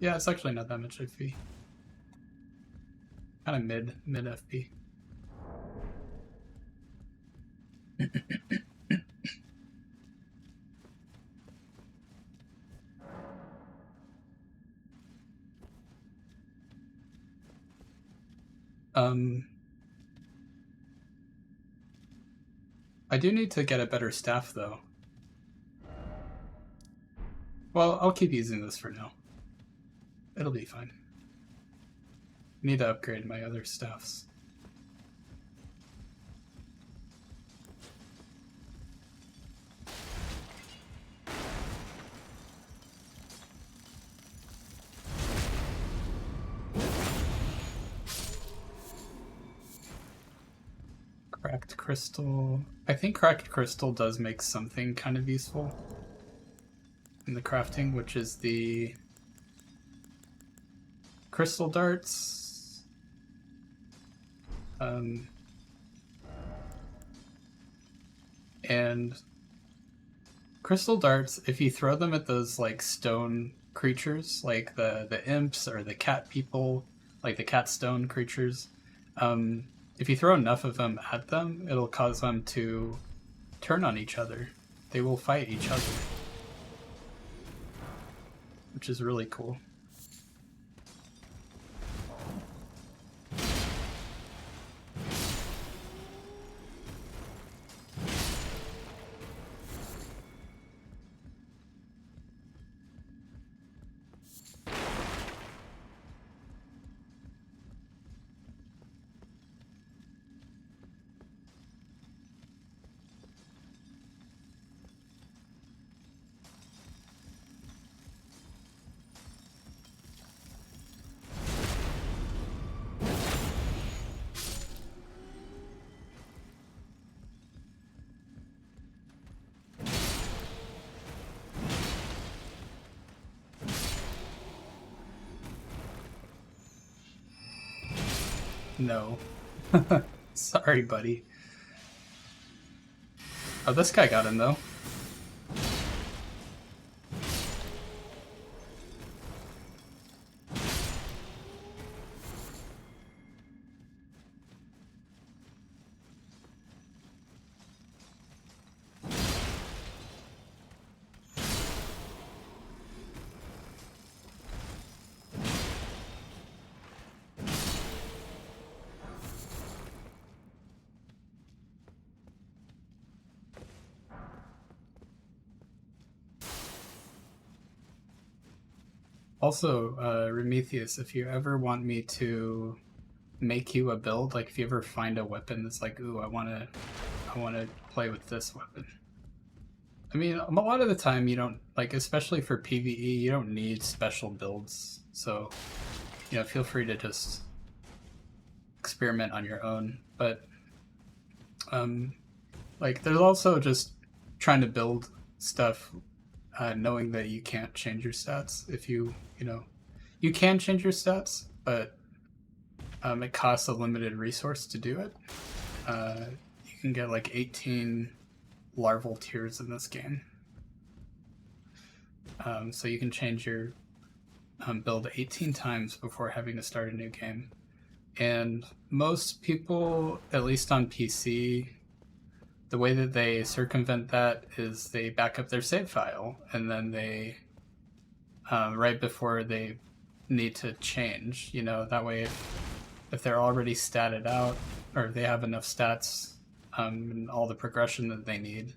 Yeah, it's actually not that much FP. Kinda mid FP. I do need to get a better staff though. Well, I'll keep using this for now. It'll be fine. I need to upgrade my other staffs. Cracked Crystal. I think Cracked Crystal does make something kind of useful in the crafting, which is the crystal darts. And crystal darts, if you throw them at those like stone creatures, like the imps or the cat people, like the cat stone creatures, if you throw enough of them at them, it'll cause them to turn on each other. They will fight each other, which is really cool. No. Sorry, buddy. Oh, this guy got him, though. Also, Remetheus, if you ever want me to make you a build, like if you ever find a weapon that's like, ooh, I wanna play with this weapon. I mean, a lot of the time you don't, like, especially for PvE, you don't need special builds. So, you know, feel free to just experiment on your own. But, like, there's also just trying to build stuff knowing that you can't change your stats. If you know, you can change your stats, but it costs a limited resource to do it. You can get like 18 larval tiers in this game. So you can change your build 18 times before having to start a new game. And most people, at least on PC, the way that they circumvent that is they back up their save file, and then they, right before they need to change, you know, that way if they're already statted out, or they have enough stats and all the progression that they need,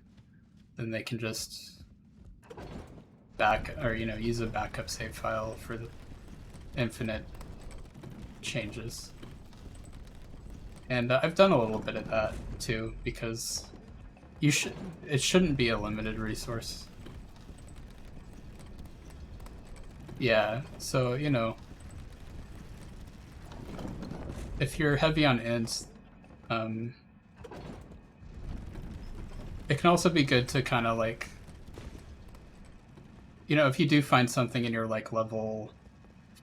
then they can just use a backup save file for the infinite changes. And I've done a little bit of that too, because it shouldn't be a limited resource. Yeah, so, you know, if you're heavy on ints, it can also be good to kind of like, you know, if you do find something and you're like level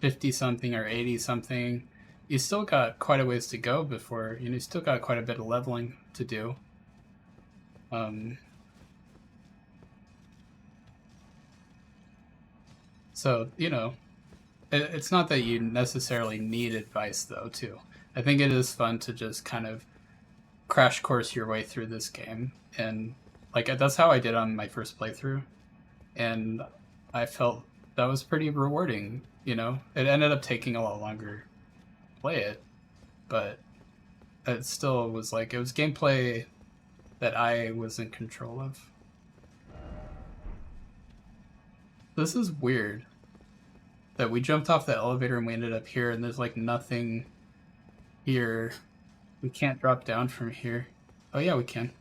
50 something or 80 something, you still got quite a ways to go before, you know, you still got quite a bit of leveling to do. So, you know, it's not that you necessarily need advice though, too. I think it is fun to just kind of crash course your way through this game, and like that's how I did on my first playthrough, and I felt that was pretty rewarding. You know, it ended up taking a lot longer to play it, but it still was like, it was gameplay that I was in control of. This is weird that we jumped off the elevator and we ended up here, and there's like nothing here. We can't drop down from here. Oh yeah, we can.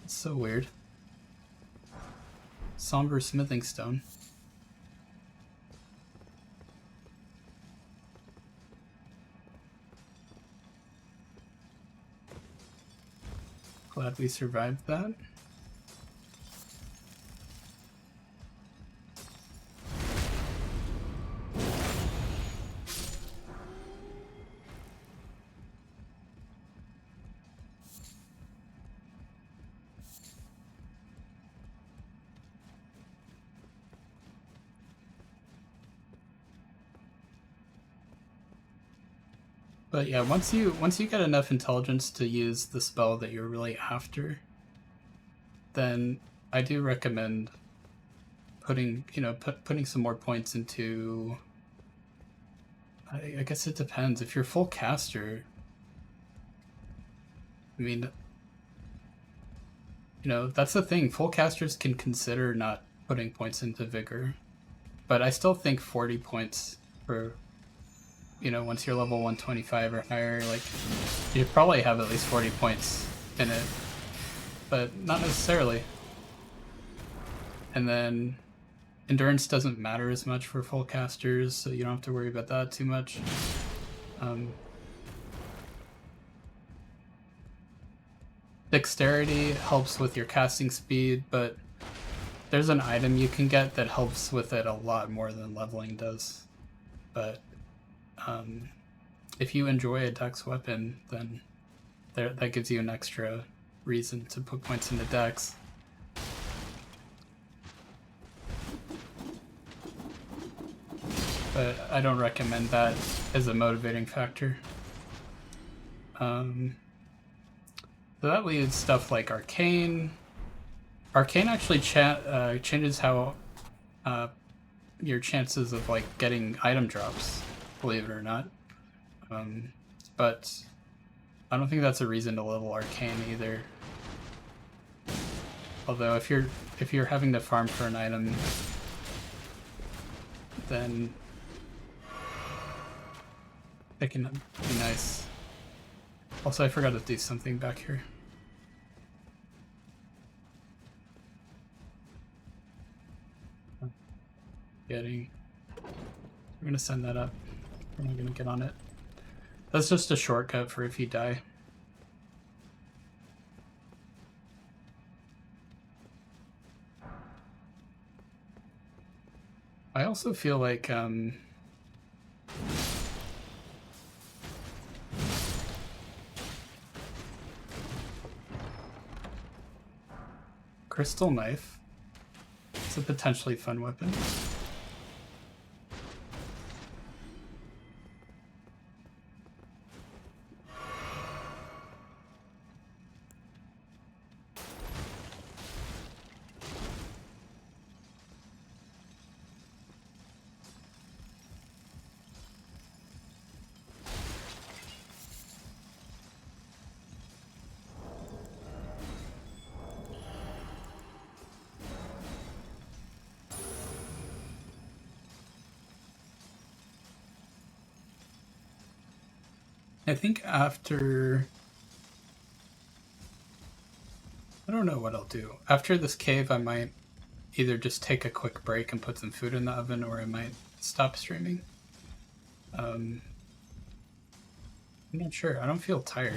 It's so weird. Somber smithing stone. Glad we survived that. But yeah, once you get enough intelligence to use the spell that you're really after, then I do recommend putting putting some more points into. I guess it depends. If you're full caster, I mean, that's the thing. Full casters can consider not putting points into vigor, but I still think 40 points for, once you're level 125 or higher, like, you probably have at least 40 points in it, but not necessarily. And then endurance doesn't matter as much for full casters, so you don't have to worry about that too much. Dexterity helps with your casting speed, but there's an item you can get that helps with it a lot more than leveling does. But if you enjoy a dex weapon, then that gives you an extra reason to put points into dex. But I don't recommend that as a motivating factor. So that leaves stuff like Arcane. Arcane actually changes how your chances of like getting item drops, believe it or not. But I don't think that's a reason to level Arcane either. Although if you're having to farm for an item, then it can be nice. Also, I forgot to do something back here. We're gonna send that up. We're not gonna get on it. That's just a shortcut for if you die. I also feel like Crystal Knife. It's a potentially fun weapon. I think after... I don't know what I'll do. After this cave, I might either just take a quick break and put some food in the oven, or I might stop streaming. I'm not sure. I don't feel tired.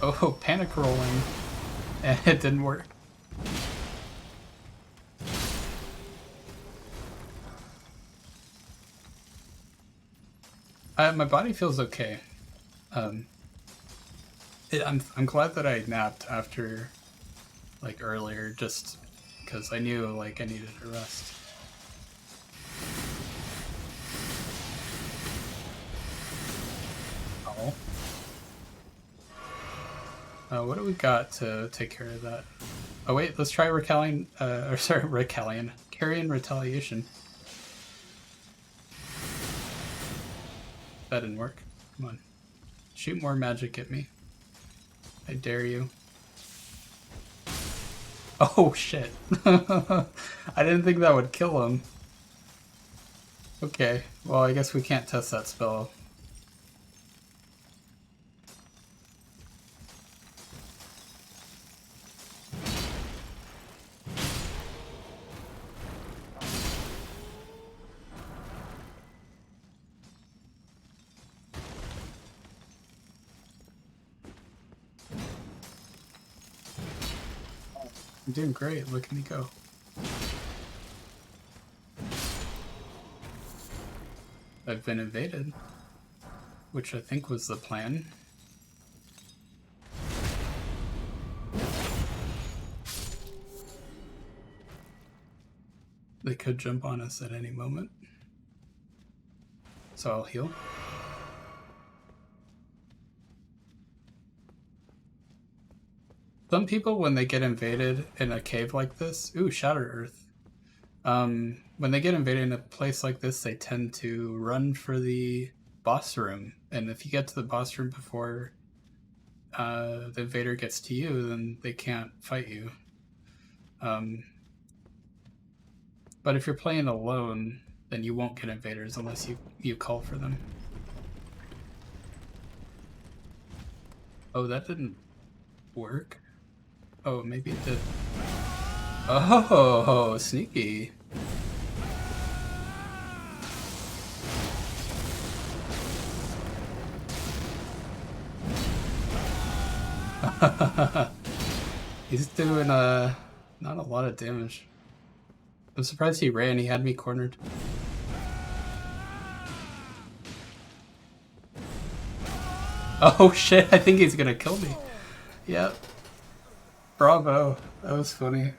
Oh, panic rolling. And it didn't work. My body feels okay. I'm glad that I napped after, like, earlier, just because I knew, like, I needed a rest. Oh. What do we got to take care of that? Oh wait, let's try Carrion Retaliation. That didn't work. Come on. Shoot more magic at me. I dare you. Oh shit. I didn't think that would kill him. Okay, well I guess we can't test that spell. I'm doing great, look at me go. I've been invaded, which I think was the plan. They could jump on us at any moment. So I'll heal. Some people, when they get invaded in a cave like this, ooh, Shattered Earth. When they get invaded in a place like this, they tend to run for the boss room. And if you get to the boss room before the invader gets to you, then they can't fight you. But if you're playing alone, then you won't get invaders unless you call for them. Oh, that didn't work. Oh, maybe it did. Oh, sneaky. He's doing not a lot of damage. I'm surprised he ran. He had me cornered. Oh shit, I think he's gonna kill me. Yep. Bravo. That was funny.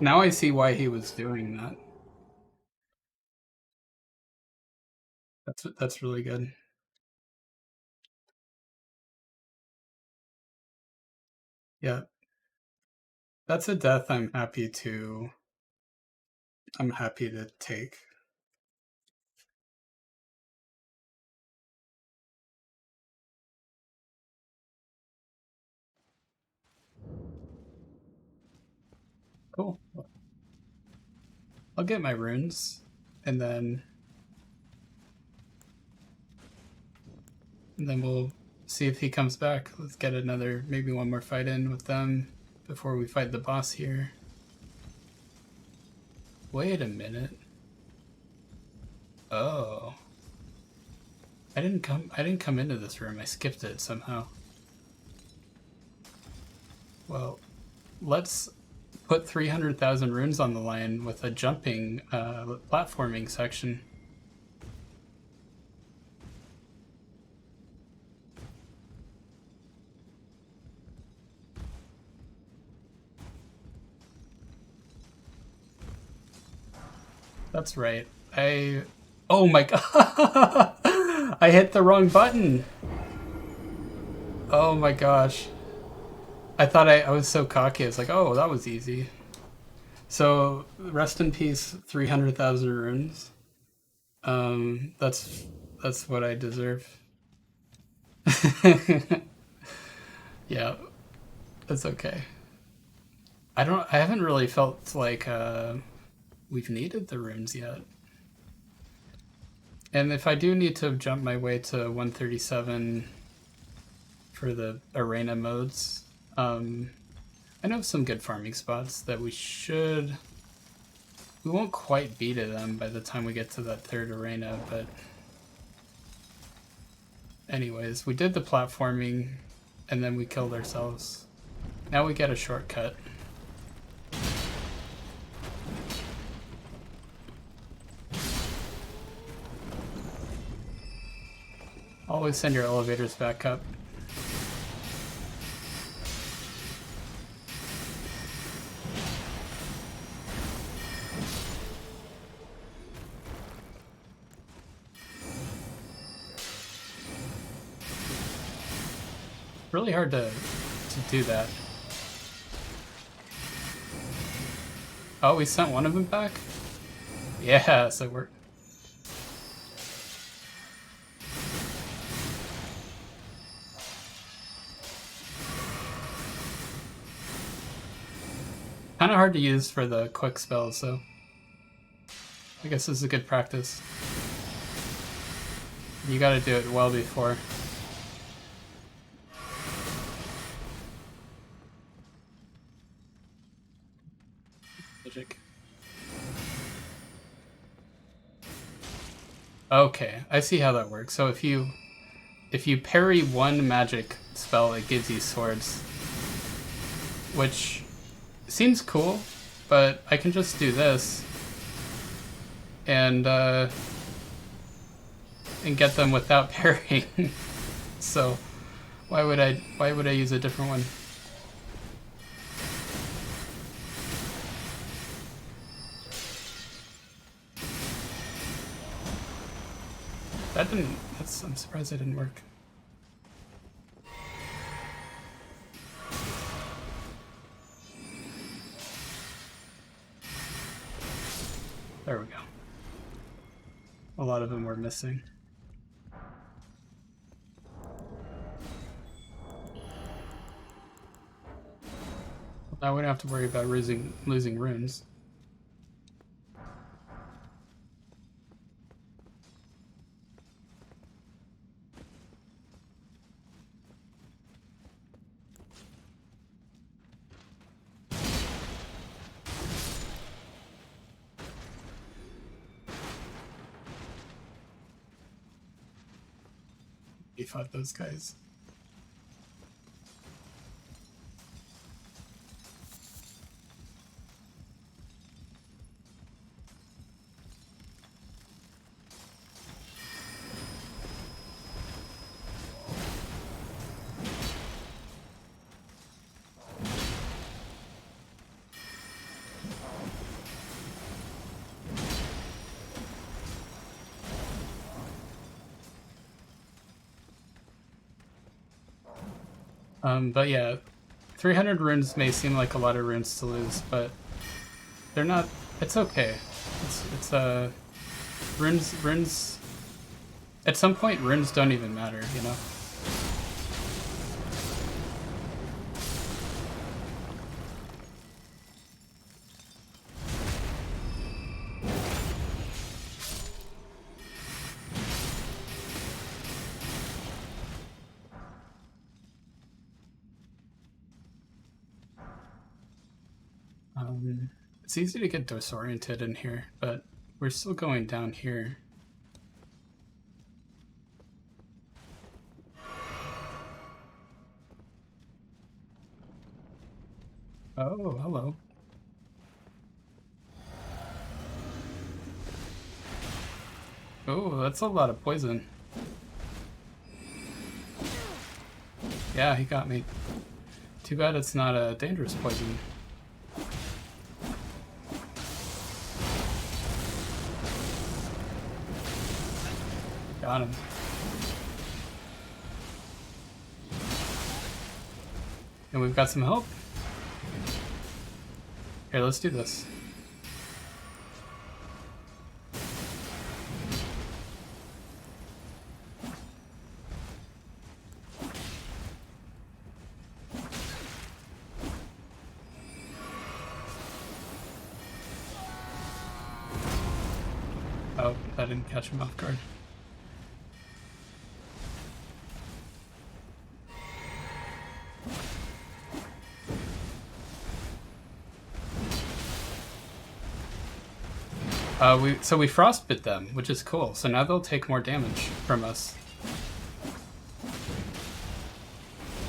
Now I see why he was doing that. That's really good. Yeah. That's a death I'm happy to take. Cool. I'll get my runes and then we'll see if he comes back. Let's get maybe one more fight in with them before we fight the boss here. Wait a minute. Oh. I didn't come into this room. I skipped it somehow. Well, let's put 300,000 runes on the line with a jumping platforming section. That's right. Oh my god! I hit the wrong button! Oh my gosh. I thought I was so cocky. I was like, oh, that was easy. So, rest in peace, 300,000 runes. That's what I deserve. Yeah, that's okay. I haven't really felt like we've needed the runes yet. And if I do need to jump my way to 137 for the arena modes, I know some good farming spots that we won't quite beat them by the time we get to that third arena, but anyways, we did the platforming and then we killed ourselves. Now we get a shortcut. Always send your elevators back up. Really hard to do that. Oh, we sent one of them back? Yeah, so we're... kind of hard to use for the quick spells, so I guess this is a good practice. You gotta do it well before. Magic. Okay, I see how that works. So if you parry one magic spell, it gives you swords, which seems cool, but I can just do this and get them without parrying. So why would I use a different one? That didn't. I'm surprised that didn't work. There we go. A lot of them were missing. Now we don't have to worry about losing runes. We fought those guys. But yeah, 300 runes may seem like a lot of runes to lose, but they're not. It's okay. It's runes. At some point, runes don't even matter, you know. It's easy to get disoriented in here, but we're still going down here. Oh, hello. Oh, that's a lot of poison. Yeah, he got me. Too bad it's not a dangerous poison. Got him. And we've got some help. Here, let's do this. Oh, that didn't catch him off guard. So we frostbit them, which is cool. So now they'll take more damage from us.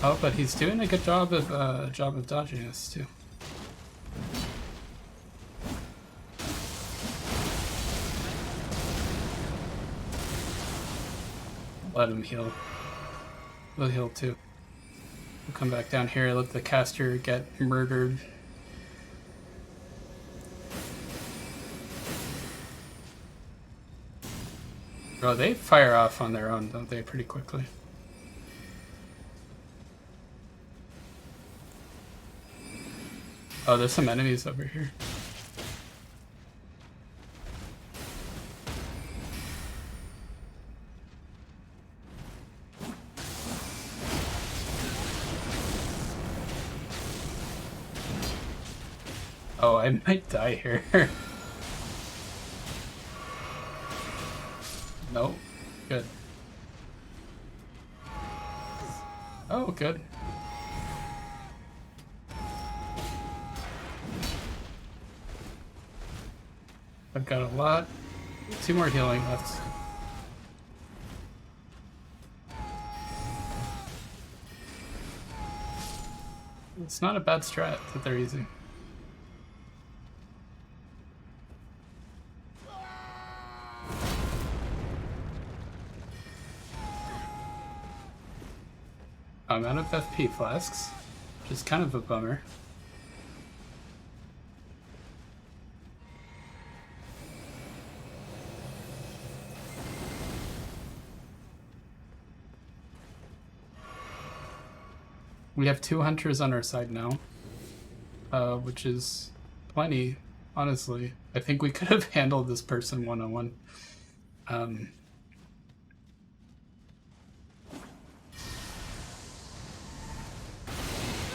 Oh, but he's doing a good job of dodging us too. Let him heal. We'll heal too. We'll come back down here, let the caster get murdered. Oh, they fire off on their own, don't they, pretty quickly? Oh, there's some enemies over here. Oh, I might die here. Nope. Good. Oh, good. I've got a lot. 2 more healing left. It's not a bad strat that they're using. I'm out of FP flasks, which is kind of a bummer. We have 2 hunters on our side now, which is plenty, honestly. I think we could have handled this person one-on-one.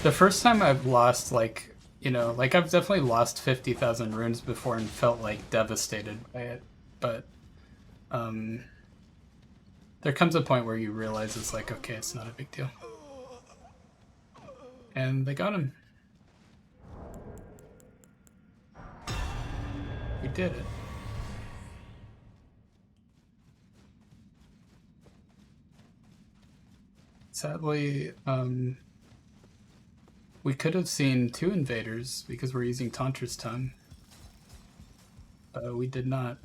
The first time I've lost, like, you know, like I've definitely lost 50,000 runes before and felt like devastated by it, but there comes a point where you realize it's like, okay, it's not a big deal. And they got him. We did it. Sadly, we could have seen 2 invaders because we're using Tantra's tongue. We did not.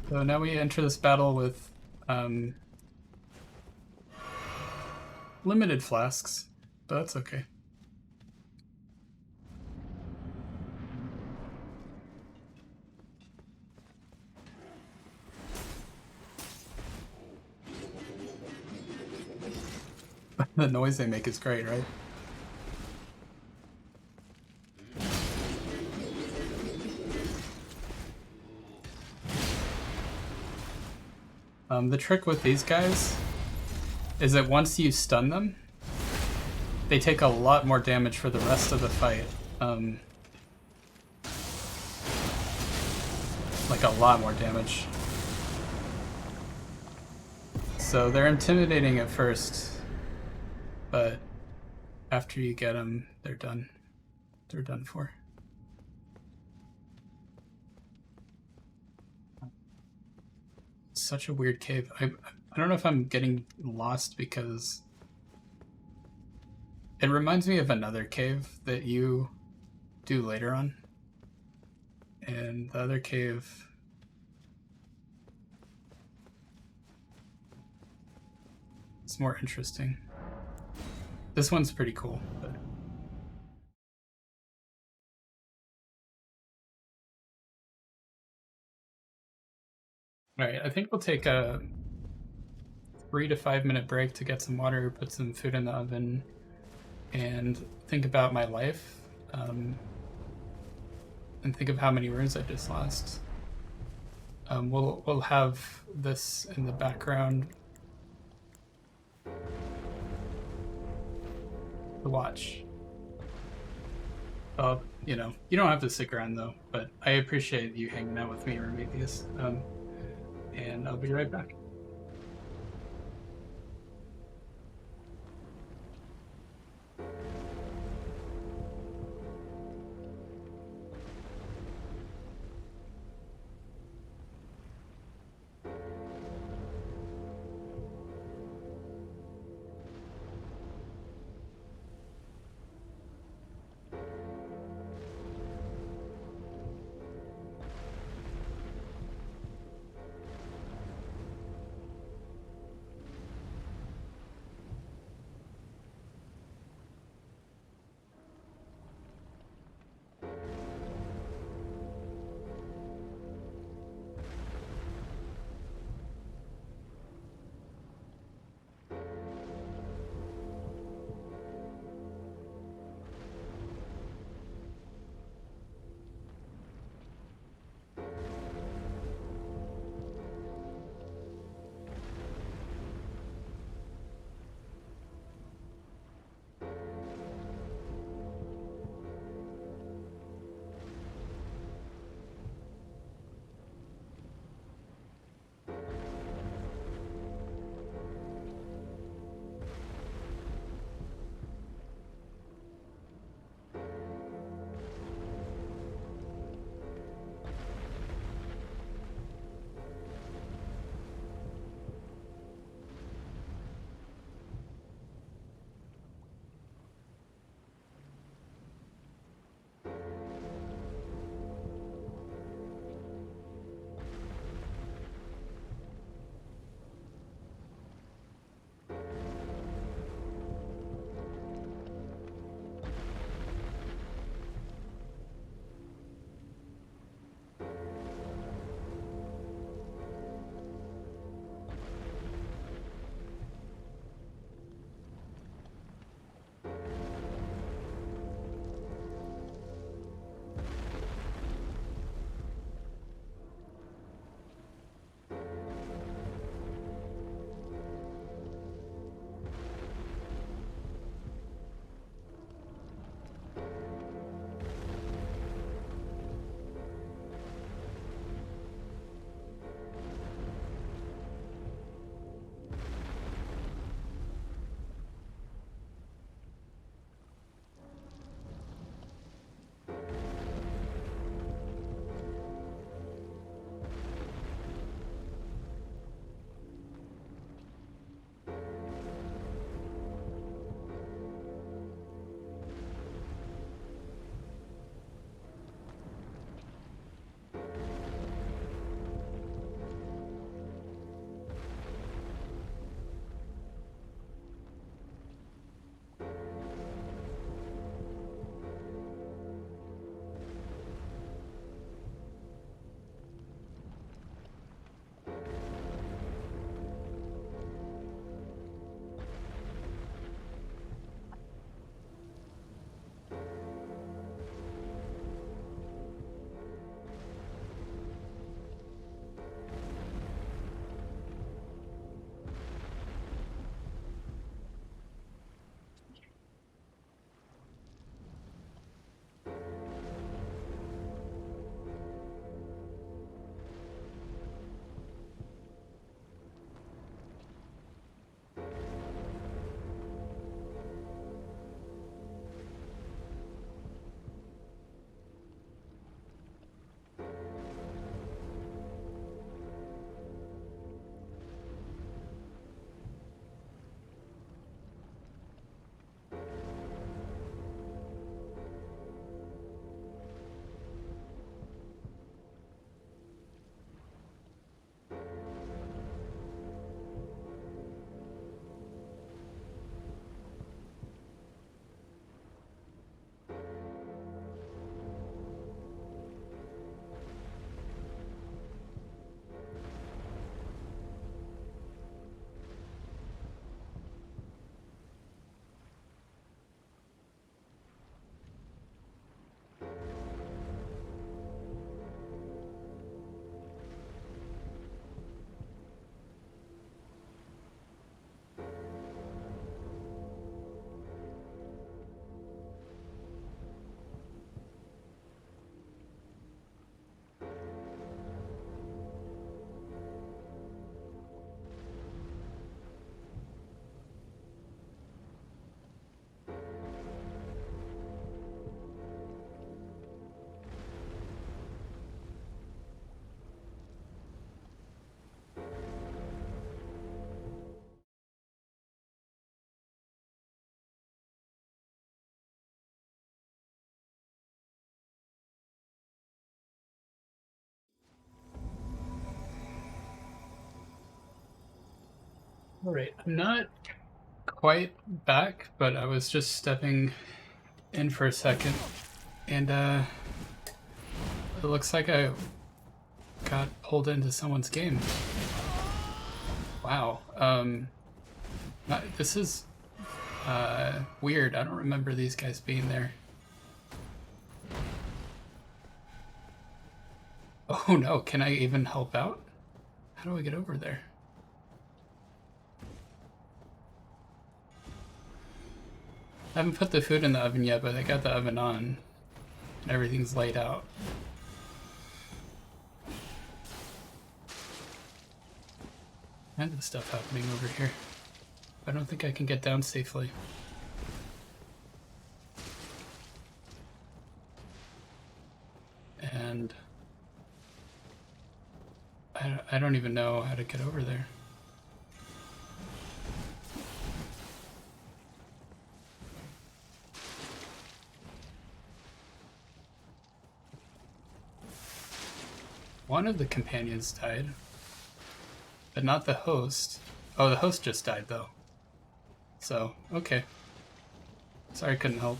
So now we enter this battle with limited flasks, but that's okay. The noise they make is great, right? The trick with these guys is that once you stun them, they take a lot more damage for the rest of the fight. Like a lot more damage. So they're intimidating at first, but after you get them, they're done. They're done for. Such a weird cave. I don't know if I'm getting lost because it reminds me of another cave that you do later on. And the other cave is more interesting. This one's pretty cool, but all right, I think we'll take a 3 to 5 minute break to get some water, put some food in the oven, and think about my life, and think of how many runes I just lost. We'll have this in the background to watch. You know, you don't have to stick around though, but I appreciate you hanging out with me, Prometheus. And I'll be right back. All right, I'm not quite back, but I was just stepping in for a second, and it looks like I got pulled into someone's game. Wow. This is weird. I don't remember these guys being there. Oh no, can I even help out? How do I get over there? I haven't put the food in the oven yet, but I got the oven on. And everything's laid out. Kind of stuff happening over here. I don't think I can get down safely. And I don't even know how to get over there. One of the companions died, but not the host. Oh, the host just died though. So, okay. Sorry I couldn't help.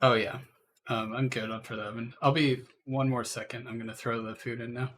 Oh yeah. I'm good up for the oven. I'll be one more second. I'm gonna throw the food in now.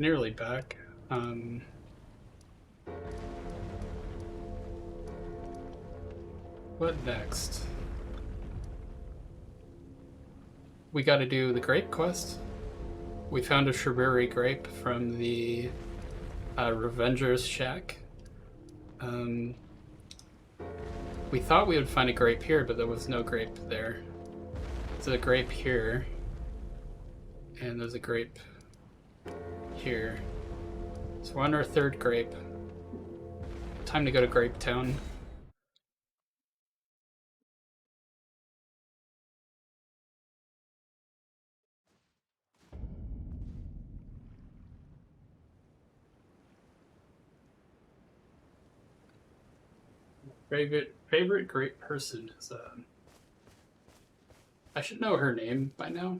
Nearly back. What next? We gotta do the grape quest. We found a shrubbery grape from the Revenger's Shack. We thought we would find a grape here, but there was no grape there. There's a grape here. And there's a grape here. So we're on our third grape. Time to go to Grape Town. Favorite grape person is I should know her name by now.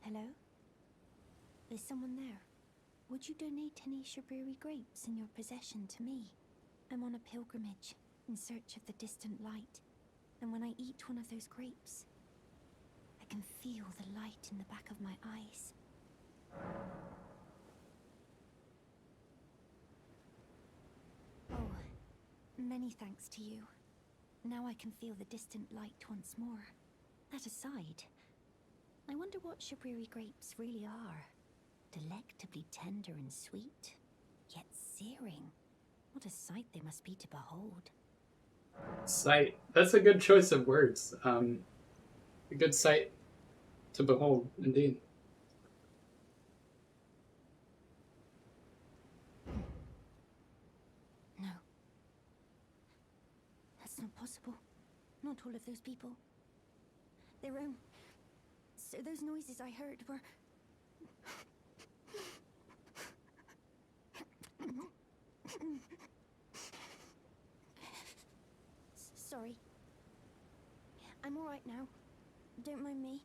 Hello? There's someone there. Would you donate any shrubbery grapes in your possession to me? I'm on a pilgrimage in search of the distant light, and when I eat one of those grapes, I can feel the light in the back of my eyes. Oh, many thanks to you. Now I can feel the distant light once more. That aside, I wonder what Shabriri grapes really are. Delectably tender and sweet, yet searing. What a sight they must be to behold. Sight. That's a good choice of words. A good sight to behold, indeed. No. That's not possible. Not all of those people. Their own. So those noises I heard were... Sorry. I'm alright now. Don't mind me.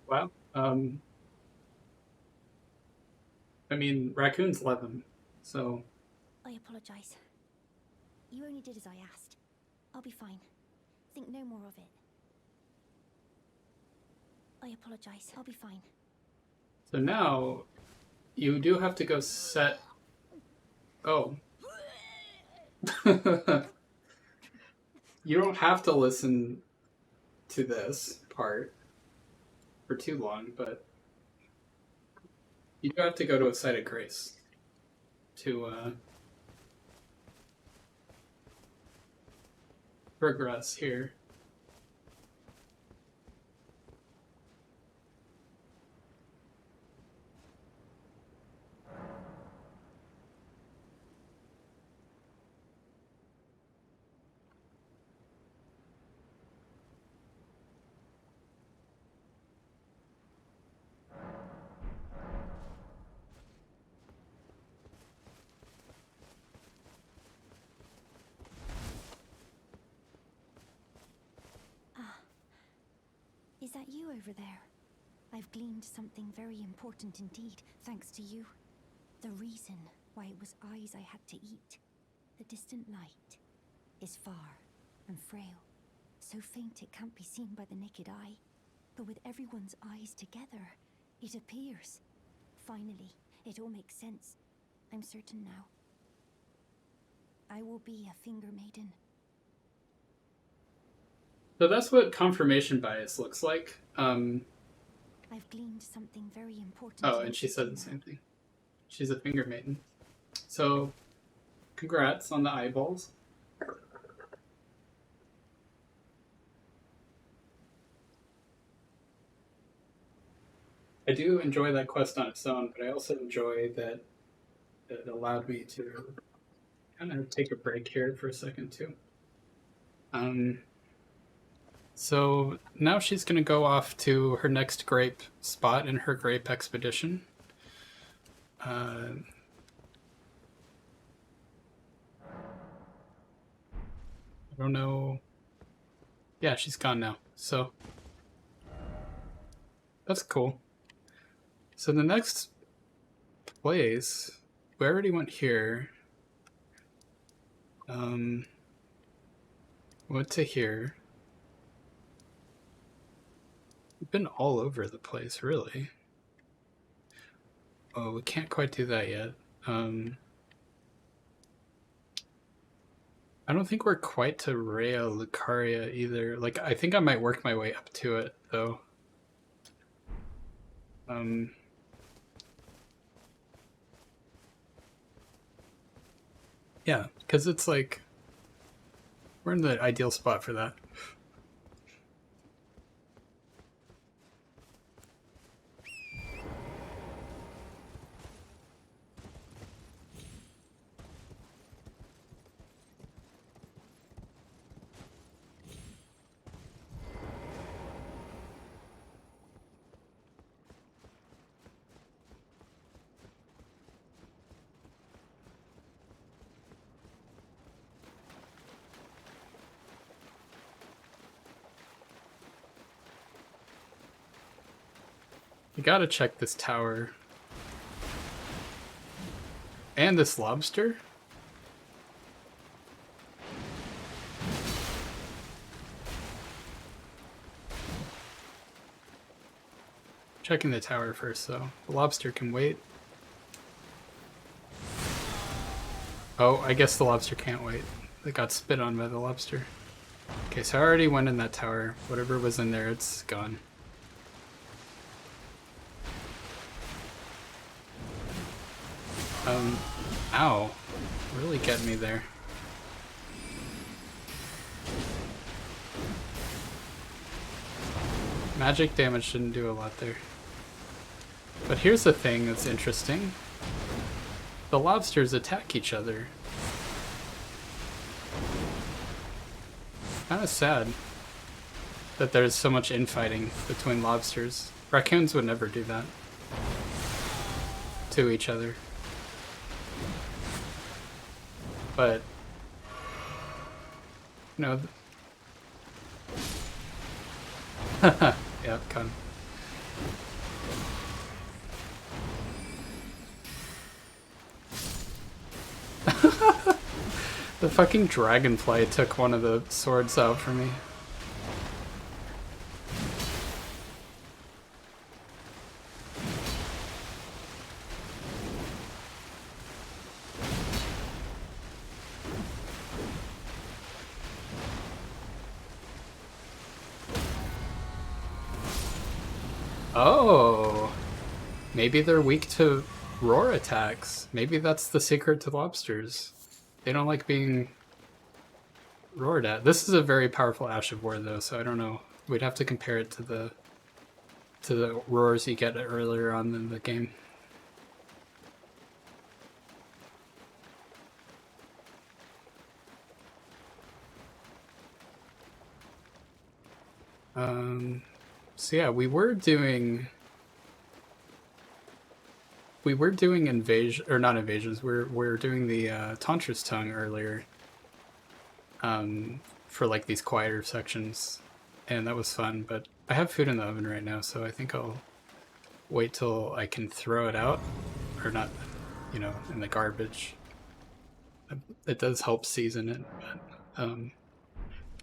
Well, I mean, raccoons love him, so... I apologize. You only did as I asked. I'll be fine. Think no more of it. I apologize. I'll be fine. So now, you do have to go set... Oh. You don't have to listen to this part for too long, but you do have to go to a site of grace to progress here. Is that you over there? I've gleaned something very important indeed, thanks to you. The reason why it was eyes I had to eat. The distant light is far and frail, so faint it can't be seen by the naked eye. But with everyone's eyes together, it appears. Finally, it all makes sense. I'm certain now. I will be a finger maiden. So that's what confirmation bias looks like. I've gleaned something very important. Oh, and she said the same thing. She's a finger maiden. So, congrats on the eyeballs. I do enjoy that quest on its own, but I also enjoy that it allowed me to kind of take a break here for a second too. So now she's going to go off to her next grape spot in her grape expedition. I don't know. Yeah, she's gone now. So that's cool. So the next place, we already went here. Went to here. We've been all over the place, really. Oh, we can't quite do that yet. I don't think we're quite to Rea Lucaria either. Like, I think I might work my way up to it, though. Yeah, because it's like, we're in the ideal spot for that. You gotta check this tower. And this lobster? Checking the tower first, though. The lobster can wait. Oh, I guess the lobster can't wait. It got spit on by the lobster. Okay, so I already went in that tower. Whatever was in there, it's gone. Ow. Really get me there. Magic damage didn't do a lot there. But here's the thing that's interesting. The lobsters attack each other. Kind of sad that there's so much infighting between lobsters. Raccoons would never do that to each other. But, you know... yeah, come. The fucking dragonfly took one of the swords out for me. Oh, maybe they're weak to roar attacks. Maybe that's the secret to lobsters. They don't like being roared at. This is a very powerful Ash of War, though, so I don't know. We'd have to compare it to the roars you get earlier on in the game. So yeah, we were doing invasion, or not invasions. We're doing the Tantra's Tongue earlier. For like these quieter sections, and that was fun. But I have food in the oven right now, so I think I'll wait till I can throw it out, or not, you know, in the garbage. It does help season it, but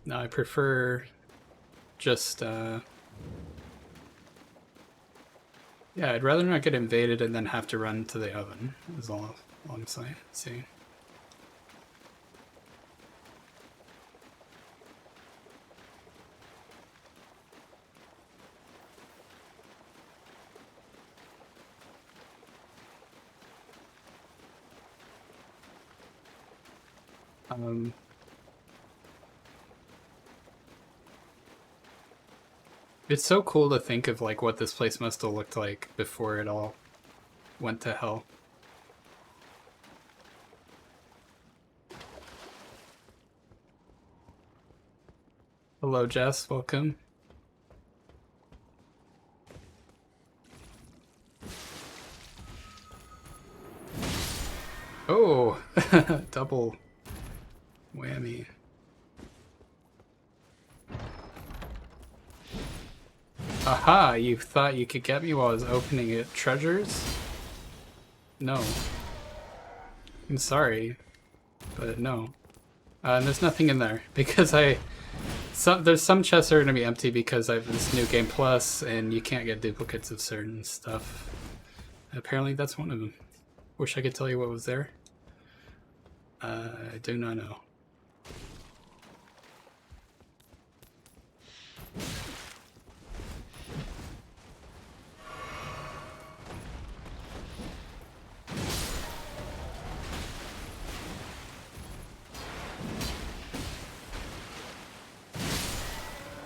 no, I prefer just yeah, I'd rather not get invaded and then have to run to the oven, is all I'm saying. See. It's so cool to think of like what this place must have looked like before it all went to hell. Hello, Jess. Welcome. Oh, double whammy. Aha, you thought you could get me while I was opening it. Treasures? No. I'm sorry, but no. And there's nothing in there because there's some chests that are going to be empty because I have this new game plus and you can't get duplicates of certain stuff. Apparently that's one of them. Wish I could tell you what was there. I do not know.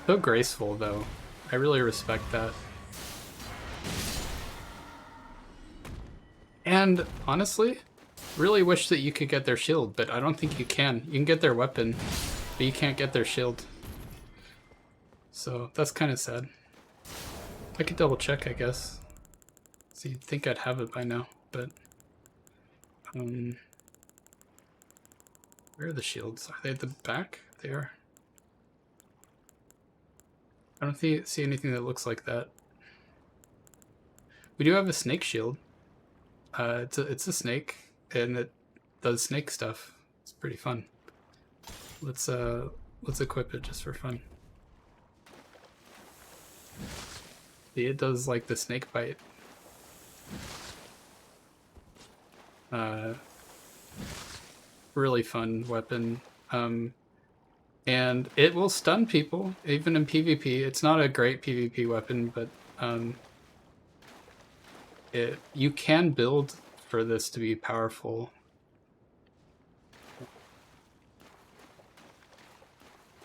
So graceful, though. I really respect that. And honestly, really wish that you could get their shield, but I don't think you can. You can get their weapon, but you can't get their shield. So that's kind of sad. I could double check, I guess. So you'd think I'd have it by now, but where are the shields? Are they at the back? They are. I don't see anything that looks like that. We do have a snake shield. It's a snake, and it does snake stuff. It's pretty fun. Let's equip it just for fun. See, it does like the snake bite. Really fun weapon. And it will stun people, even in PvP. It's not a great PvP weapon, but you can build for this to be powerful.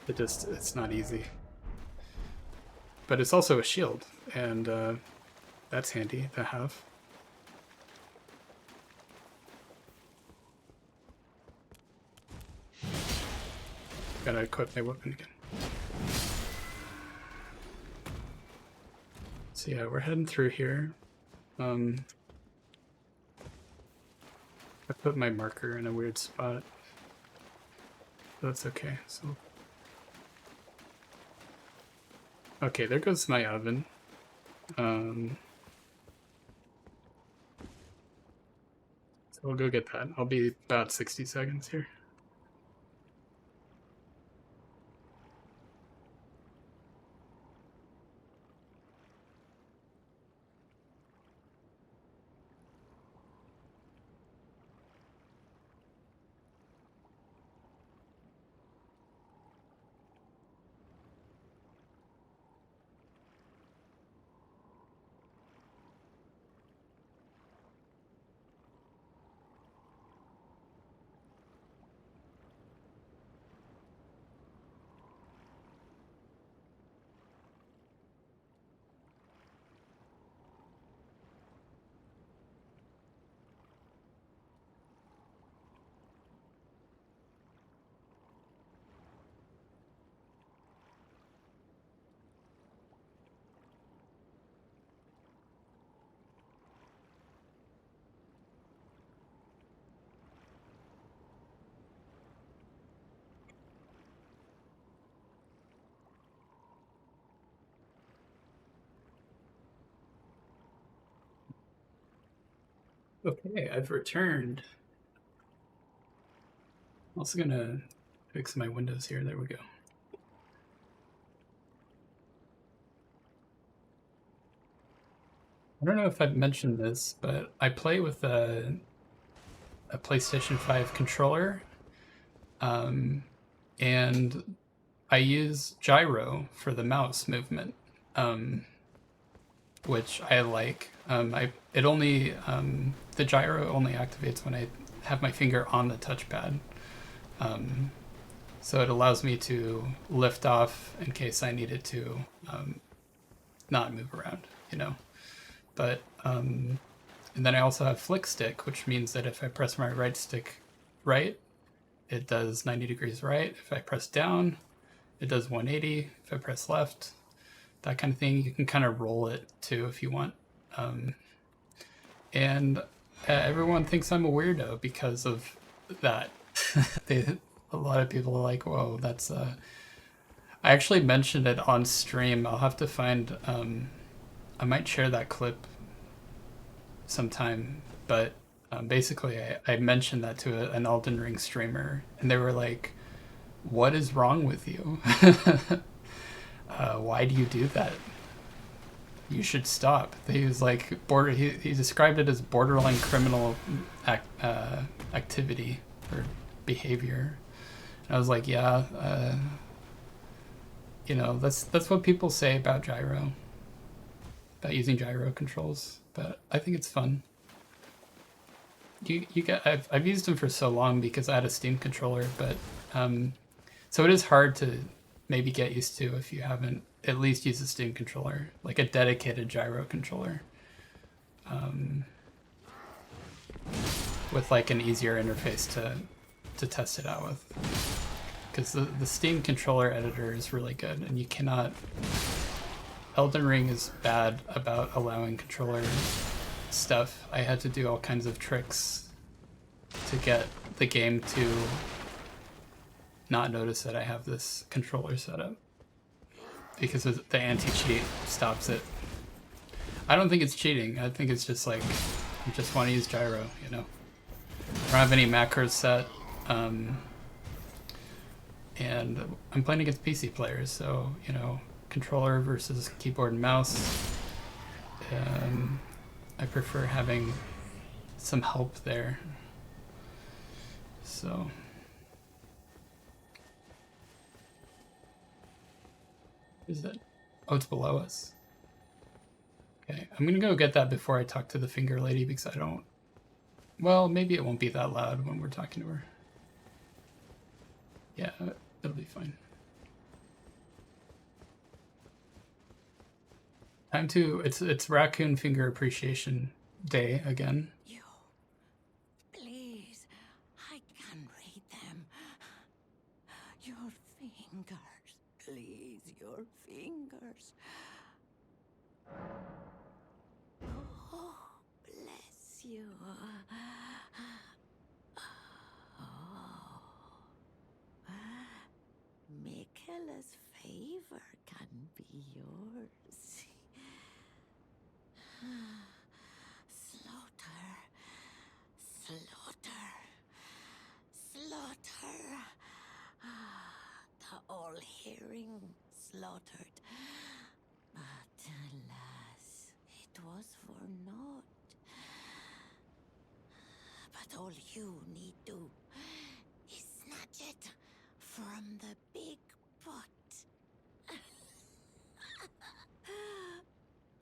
It's not easy. But it's also a shield, and that's handy to have. Gotta equip my weapon again. So yeah, we're heading through here. I put my marker in a weird spot. That's okay. So okay, there goes my oven. So we'll go get that. I'll be about 60 seconds here. Okay, I've returned. I'm also gonna fix my windows here. There we go. I don't know if I've mentioned this, but I play with a PlayStation 5 controller, and I use gyro for the mouse movement, which I like. The gyro only activates when I have my finger on the touchpad, so it allows me to lift off in case I needed to not move around, you know. But and then I also have flick stick, which means that if I press my right stick right, it does 90 degrees right. If I press down, it does 180. If I press left, that kind of thing. You can kind of roll it too if you want. And everyone thinks I'm a weirdo because of that. A lot of people are like, whoa, that's... I actually mentioned it on stream. I'll have to find... I might share that clip sometime, but basically I mentioned that to an Elden Ring streamer, and they were like, what is wrong with you? Why do you do that? You should stop. He was like, he described it as borderline criminal activity or behavior. And I was like, yeah, you know, that's what people say about gyro, about using gyro controls, but I think it's fun. I've used them for so long because I had a Steam controller, but so it is hard to maybe get used to if you haven't at least used a Steam controller, like a dedicated gyro controller, with like an easier interface to test it out with. Because the Steam controller editor is really good, and you cannot... Elden Ring is bad about allowing controller stuff. I had to do all kinds of tricks to get the game to not notice that I have this controller set up, because the anti-cheat stops it. I don't think it's cheating. I think it's just like, you just want to use gyro, you know? I don't have any macros set, and I'm playing against PC players, so, you know, controller versus keyboard and mouse. I prefer having some help there. So is it? Oh, it's below us. Okay, I'm gonna go get that before I talk to the finger lady because I don't. Well, maybe it won't be that loud when we're talking to her. Yeah, it'll be fine. Time to. It's Raccoon Finger Appreciation Day again. You. Please. I can read them. Your fingers. Please, your fingers. Oh, bless you. Oh. Michaela's favor can be yours. Slaughter. Slaughter. Slaughter. The all-hearing slaughtered. But alas, it was for naught. But all you need do is snatch it from the big pot.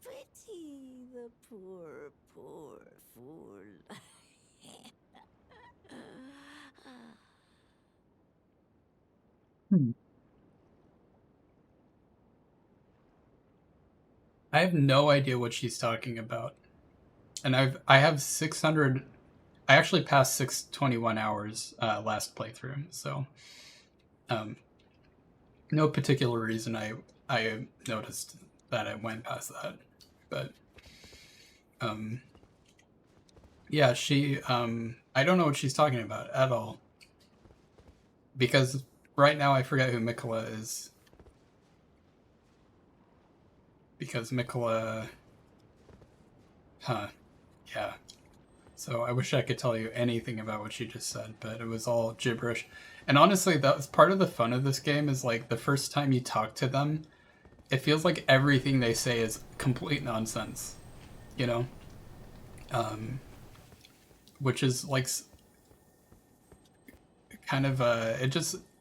Pity the poor, poor fool. I have no idea what she's talking about, and I have 600. I actually passed 621 hours last playthrough, so no particular reason I noticed that I went past that, but yeah, she I don't know what she's talking about at all, because right now I forget who Mikola is, because Mikola, yeah. So I wish I could tell you anything about what she just said, but it was all gibberish. And honestly, that was part of the fun of this game, is like the first time you talk to them, it feels like everything they say is complete nonsense, you know? Which is like kind of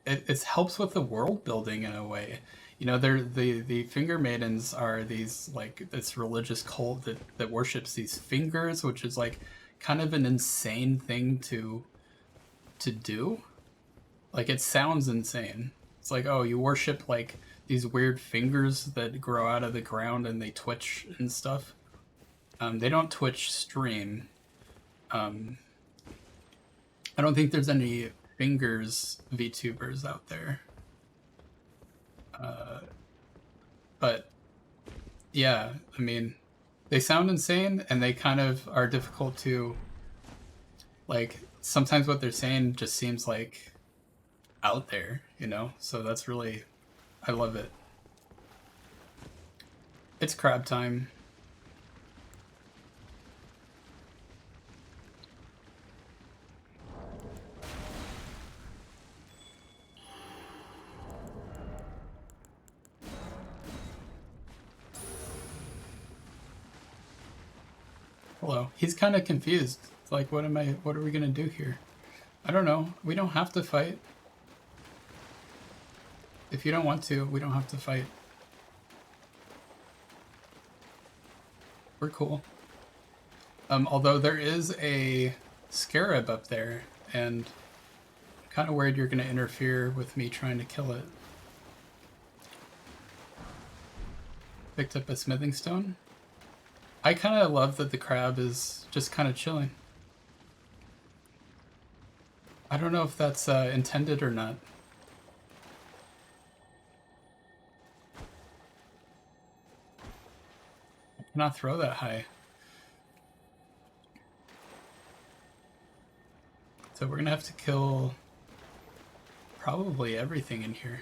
it helps with the world building in a way. You know, they're the finger maidens are these, like, this religious cult that worships these fingers, which is like kind of an insane thing to do. Like, it sounds insane. It's like, oh, you worship like these weird fingers that grow out of the ground and they twitch and stuff. They don't twitch stream. I don't think there's any fingers VTubers out there. But yeah, I mean, they sound insane and they kind of are difficult to, like, sometimes what they're saying just seems like out there, you know? So that's really, I love it. It's crab time. Hello. He's kind of confused. It's like, what are we gonna do here? I don't know. We don't have to fight. If you don't want to, we don't have to fight. We're cool. Although there is a scarab up there, and I'm kind of worried you're gonna interfere with me trying to kill it. Picked up a smithing stone. I kind of love that the crab is just kind of chilling. I don't know if that's intended or not. I cannot throw that high. So we're gonna have to kill probably everything in here.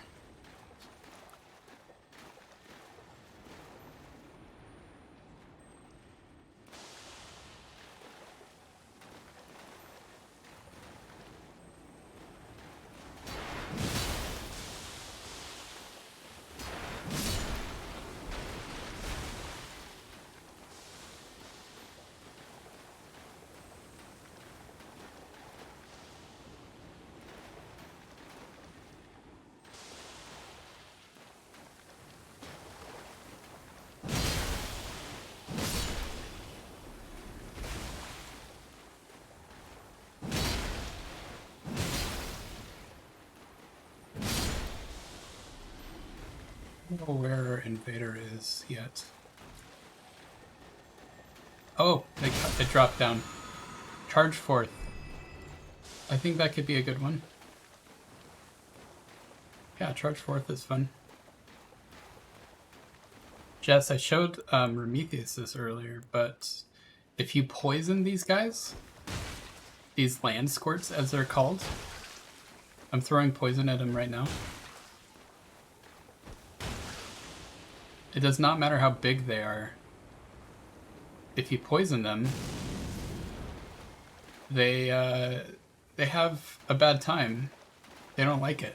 don't know where our invader is yet. Oh, it dropped down. Charge forth. I think that could be a good one. Yeah, charge forth is fun. Jess, I showed Prometheus this earlier, but if you poison these guys, these land squirts as they're called, I'm throwing poison at him right now. It does not matter how big they are. If you poison them, they have a bad time. They don't like it.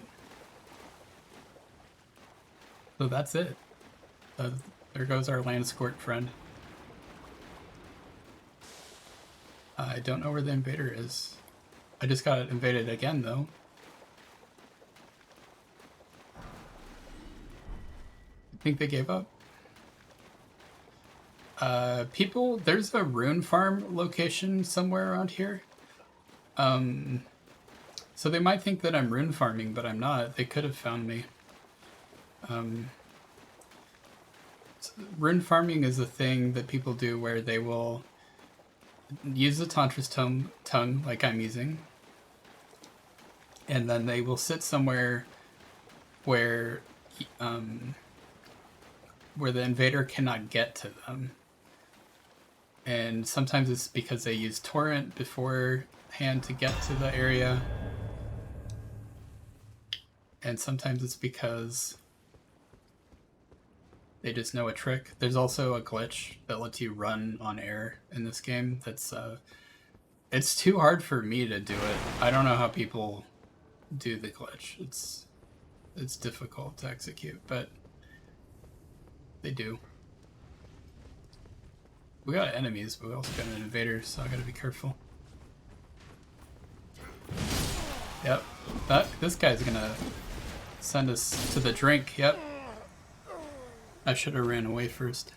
So that's it. There goes our land squirt friend. I don't know where the invader is. I just got invaded again, though. I think they gave up. People, there's a rune farm location somewhere around here. So they might think that I'm rune farming, but I'm not. They could have found me. Rune farming is a thing that people do where they will use the Tantra's tongue like I'm using, and then they will sit somewhere where the invader cannot get to them. And sometimes it's because they use torrent beforehand to get to the area, and sometimes it's because they just know a trick. There's also a glitch that lets you run on air in this game. That's it's too hard for me to do it. I don't know how people do the glitch. It's difficult to execute, but they do. We got enemies, but we also got an invader, so I gotta be careful. Yep, this guy's gonna send us to the drink. Yep. I should have ran away first.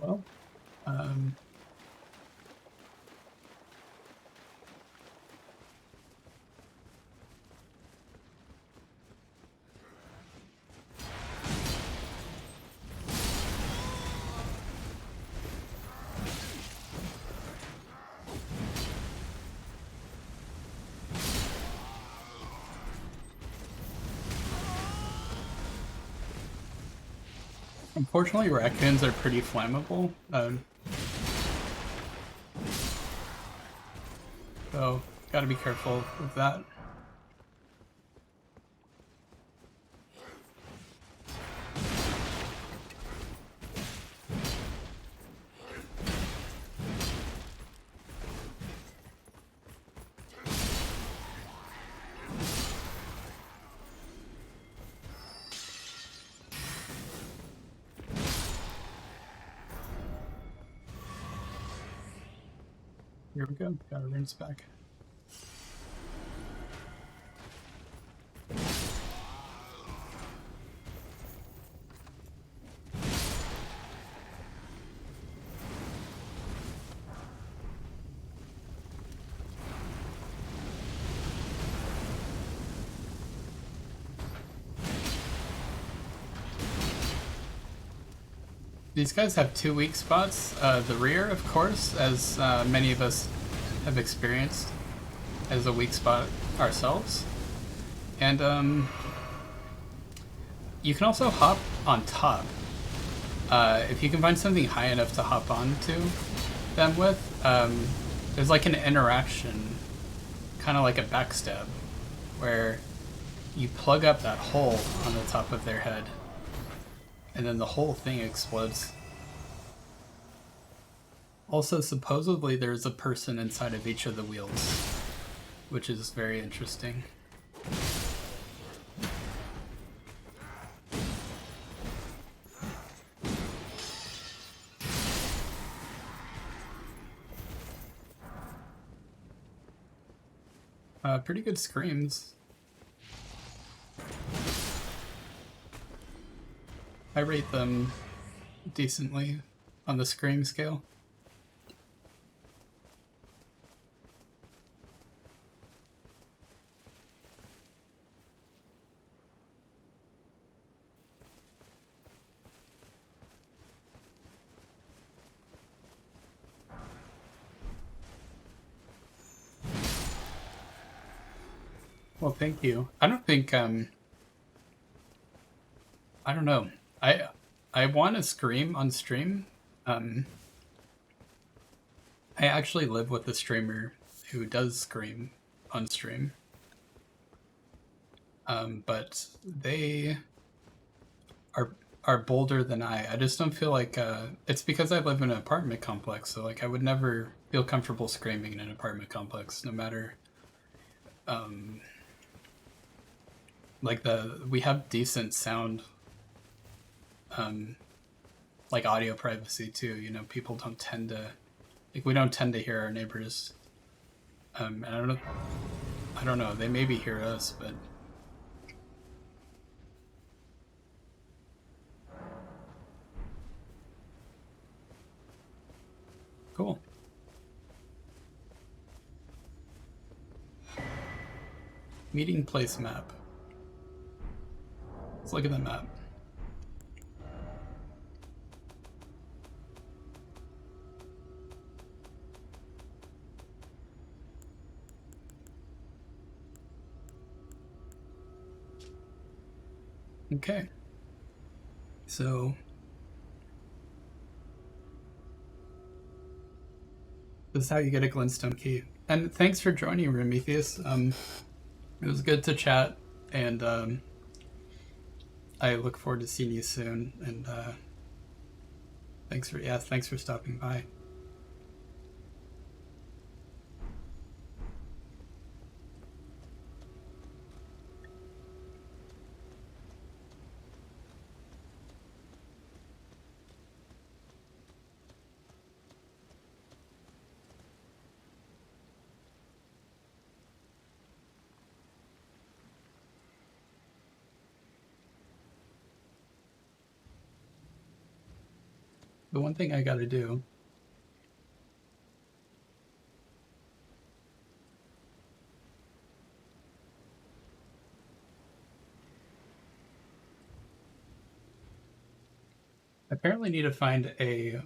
Well, unfortunately, raccoons are pretty flammable. So, gotta be careful with that. Here we go, gotta rinse back. These guys have two weak spots. The rear, of course, as many of us have experienced as a weak spot ourselves. And you can also hop on top. If you can find something high enough to hop onto them with, there's like an interaction, kind of like a backstab, where you plug up that hole on the top of their head, and then the whole thing explodes. Also, supposedly there's a person inside of each of the wheels, which is very interesting. Pretty good screams. I rate them decently on the scream scale. Well, thank you. I don't think I don't know. I want to scream on stream. I actually live with a streamer who does scream on stream. But they are bolder than I just don't feel like it's because I live in an apartment complex, so like I would never feel comfortable screaming in an apartment complex, no matter like we have decent sound like audio privacy too, you know, people don't tend to like we don't tend to hear our neighbors. And I don't know, they maybe hear us, but cool. Meeting place map. Let's look at the map. Okay. So this is how you get a glintstone key. And thanks for joining, Prometheus. It was good to chat, and I look forward to seeing you soon. And thanks for stopping by. The one thing I gotta do I apparently need to find a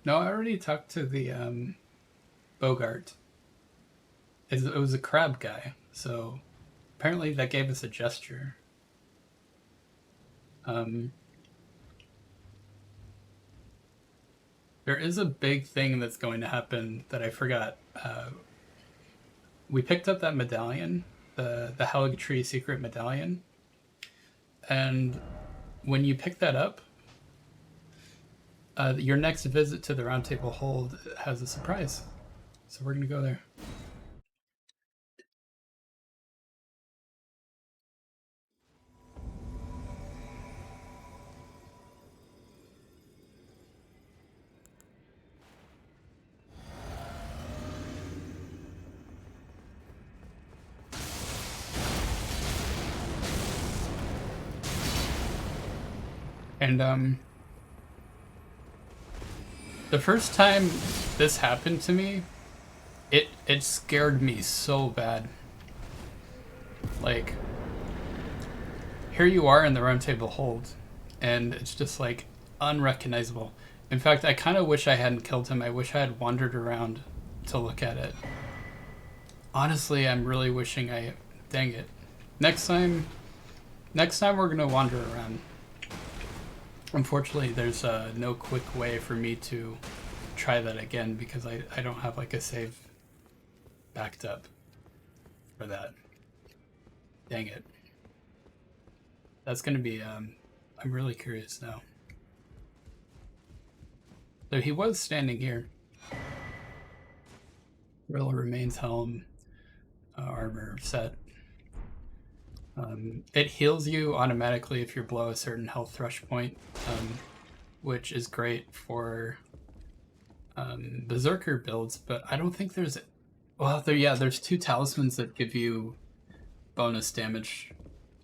no, I already talked to the Bogart. It was a crab guy, so apparently that gave us a gesture. There is a big thing that's going to happen that I forgot. We picked up that medallion, the Halig Tree secret medallion, and when you pick that up, your next visit to the Roundtable Hold has a surprise. So we're gonna go there. And the first time this happened to me, it scared me so bad. Like, here you are in the Roundtable Hold, and it's just like unrecognizable. In fact, I kind of wish I hadn't killed him. I wish I had wandered around to look at it. Honestly, I'm really wishing I... Dang it. Next time we're gonna wander around. Unfortunately, there's no quick way for me to try that again because I don't have like a save backed up for that. Dang it. That's gonna be, I'm really curious now. So he was standing here. Real remains helm, armor set. It heals you automatically if you're below a certain health thrush point, which is great for berserker builds, but I don't think there's Well, there's 2 talismans that give you bonus damage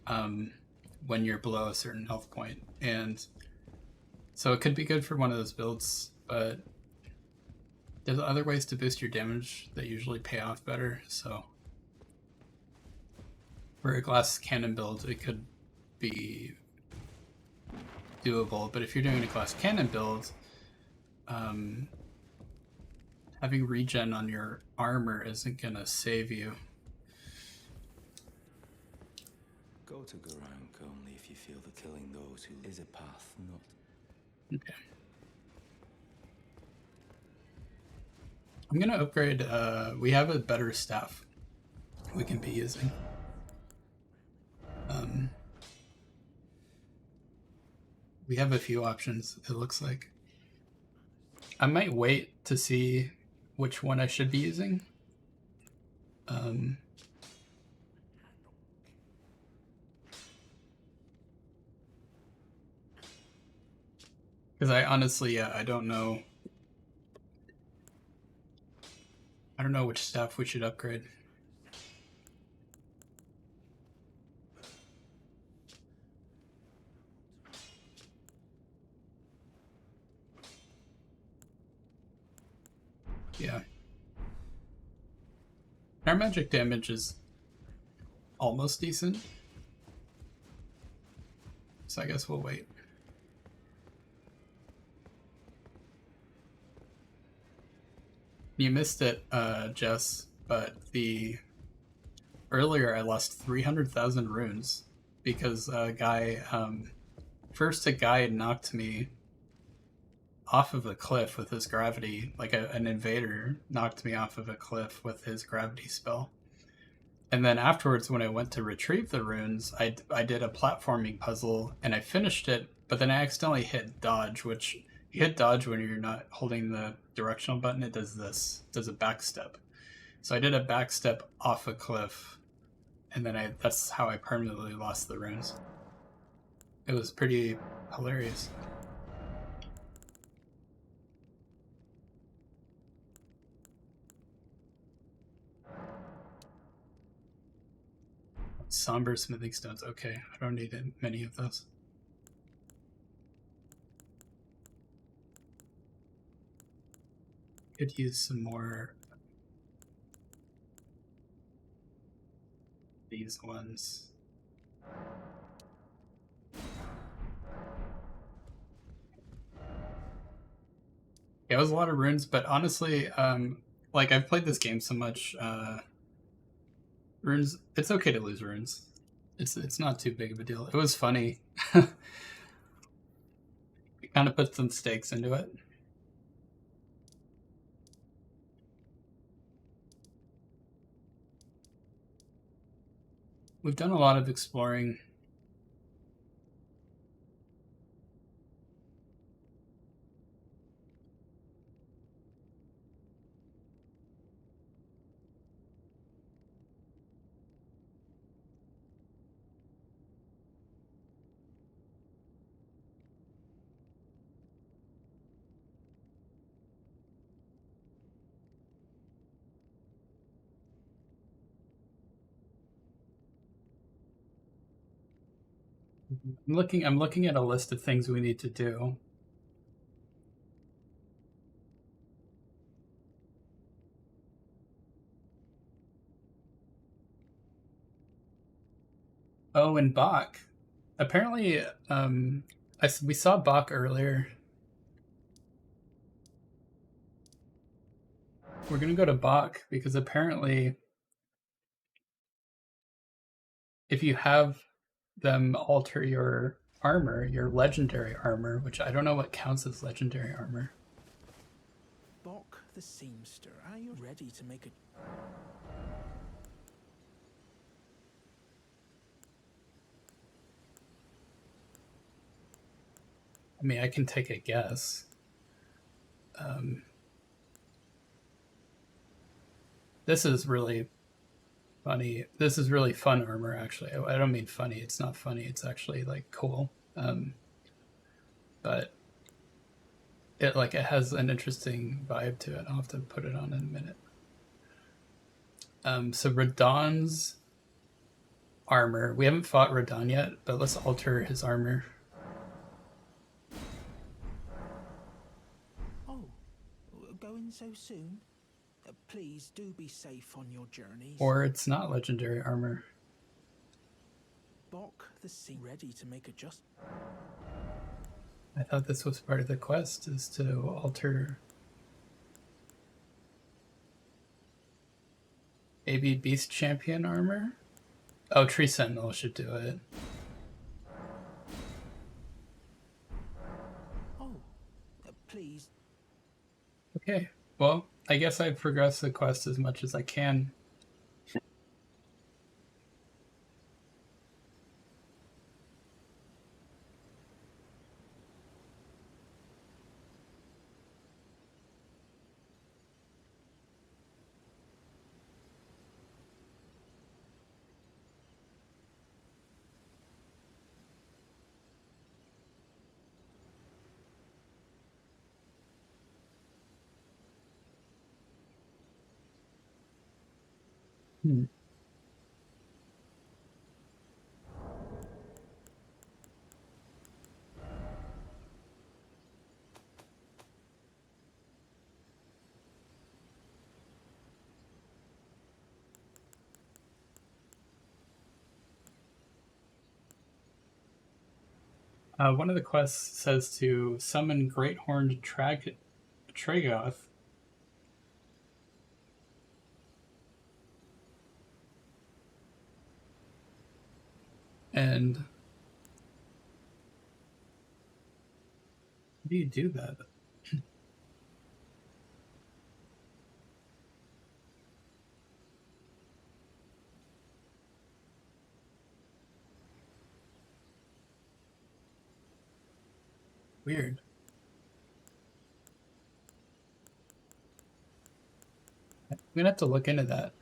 when you're below a certain health point, and so it could be good for one of those builds, but there's other ways to boost your damage that usually pay off better, so for a glass cannon build, it could be doable, but if you're doing a glass cannon build, having regen on your armor isn't gonna save you. Go to Garank only if you feel that killing those who is a path, not. Okay. I'm gonna upgrade, we have a better staff we can be using. We have a few options, it looks like. I might wait to see which one I should be using. Because I honestly, I don't know. I don't know which staff we should upgrade. Yeah. Our magic damage is almost decent. So I guess we'll wait. You missed it, Jess, but earlier I lost 300,000 runes because a guy, first a guy knocked me off of a cliff with his gravity, like an invader knocked me off of a cliff with his gravity spell. And then afterwards, when I went to retrieve the runes, I did a platforming puzzle and I finished it, but then I accidentally hit dodge, which you hit dodge when you're not holding the directional button. It does this, it does a back step. So I did a back step off a cliff, and then that's how I permanently lost the runes. It was pretty hilarious. Somber smithing stones. Okay, I don't need many of those. Could use some more. These ones. Yeah, it was a lot of runes, but honestly, like I've played this game so much, runes. It's okay to lose runes. It's not too big of a deal. It was funny. It kind of put some stakes into it. We've done a lot of exploring. I'm looking at a list of things we need to do. Oh, and Bach. Apparently, we saw Bach earlier. We're gonna go to Bach because apparently, if you have them alter your armor, your legendary armor, which I don't know what counts as legendary armor. Bok the seamster, are you ready to make a... I mean, I can take a guess. This is really funny. This is really fun armor, actually. I don't mean funny. It's not funny. It's actually like cool. But it has an interesting vibe to it. I'll have to put it on in a minute. So Radahn's armor. We haven't fought Radahn yet, but let's alter his armor. Oh, going so soon? Please do be safe on your journeys. Or it's not legendary armor. Bok the sea ready to make adjustments. I thought this was part of the quest, is to alter. Maybe Beast Champion armor? Oh, Tree Sentinel should do it. Oh, please. Okay, well, I guess I've progressed the quest as much as I can. Hmm. One of the quests says to summon Great Horned Tragoth. And how do you do that? Weird. I'm gonna have to look into that,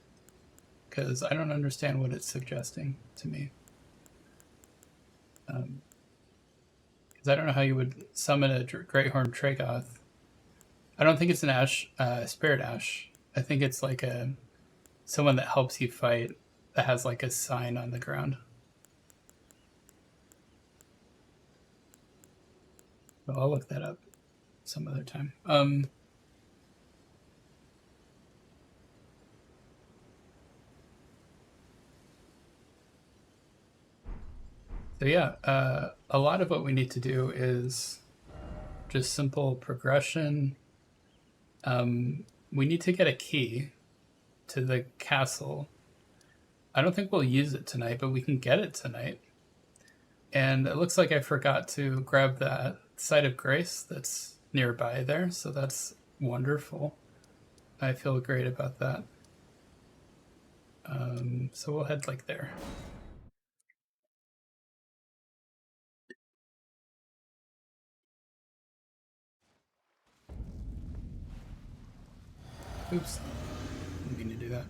because I don't understand what it's suggesting to me. Because I don't know how you would summon a Great Horned Tragoth. I don't think it's an Spirit Ash. I think it's like someone that helps you fight that has like a sign on the ground. But I'll look that up some other time. So yeah, a lot of what we need to do is just simple progression. We need to get a key to the castle. I don't think we'll use it tonight, but we can get it tonight. And it looks like I forgot to grab that Site of Grace that's nearby there, so that's wonderful. I feel great about that. So we'll head like there. Oops, didn't mean to do that.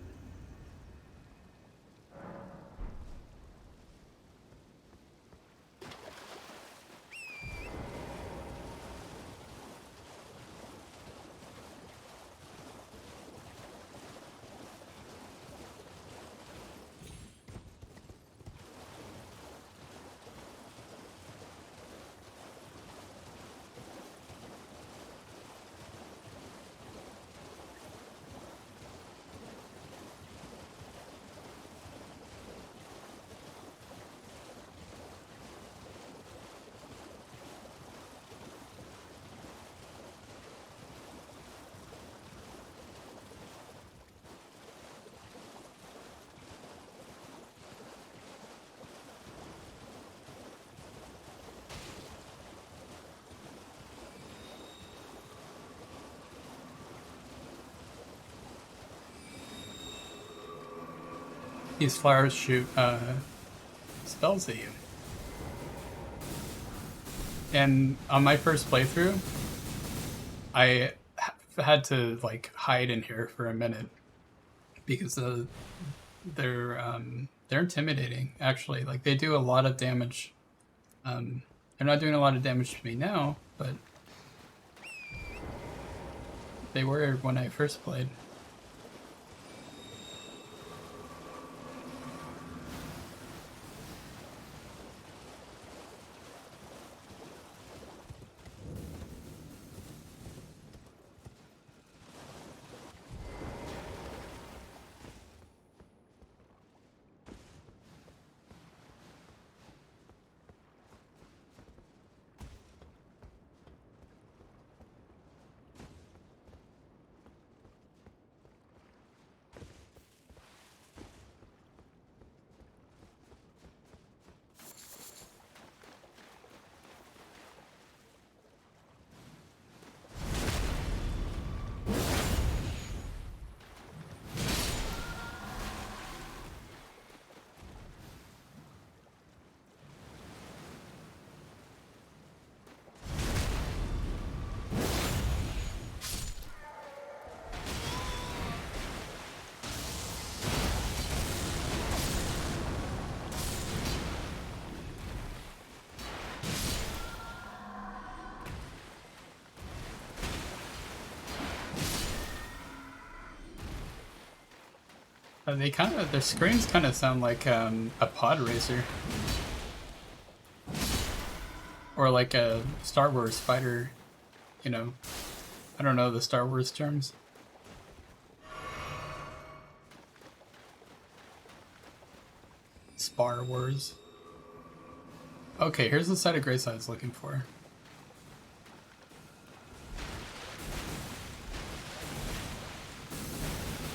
These flowers shoot spells at you. And on my first playthrough, I had to like hide in here for a minute because they're intimidating. Actually, like they do a lot of damage. They're not doing a lot of damage to me now, but they were when I first played. They kind of, their screams kind of sound like a pod racer. Or like a Star Wars fighter, you know. I don't know the Star Wars terms. Spar Wars. Okay, here's the side of Grace I was looking for.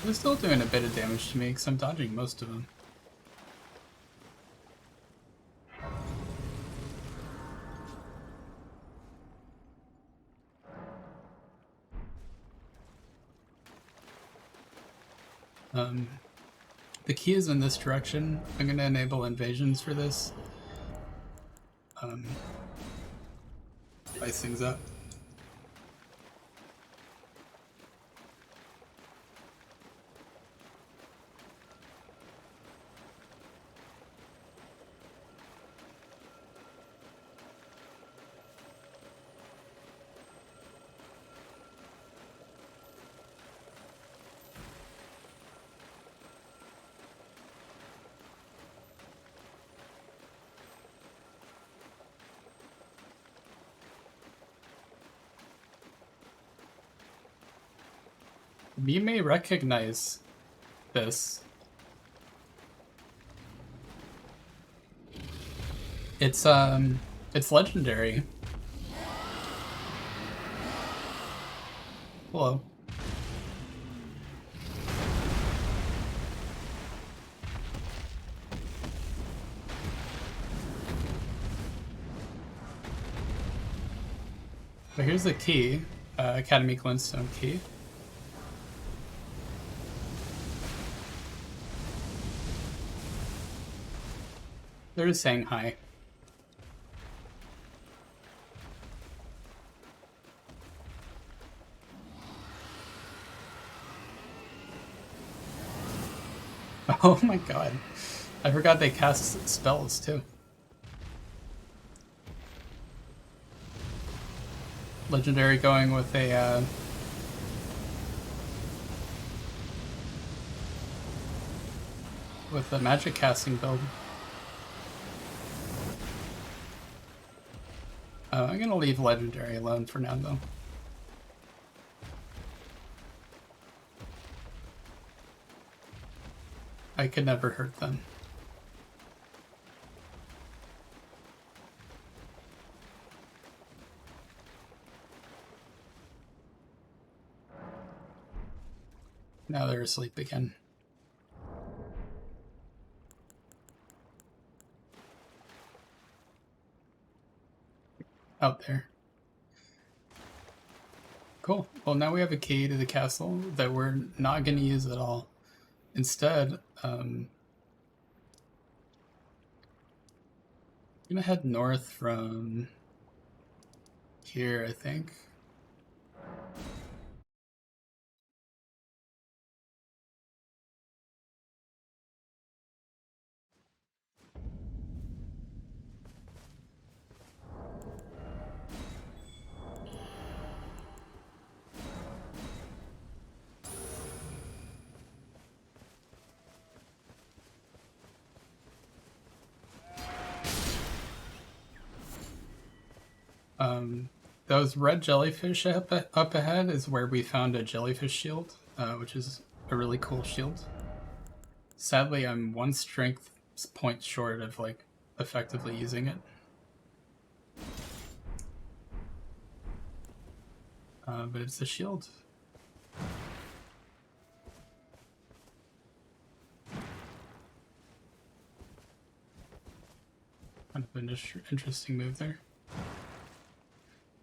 They're still doing a bit of damage to me because I'm dodging most of them. The key is in this direction. I'm going to enable invasions for this. Spice things up. You may recognize this. It's legendary. Hello. So here's the key, Academy Glintstone key. They're just saying hi. Oh my god. I forgot they cast spells too. Legendary going with a magic casting build. I'm gonna leave legendary alone for now though. I could never hurt them. Now they're asleep again. Out there. Cool. Well, now we have a key to the castle that we're not going to use at all. Instead, I'm going to head north from here, I think. Those red jellyfish up ahead is where we found a jellyfish shield, which is a really cool shield. Sadly, I'm one strength point short of like effectively using it. But it's a shield. Kind of an interesting move there.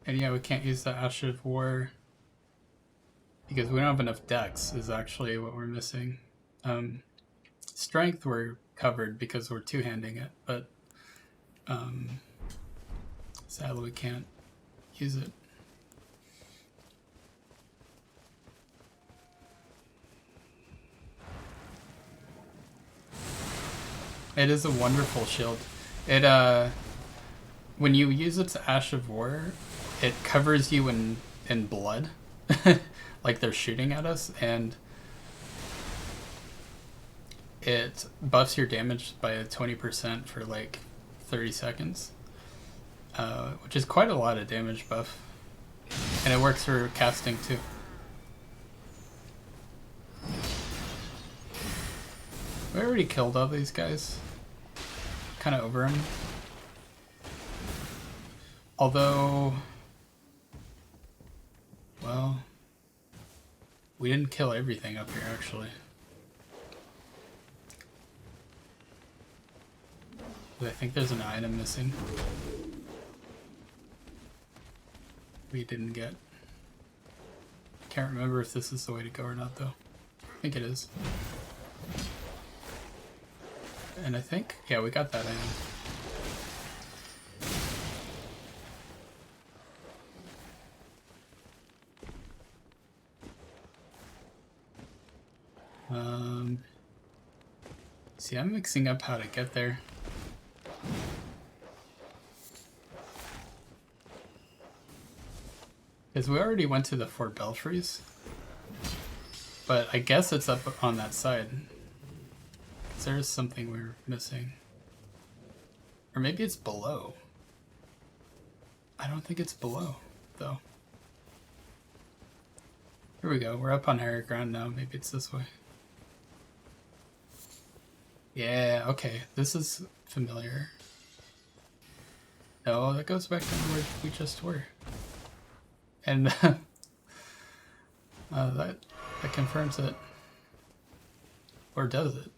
And yeah, we can't use the Ash of War because we don't have enough dex is actually what we're missing. Strength we're covered because we're two-handing it, but sadly we can't use it. It is a wonderful shield. It when you use its Ash of War, it covers you in blood, like they're shooting at us, and it buffs your damage by 20% for like 30 seconds, which is quite a lot of damage buff. And it works for casting too. We already killed all these guys. Kind of over them. Although, well, we didn't kill everything up here actually. But I think there's an item missing. We didn't get. Can't remember if this is the way to go or not though. I think it is. And I think, yeah, we got that item. See, I'm mixing up how to get there. Because we already went to the 4 belfries. But I guess it's up on that side. There's something we're missing. Or maybe it's below. I don't think it's below, though. Here we go. We're up on higher ground now. Maybe it's this way. Yeah, okay. This is familiar. No, that goes back to where we just were. And that confirms it. Or does it?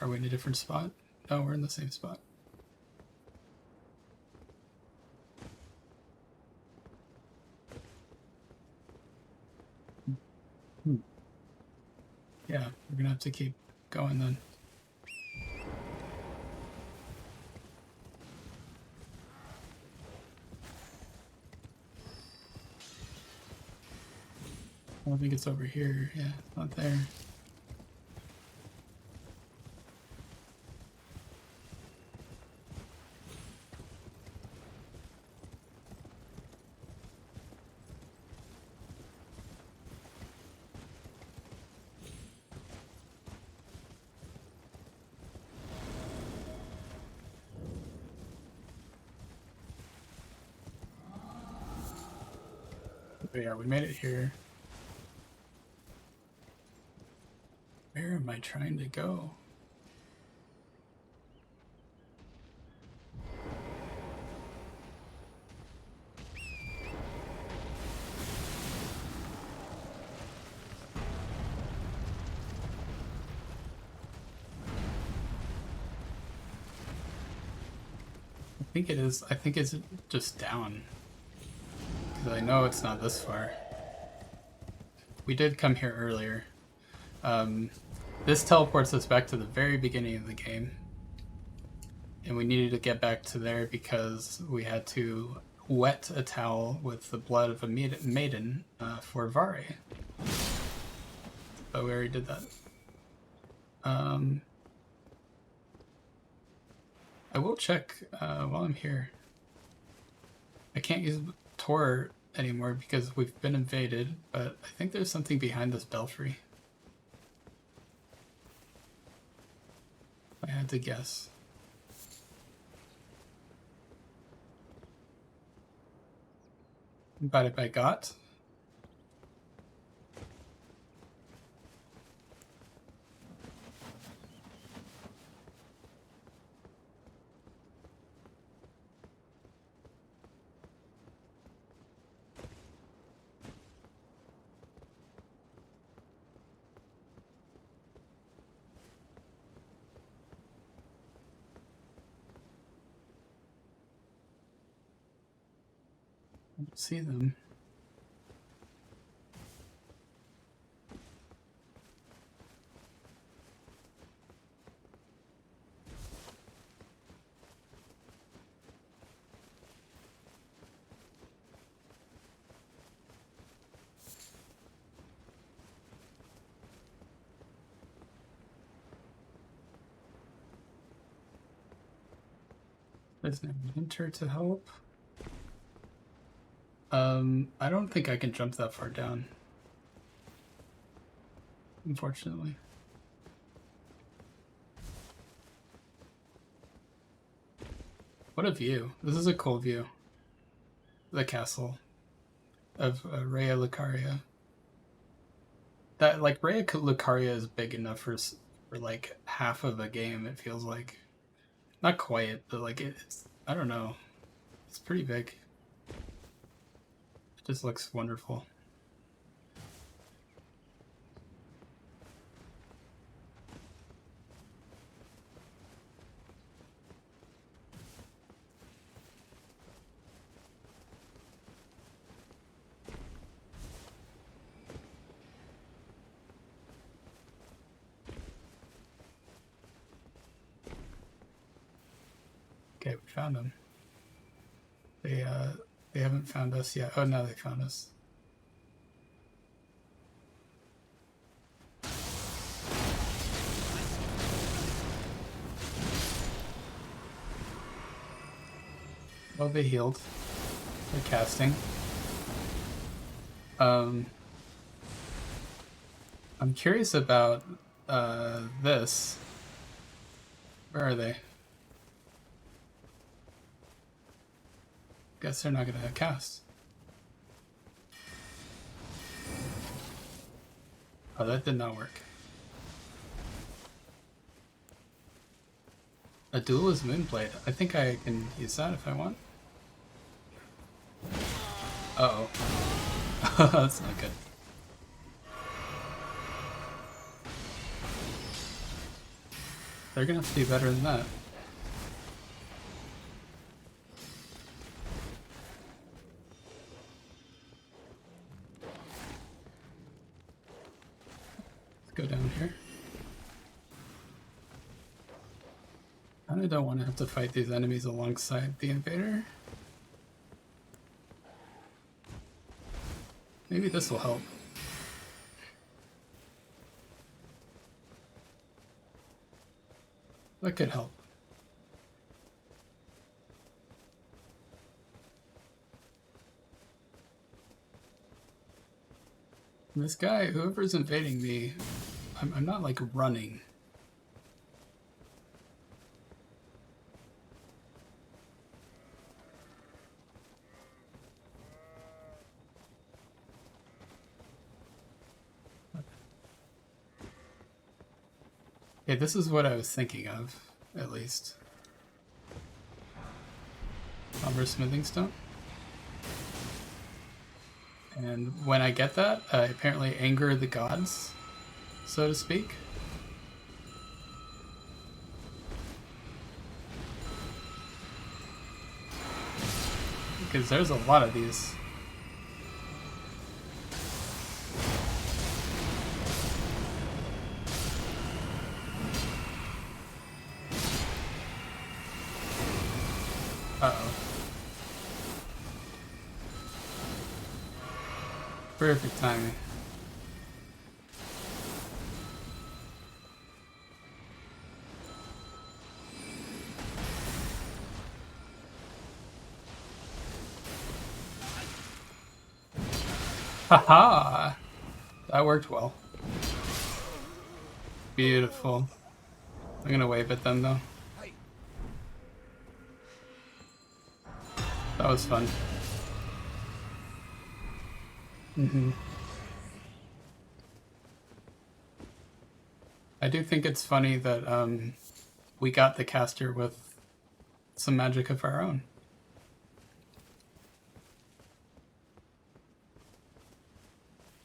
Are we in a different spot? No, we're in the same spot. Yeah, we're gonna have to keep going then. I don't think it's over here. Yeah, it's not there. But yeah, we made it here. Where am I trying to go? I think it is. I think it's just down. Because I know it's not this far. We did come here earlier. This teleports us back to the very beginning of the game. And we needed to get back to there because we had to wet a towel with the blood of a maiden for Vare. But we already did that. I will check while I'm here. I can't use Tor anymore because we've been invaded, but I think there's something behind this belfry. I had to guess. But if I got... I don't see them. There's no winter to help. I don't think I can jump that far down. Unfortunately. What a view. This is a cool view. The castle of Rhea Lucaria. That, like, Rhea Lucaria is big enough for like half of a game, it feels like. Not quite, but like it's, I don't know. It's pretty big. It just looks wonderful. Okay, we found them. They haven't found us yet. Oh, no, they found us. Well, they healed. They're casting. I'm curious about this. Where are they? Guess they're not gonna cast. Oh, that did not work. A duelist moonblade. I think I can use that if I want. Uh-oh. That's not good. They're gonna have to do better than that. Let's go down here. I don't want to have to fight these enemies alongside the invader. Maybe this will help. That could help. This guy, whoever's invading me, I'm not like running. Okay, this is what I was thinking of, at least. Somber smithing stone. And when I get that, I apparently anger the gods, so to speak. Because there's a lot of these. Uh-oh. Perfect timing. Haha! That worked well. Beautiful. I'm gonna wave at them though. That was fun. I do think it's funny that we got the caster with some magic of our own.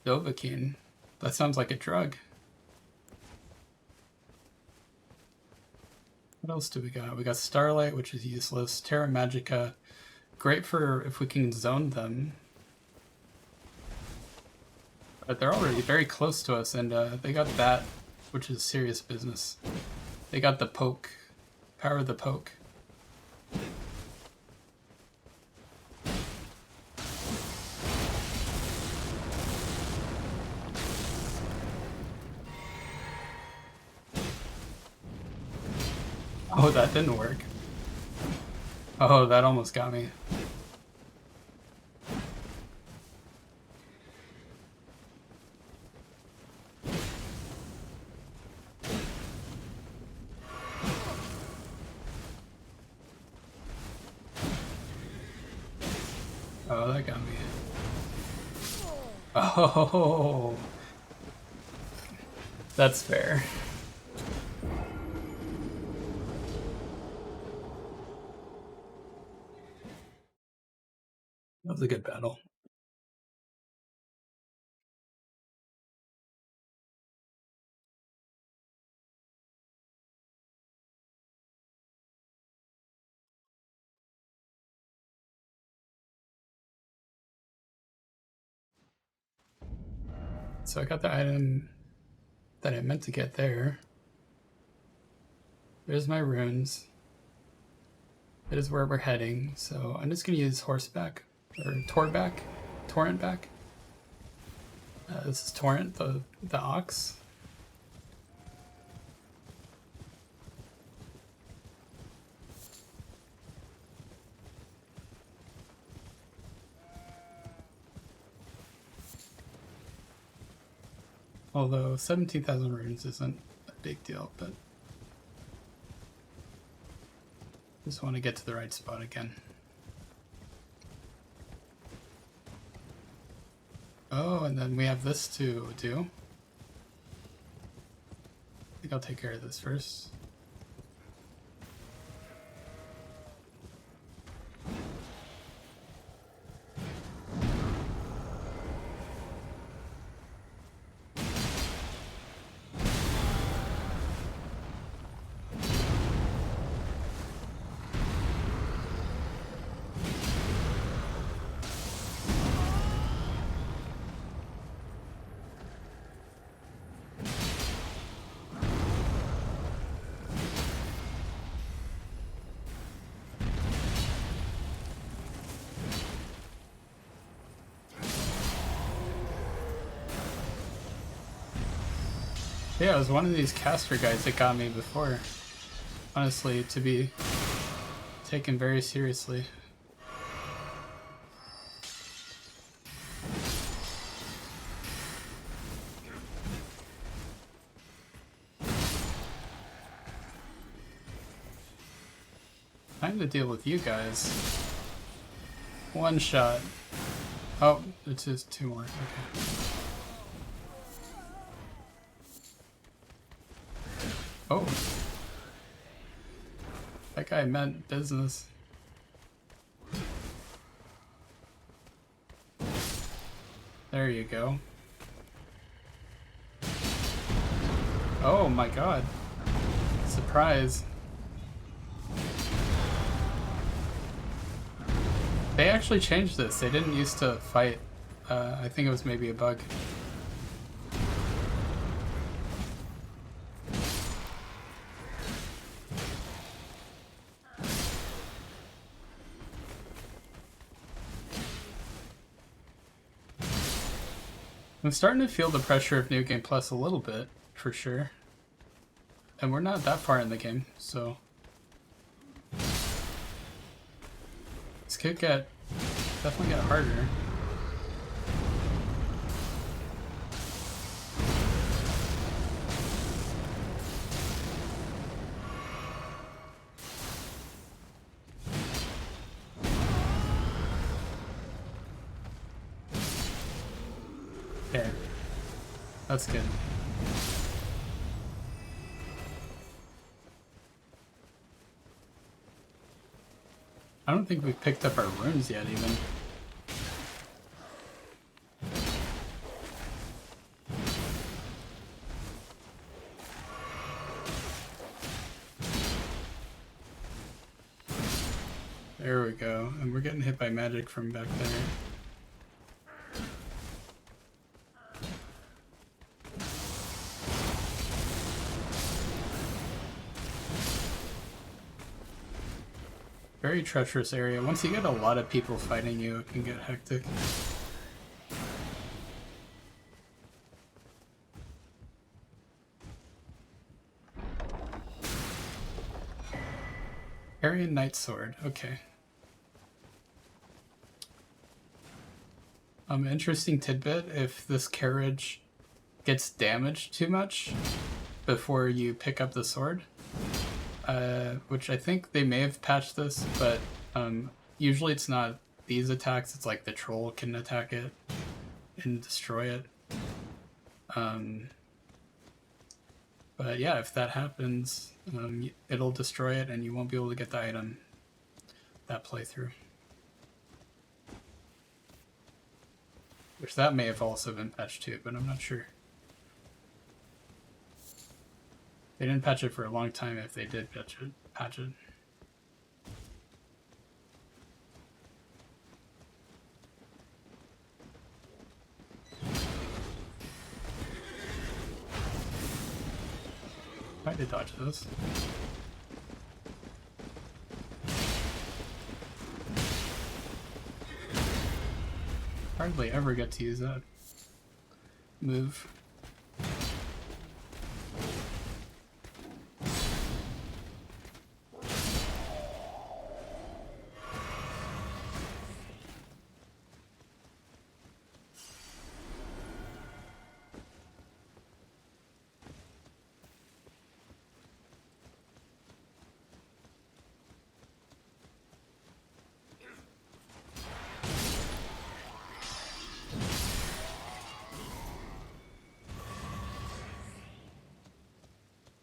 Dovahkiin. That sounds like a drug. What else do we got? We got Starlight, which is useless. Terra Magica. Great for if we can zone them. But they're already very close to us, and they got that, which is serious business. They got the poke. Power of the poke. Oh, that didn't work. Oh, that almost got me. Oh, that got me. Oh, that's fair. That was a good battle. So I got the item that I meant to get there. There's my runes. That is where we're heading. So I'm just gonna use horseback or torrent back. This is torrent, the ox. Although 17,000 runes isn't a big deal, but just want to get to the right spot again. Oh, and then we have this to do. I think I'll take care of this first. Yeah, it was one of these caster guys that got me before. Honestly, to be taken very seriously. Time to deal with you guys. One shot. Oh, it's just two more. Okay. Oh. That guy meant business. There you go. Oh my god. Surprise. They actually changed this. They didn't used to fight. I think it was maybe a bug. I'm starting to feel the pressure of New Game Plus a little bit, for sure. And we're not that far in the game, so... This could definitely get harder. Okay. That's good. I don't think we've picked up our runes yet, even. There we go. And we're getting hit by magic from back there. Very treacherous area. Once you get a lot of people fighting you, it can get hectic. Aryan Knight Sword. Okay. Interesting tidbit. If this carriage gets damaged too much before you pick up the sword, which I think they may have patched this, but usually it's not these attacks, it's like the troll can attack it and destroy it. But yeah, if that happens, it'll destroy it and you won't be able to get the item that playthrough. Which that may have also been patched too, but I'm not sure. They didn't patch it for a long time if they did patch it. Try to dodge this. Hardly ever get to use that move.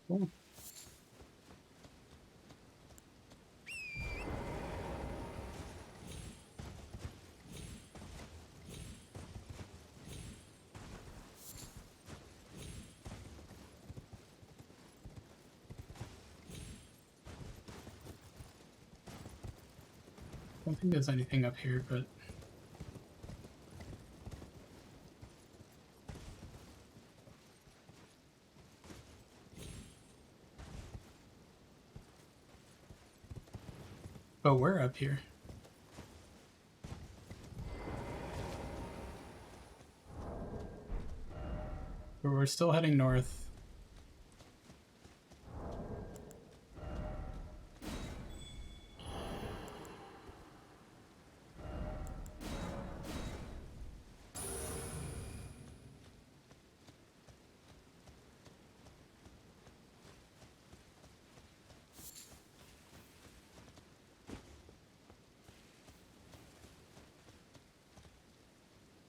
Cool. I don't think there's anything up here, but we're up here. But we're still heading north.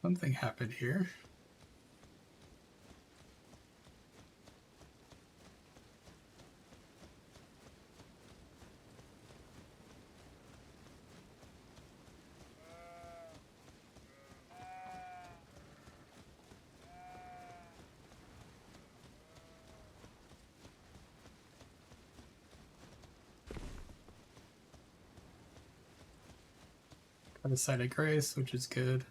Something happened here. Got a site of grace, which is good.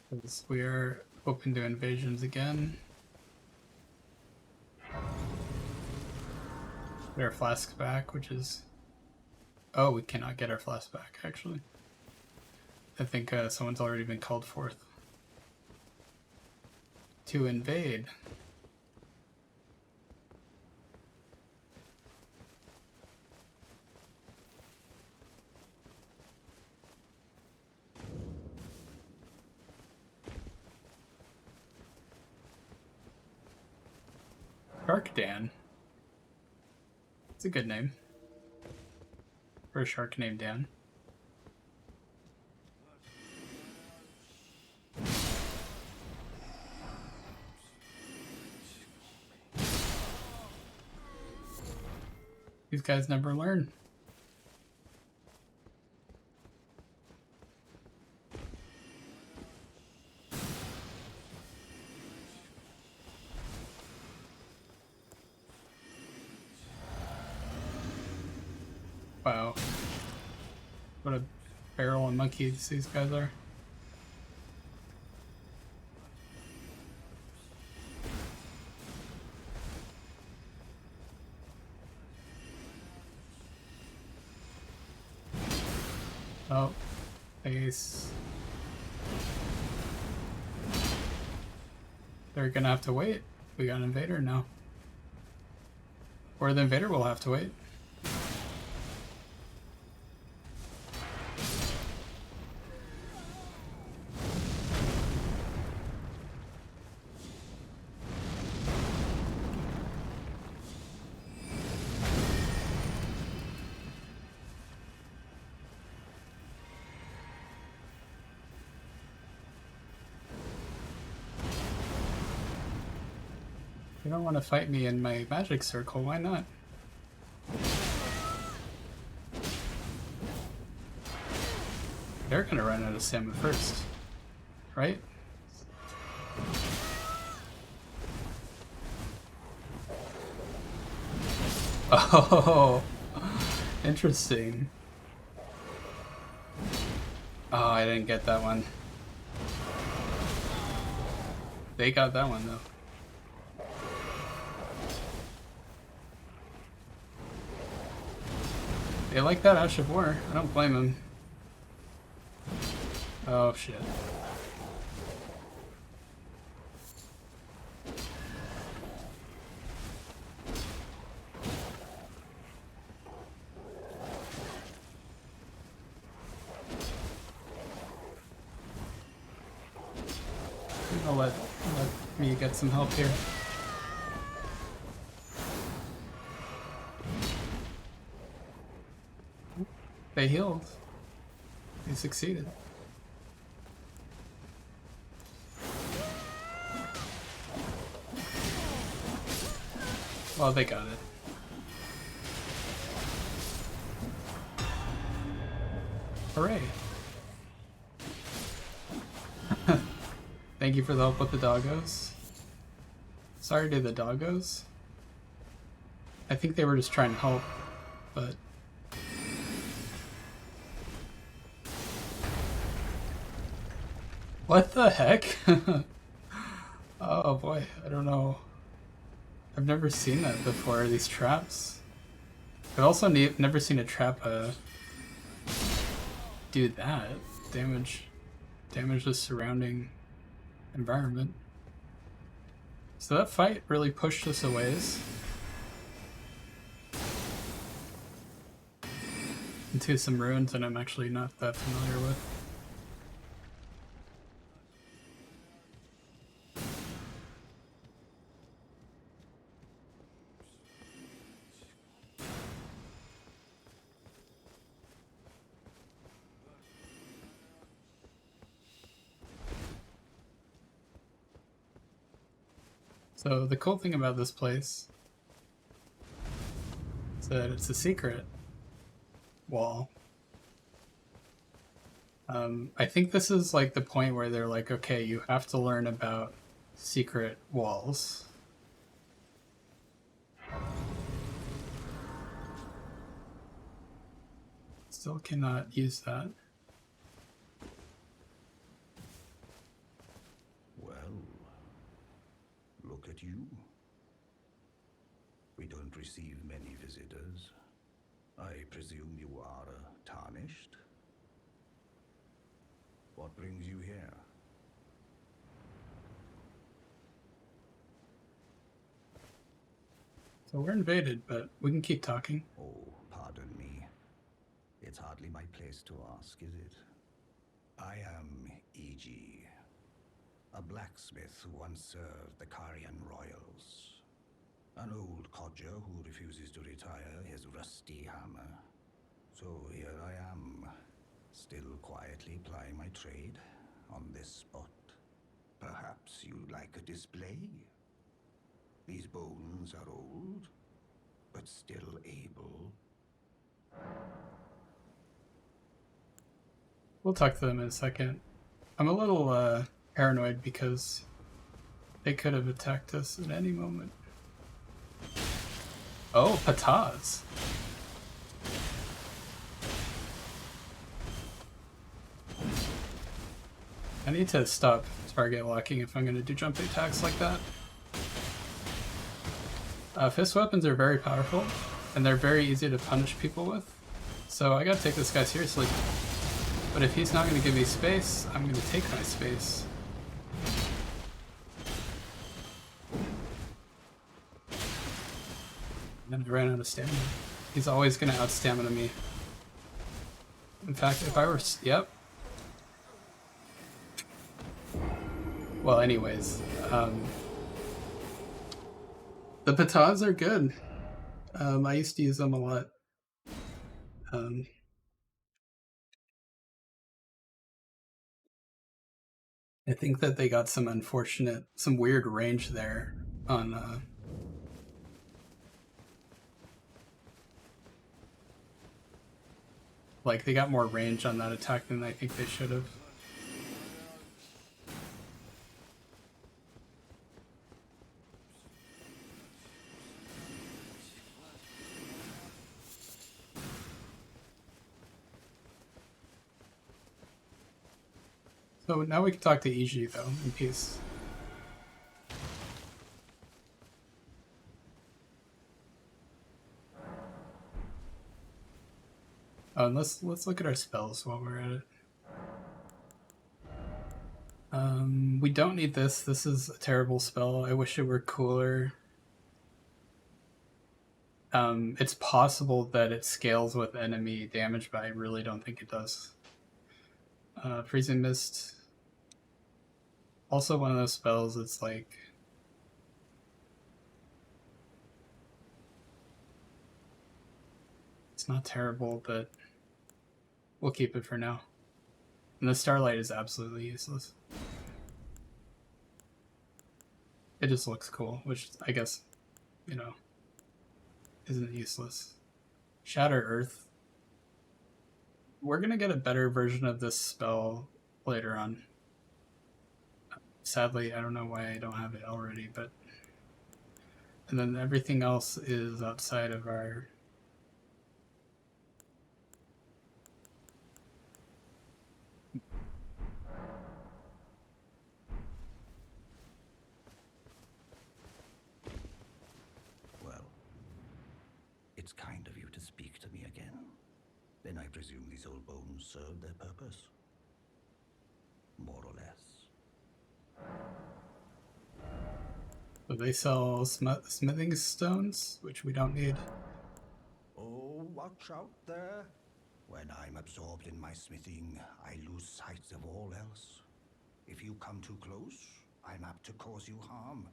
Because we are open to invasions again. Get our flasks back, which is... Oh, we cannot get our flasks back, actually. I think someone's already been called forth to invade. Shark Dan. It's a good name for a shark named Dan. These guys never learn. Wow. What a barrel and monkeys these guys are. Oh, base. They're gonna have to wait. We got an invader now. Or the invader will have to wait. you don't want to fight me in my magic circle, why not? They're gonna run out of stamina first, right? Oh, interesting. Oh, I didn't get that one. They got that one though. They like that Ash of War. I don't blame them. Oh shit. I'll let me get some help here. They healed. They succeeded. Well, they got it. Hooray. Thank you for the help with the doggos. Sorry to the doggos. I think they were just trying to help, but... What the heck? Oh boy, I don't know. I've never seen that before, these traps. I've also never seen a trap do that. Damage the surrounding environment. So that fight really pushed us a ways into some ruins that I'm actually not that familiar with. So the cool thing about this place is that it's a secret wall. I think this is like the point where they're like, okay, you have to learn about secret walls. Still cannot use that. Well, look at you. We don't receive many visitors. I presume you are tarnished? What brings you here? So we're invaded, but we can keep talking. Oh, pardon me. It's hardly my place to ask, is it? I am E.G., a blacksmith who once served the Karian royals. An old codger who refuses to retire his rusty hammer. So here I am, still quietly plying my trade on this spot. Perhaps you'd like a display? These bones are old, but still able. We'll talk to them in a second. I'm a little paranoid because they could have attacked us at any moment. Oh, patas. I need to stop target locking if I'm going to do jumping attacks like that. Fist weapons are very powerful, and they're very easy to punish people with. So I gotta take this guy seriously. But if he's not going to give me space, I'm going to take my space. And I ran out of stamina. He's always going to out-stamina me. In fact, if I were... Yep. Well, anyways. The patas are good. I used to use them a lot. I think that they got some weird range there on Like, they got more range on that attack than I think they should have. So now we can talk to EG, though, in peace. Oh, and let's look at our spells while we're at it. We don't need this. This is a terrible spell. I wish it were cooler. It's possible that it scales with enemy damage, but I really don't think it does. Freezing Mist. Also one of those spells that's like... It's not terrible, but we'll keep it for now. And the Starlight is absolutely useless. It just looks cool, which I guess, you know, isn't useless. Shatter Earth. We're gonna get a better version of this spell later on. Sadly, I don't know why I don't have it already, but... And then everything else is outside of our... Well, it's kind of you to speak to me again. Then I presume these old bones served their purpose? More or less. So they sell smithing stones, which we don't need. Oh, watch out there. When I'm absorbed in my smithing, I lose sight of all else. If you come too close, I'm apt to cause you harm.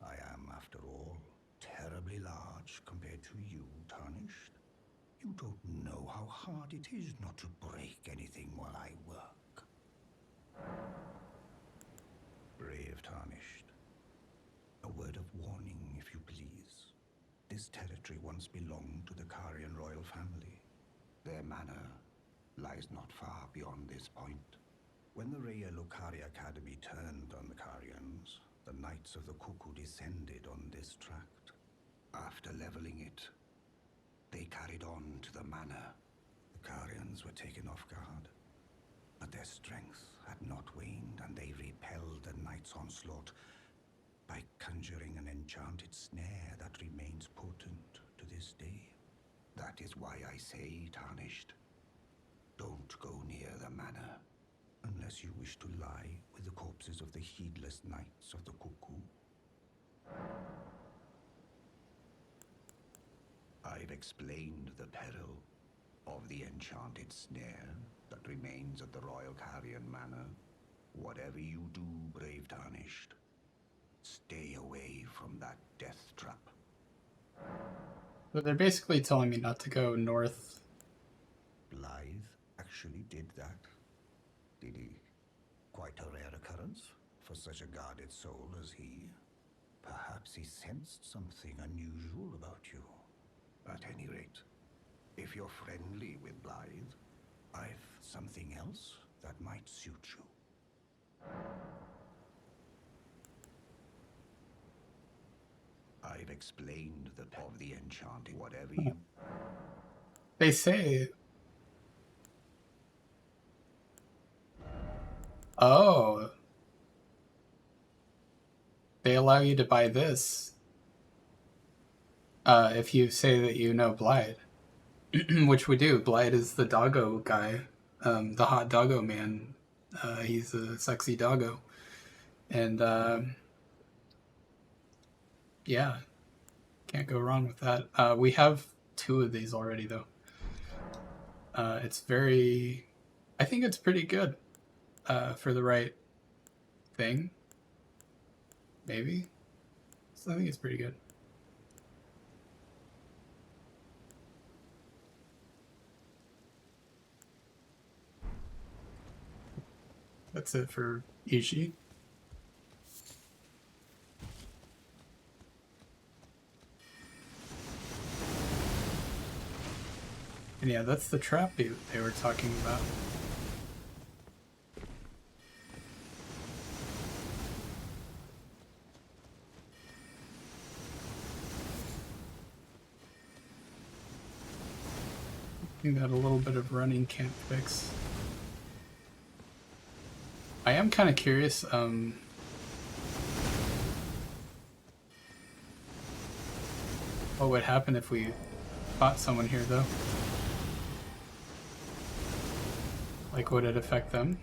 I am, after all, terribly large compared to you, Tarnished. You don't know how hard it is not to break anything while I work. Brave Tarnished. A word of warning, if you please. This territory once belonged to the Carian royal family. Their manor lies not far beyond this point. When the Raya Lokari Academy turned on the Carians, the Knights of the Cuckoo descended on this tract. After leveling it, they carried on to the manor. The Carians were taken off guard, but their strength had not waned, and they repelled the Knights' onslaught by conjuring an enchanted snare that remains potent to this day. That is why I say, Tarnished, don't go near the manor, unless you wish to lie with the corpses of the heedless Knights of the Cuckoo. I've explained the peril of the enchanted snare that remains at the Royal Carian Manor. Whatever you do, brave Tarnished, stay away from that death trap. So they're basically telling me not to go north. Blythe actually did that. Did he? Quite a rare occurrence for such a guarded soul as he. Perhaps he sensed something unusual about you. At any rate, if you're friendly with Blythe, I've something else that might suit you. I've explained the power of the enchanted. Whatever you... They say... Oh. They allow you to buy this. If you say that you know Blythe. Which we do. Blythe is the doggo guy. The hot doggo man. He's a sexy doggo. And, yeah. Can't go wrong with that. We have 2 of these already, though. It's very... I think it's pretty good. For the right thing. Maybe. So I think it's pretty good. That's it for Ishi. And yeah, that's the trap they were talking about. I think that a little bit of running can't fix. I am kind of curious, what would happen if we fought someone here, though? Like, would it affect them?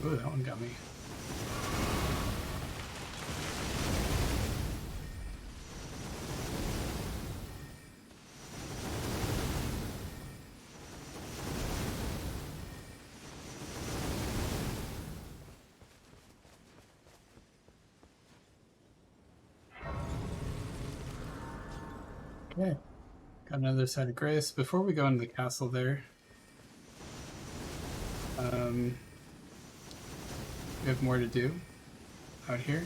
Ooh, that one got me. Okay, got another side of grace. Before we go into the castle there, we have more to do out here.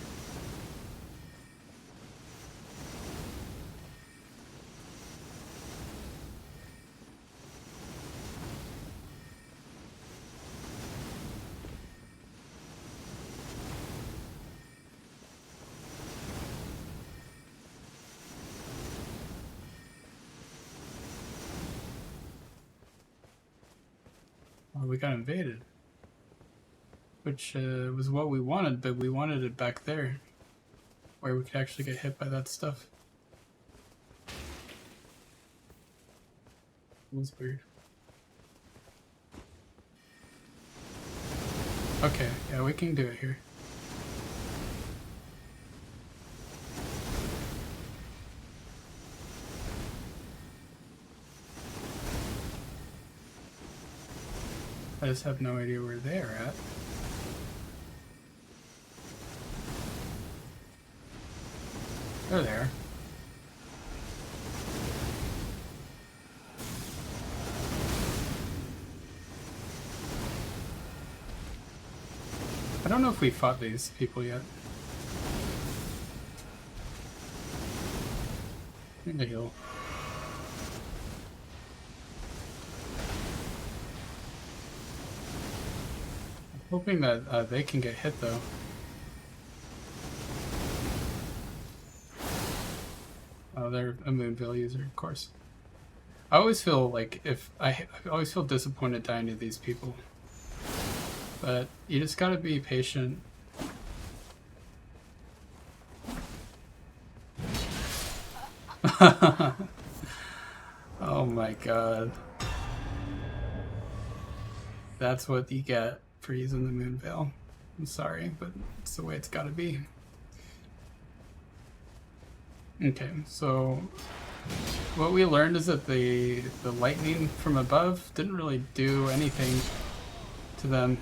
Oh, we got invaded. Which was what we wanted, but we wanted it back there, where we could actually get hit by that stuff. It was weird. Okay, yeah, we can do it here. I just have no idea where they're at. They're there. I don't know if we fought these people yet. In the hill. I'm hoping that they can get hit though. Oh, they're a Moonville user, of course. I always feel like I always feel disappointed dying to these people. But you just gotta be patient. Oh my god. That's what you get for using the Moonveil. I'm sorry, but it's the way it's gotta be. Okay, so what we learned is that the lightning from above didn't really do anything to them.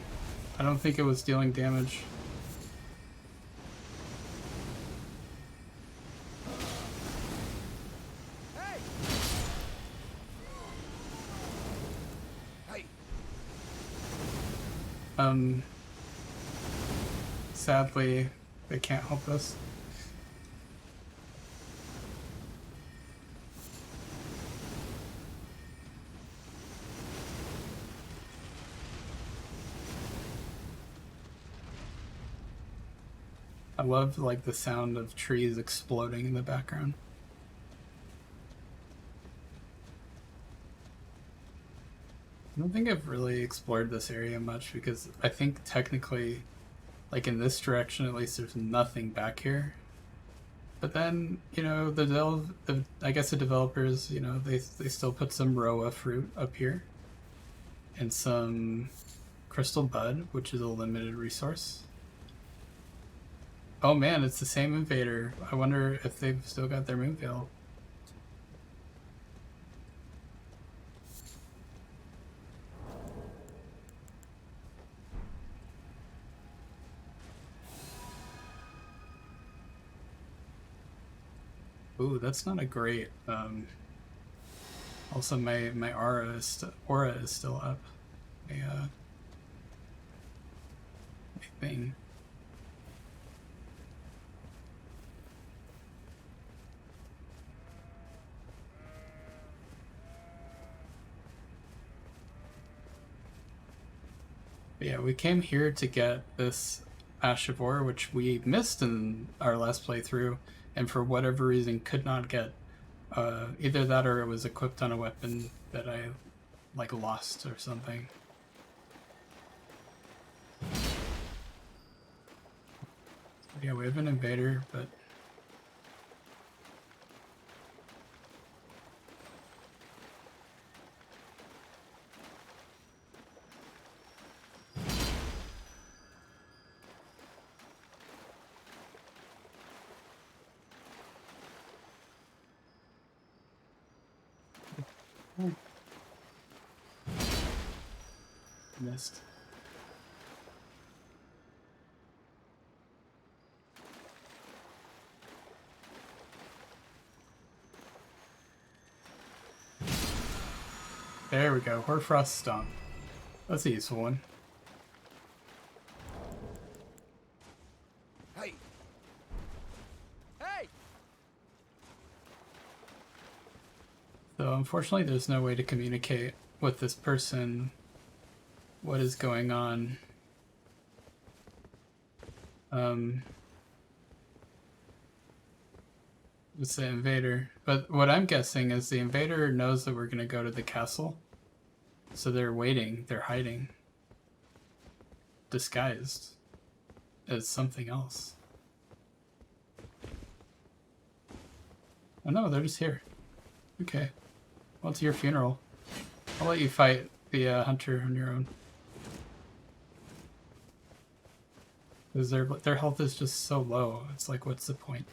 I don't think it was dealing damage. Hey! Hey! sadly, they can't help us. I love like the sound of trees exploding in the background. I don't think I've really explored this area much because I think technically, like in this direction at least, there's nothing back here. But then, you know, I guess the developers, you know, they still put some Roa fruit up here. And some crystal bud, which is a limited resource. Oh man, it's the same invader. I wonder if they've still got their moonveil. Ooh, that's not a great. Also, my aura is still up. My thing. But yeah, we came here to get this Ash of Ore, which we missed in our last playthrough, and for whatever reason could not get. Either that or it was equipped on a weapon that I like lost or something. Yeah, we have an invader, but missed. There we go, Hoarfrost Stomp. That's a useful one. Hey! Hey! So unfortunately there's no way to communicate with this person what is going on. It's the invader. But what I'm guessing is the invader knows that we're gonna go to the castle. So they're waiting, they're hiding. Disguised as something else. Oh no, they're just here. Okay. Well, it's your funeral. I'll let you fight the hunter on your own. Because their health is just so low. It's like, what's the point?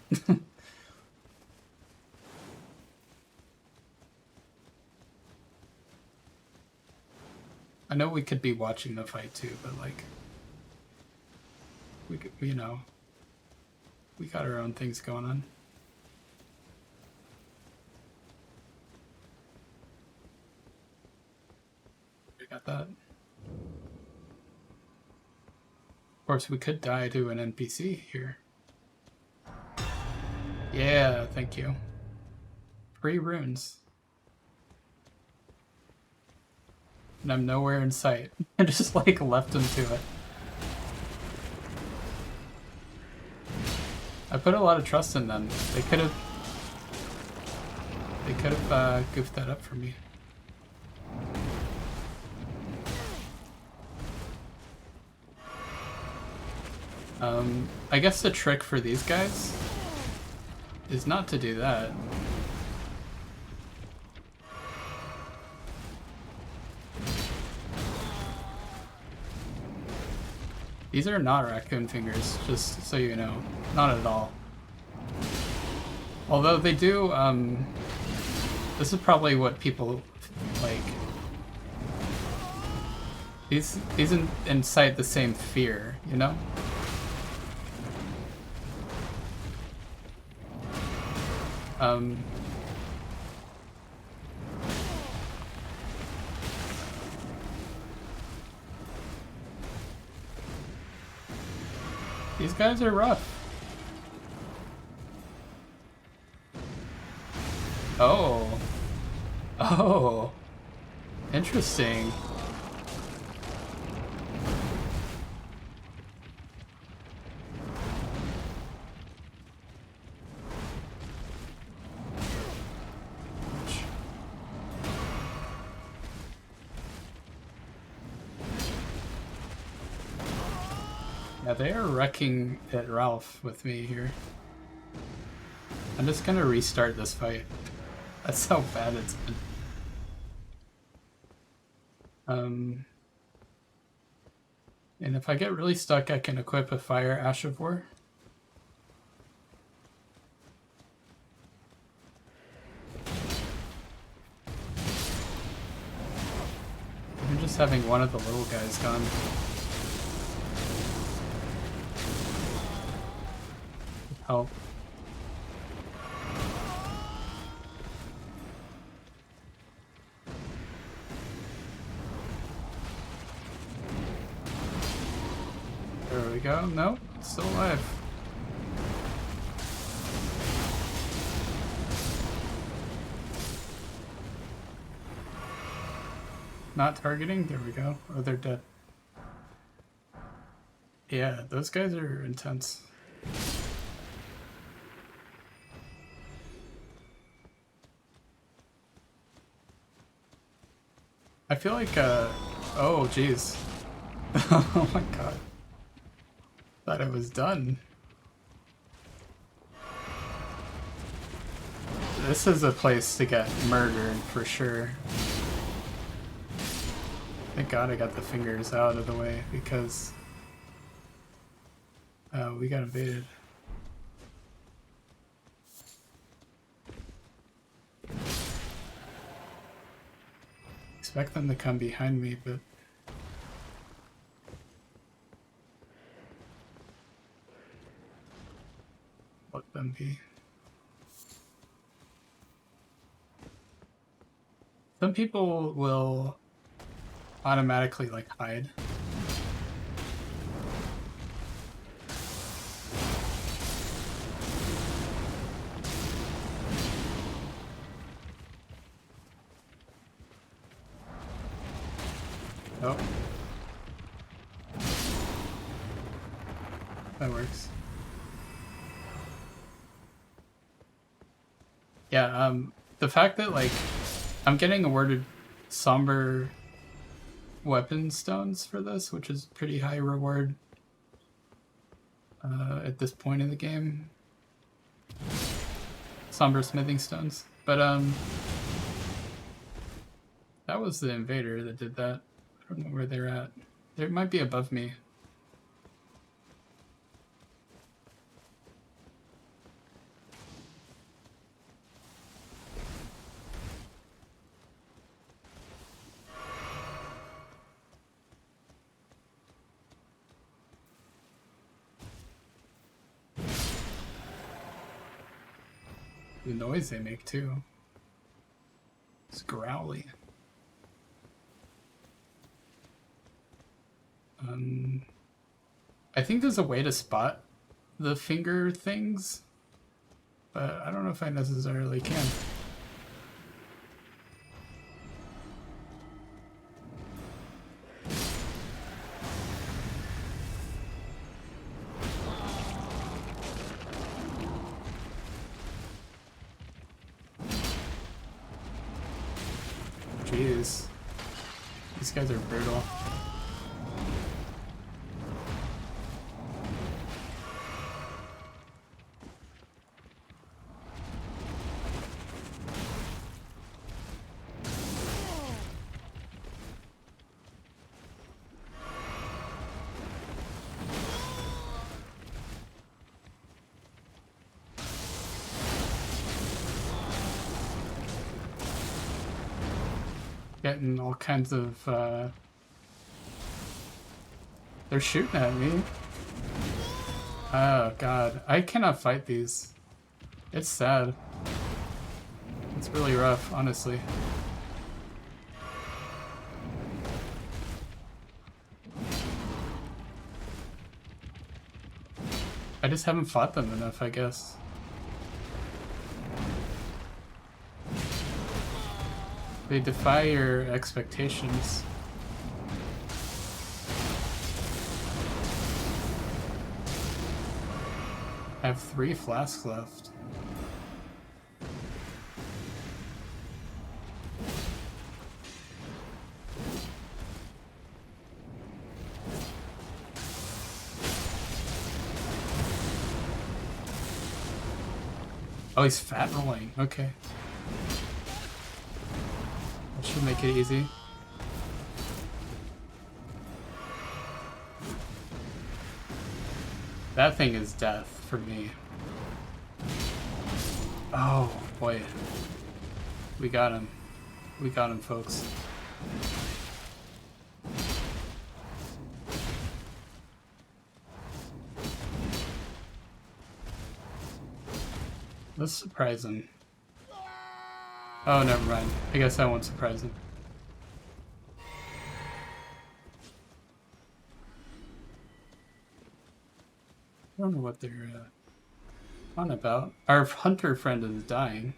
I know we could be watching the fight too, but like, we could, you know, we got our own things going on. We got that. Of course, we could die to an NPC here. Yeah, thank you. 3 runes. And I'm nowhere in sight. I just like left him to it. I put a lot of trust in them. They could have goofed that up for me. I guess the trick for these guys is not to do that. These are not raccoon fingers, just so you know. Not at all. Although they do, this is probably what people like. These incite the same fear, you know? guys are rough. Oh. Oh. Interesting. Yeah, they are wrecking at Ralph with me here. I'm just gonna restart this fight. That's how bad it's been. And if I get really stuck, I can equip a Fire Ash of War. I'm just having one of the little guys gone. Help. There we go. Nope, still alive. Not targeting? There we go. Oh, they're dead. Yeah, those guys are intense. I feel like, oh, jeez. Oh my god. Thought it was done. This is a place to get murdered for sure. Thank god I got the fingers out of the way because we got invaded. Expect them to come behind me, but let them be. Some people will automatically like hide. Oh. That works. Yeah, the fact that like I'm getting awarded somber weapon stones for this, which is pretty high reward at this point in the game. Somber smithing stones. But that was the invader that did that. I don't know where they're at. They might be above me. The noise they make too. It's growly. I think there's a way to spot the finger things, but I don't know if I necessarily can. Jeez. These guys are brutal. Getting all kinds of, they're shooting at me. Oh god, I cannot fight these. It's sad. It's really rough, honestly. just haven't fought them enough, I guess. They defy your expectations. I have 3 flasks left. Oh, he's fat rolling. Okay. That should make it easy. That thing is death for me. Oh, boy. We got him. We got him, folks. Let's surprise him. Oh, never mind. I guess I won't surprise him. I don't know what they're on about. Our hunter friend is dying.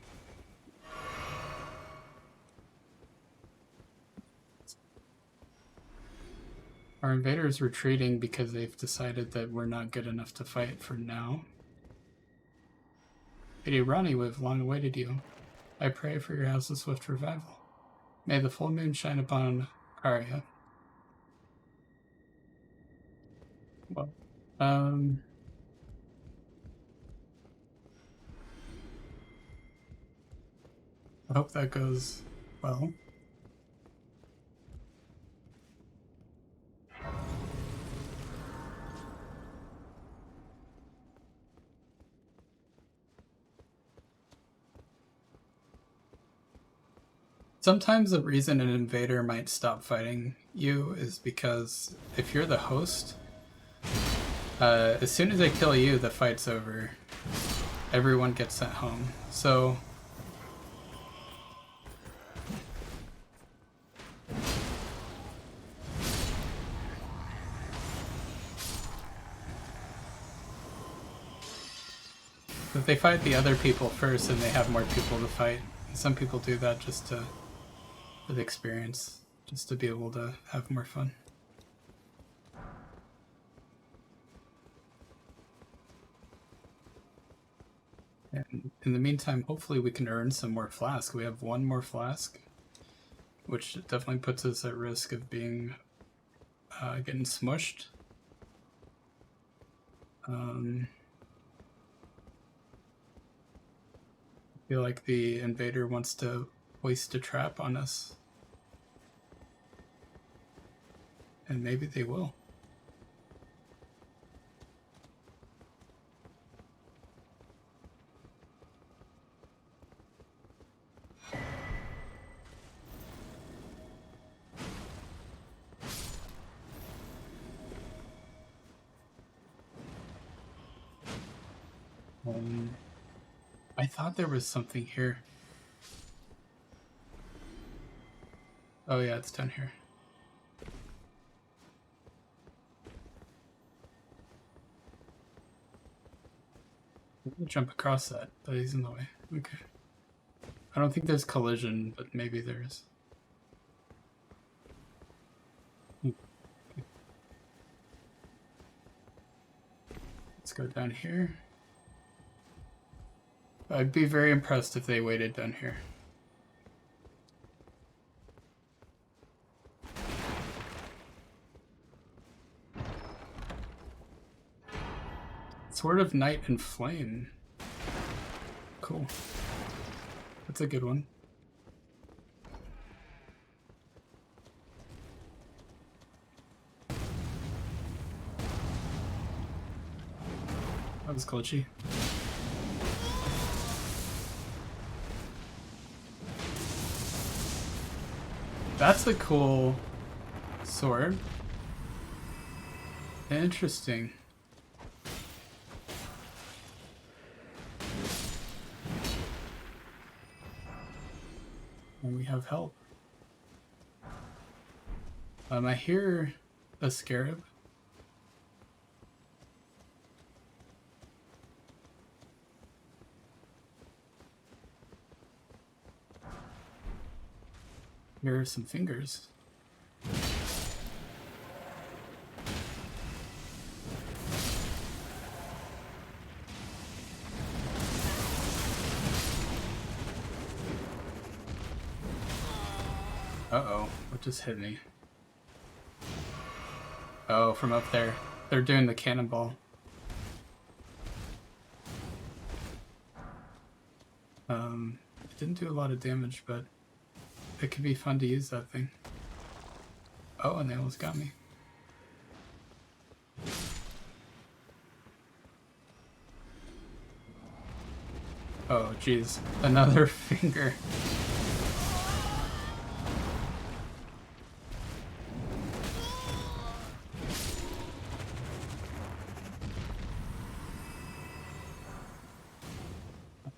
Our invader is retreating because they've decided that we're not good enough to fight for now. Lady Ronnie, we've long awaited you. I pray for your house's swift revival. May the full moon shine upon Arya. Well, I hope that goes well. Sometimes the reason an invader might stop fighting you is because if you're the host, as soon as they kill you, the fight's over. Everyone gets sent home. So if they fight the other people first, then they have more people to fight. Some people do that just to, for the experience, just to be able to have more fun. And in the meantime, hopefully we can earn some more flask. We have 1 more flask, which definitely puts us at risk of being getting smushed. I feel like the invader wants to hoist a trap on us. And maybe they will. I thought there was something here. Oh yeah, it's down here. We'll jump across that, but he's in the way. Okay. I don't think there's collision, but maybe there is. Let's go down here. I'd be very impressed if they waited down here. Sword of Night and Flame. Cool. That's a good one. That was glitchy. That's a cool sword. Interesting. And we have help. I hear a scarab. Here are some fingers. Uh-oh, what just hit me? Oh, from up there. They're doing the cannonball. It didn't do a lot of damage, but it could be fun to use that thing. Oh, and they almost got me. Oh, jeez. Another finger.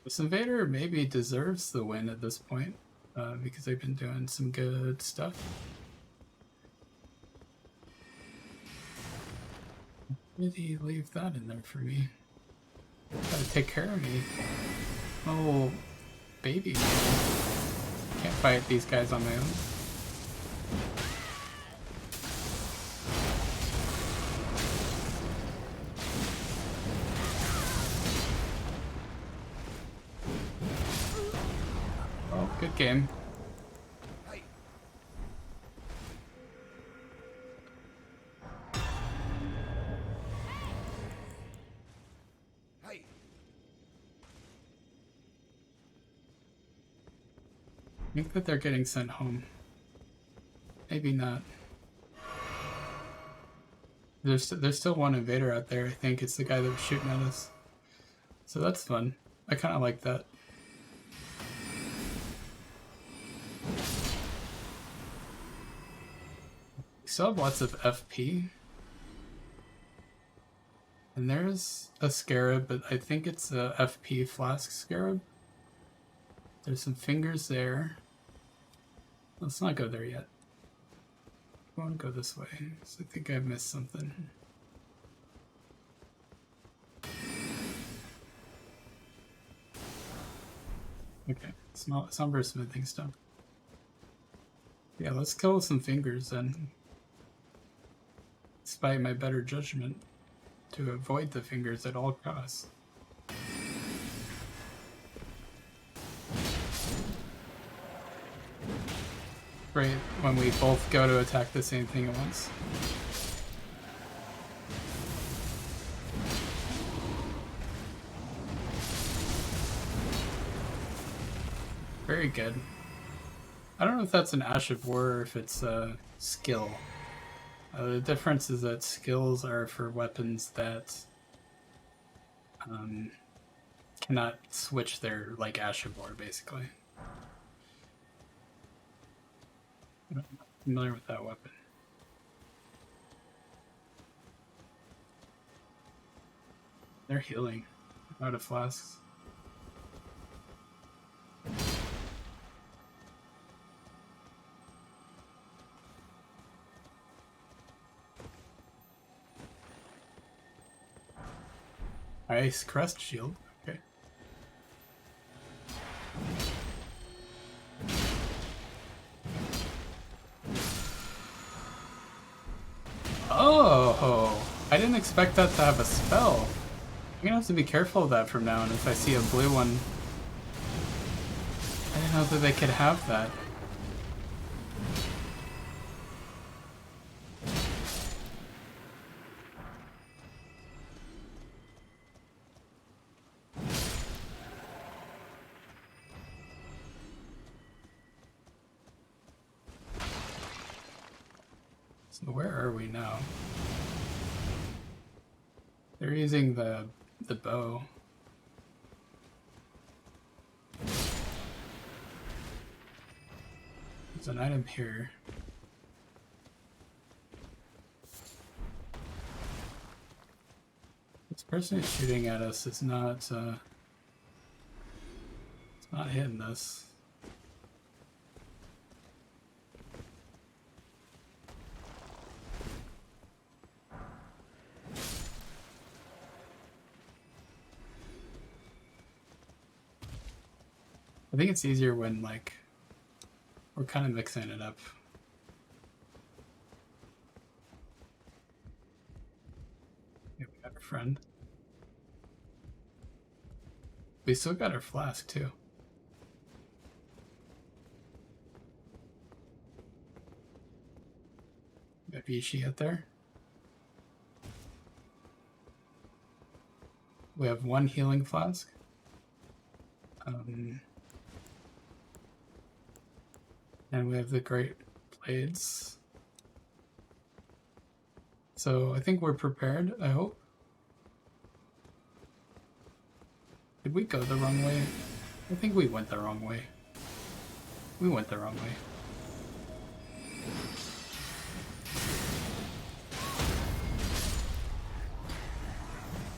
This invader maybe deserves the win at this point, because they've been doing some good stuff. Why did he leave that in there for me? Gotta take care of me. Oh, baby. Can't fight these guys on my own. Oh, good game. I think that they're getting sent home. Maybe not. There's still one invader out there. I think it's the guy that was shooting at us. So that's fun. I kind of like that. We still have lots of FP. And there's a scarab, but I think it's a FP flask scarab. There's some fingers there. Let's not go there yet. I want to go this way, so I think I missed something. Okay, somber smithing stuff. Yeah, let's kill some fingers then. Despite my better judgment, to avoid the fingers at all costs. Great, when we both go to attack the same thing at once. Very good. I don't know if that's an Ash of War or if it's a skill. The difference is that skills are for weapons that cannot switch their, like, Ash of War, basically. I'm not familiar with that weapon. They're healing. Out of flasks. Ice crest shield. Okay. Oh, I didn't expect that to have a spell. I'm gonna have to be careful of that from now on if I see a blue one. I didn't know that they could have that. So where are we now? They're using the bow. There's an item here. This person who's shooting at us is not it's not hitting us. I think it's easier when, like, We're kind of mixing it up. Yeah, we got a friend. We still got our flask too. Maybe she out there. We have one healing flask. And we have the Great Blades. So I think we're prepared, I hope. Did we go the wrong way? I think we went the wrong way. We went the wrong way.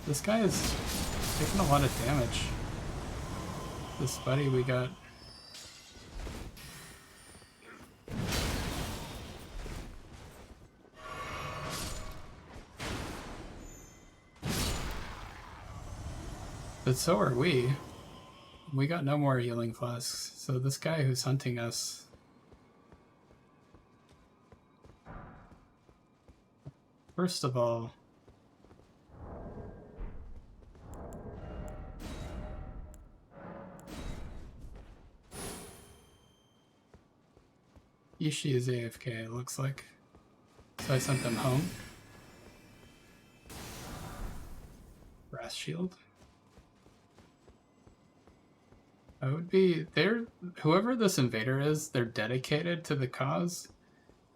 This guy is taking a lot of damage. This buddy we got. But so are we. We got no more healing flasks. So this guy who's hunting us. First of all, Ishii is AFK, it looks like. So I sent them home. Brass shield. I would be whoever this invader is, they're dedicated to the cause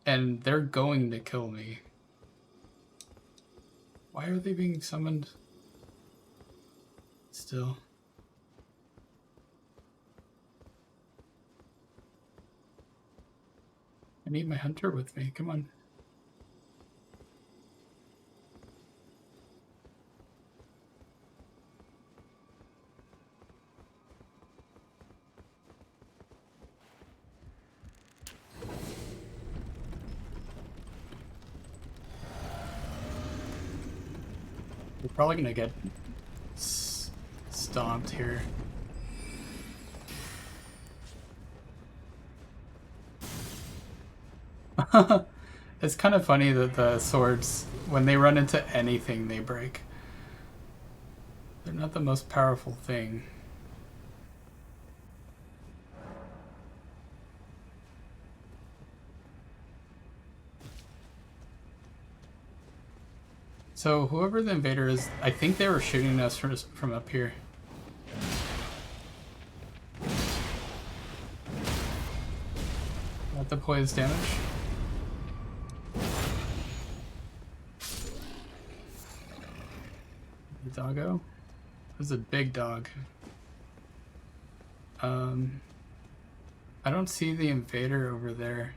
and they're going to kill me. Why are they being summoned still? I need my hunter with me, come on. We're probably gonna get stomped here. It's kind of funny that the swords, when they run into anything, they break. They're not the most powerful thing. So whoever the invader is, I think they were shooting us from up here. Got the poise damage. The doggo? This is a big dog. I don't see the invader over there.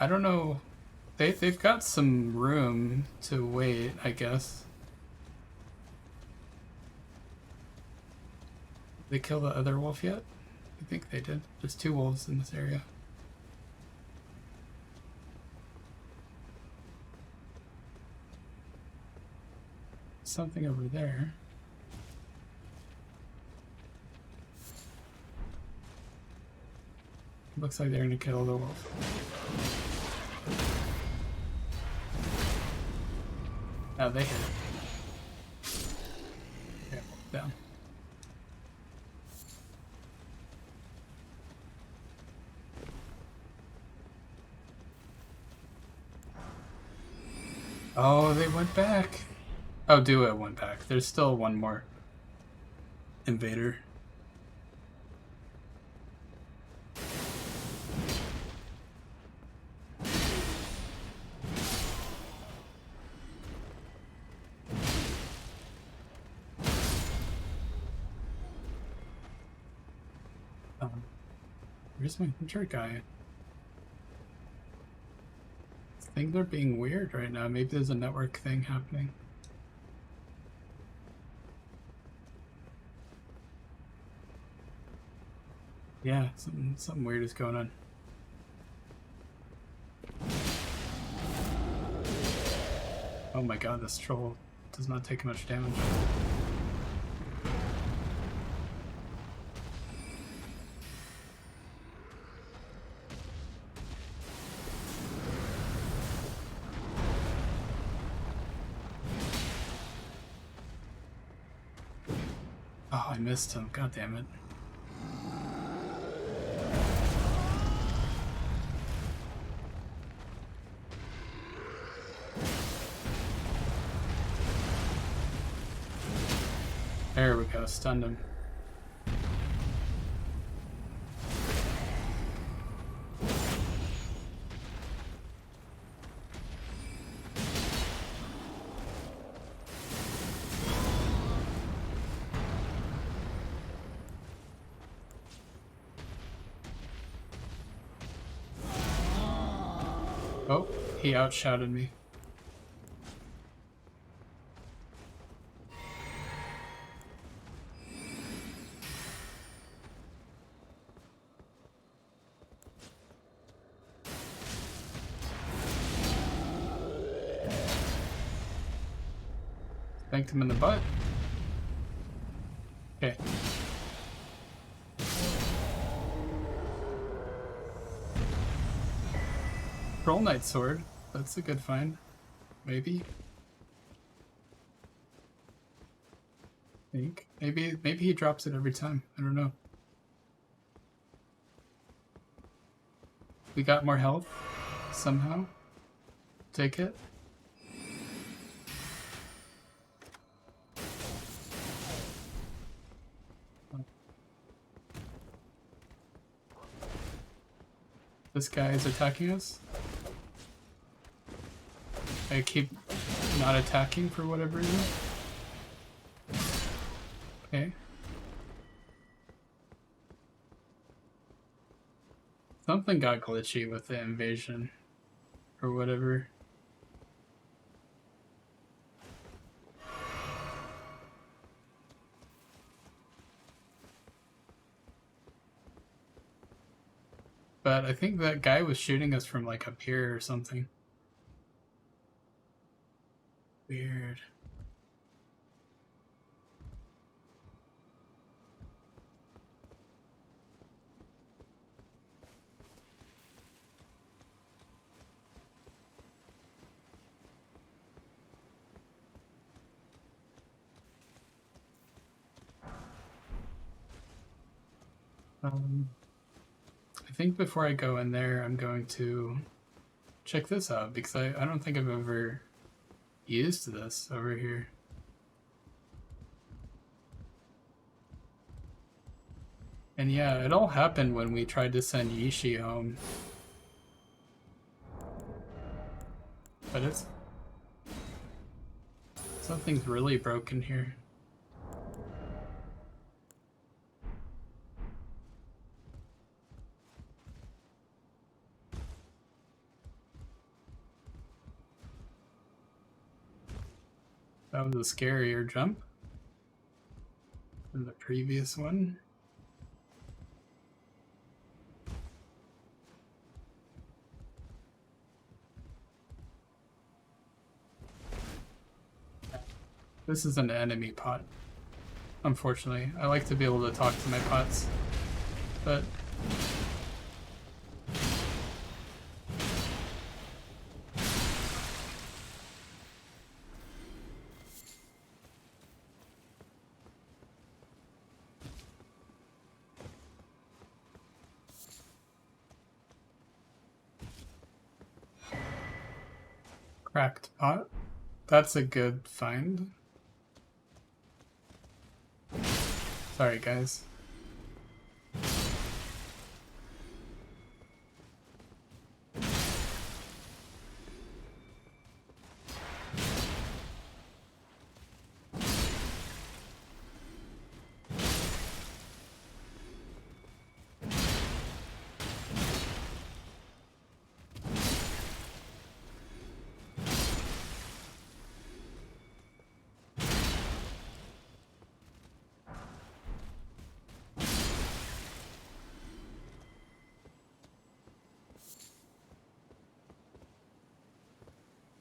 I don't know. They've got some room to wait, I guess. Did they kill the other wolf yet? I think they did. There's 2 wolves in this area. Something over there. Looks like they're gonna kill the wolf. Oh, they hit it. Okay, down. Oh, they went back. Oh, Dua went back. There's still one more invader. Where's my hunter guy? Things are being weird right now. Maybe there's a network thing happening. Yeah, something weird is going on. Oh my god, this troll does not take much damage. missed him. God damn it. There we go, stunned him. Oh, he outshouted me. Spanked him in the butt. Okay. Troll Knight sword. That's a good find. Maybe. I think. Maybe he drops it every time. I don't know. We got more health somehow. Take it. This guy is attacking us. I keep not attacking for whatever reason. Okay. Something got glitchy with the invasion or whatever. But I think that guy was shooting us from like up here or something. Weird. I think before I go in there, I'm going to check this out because I don't think I've ever used this over here. And yeah, it all happened when we tried to send Yishi home. But it's... something's really broken here. That was a scarier jump than the previous one. This is an enemy pot, unfortunately. I like to be able to talk to my pots, but... Cracked pot. That's a good find. Sorry, guys.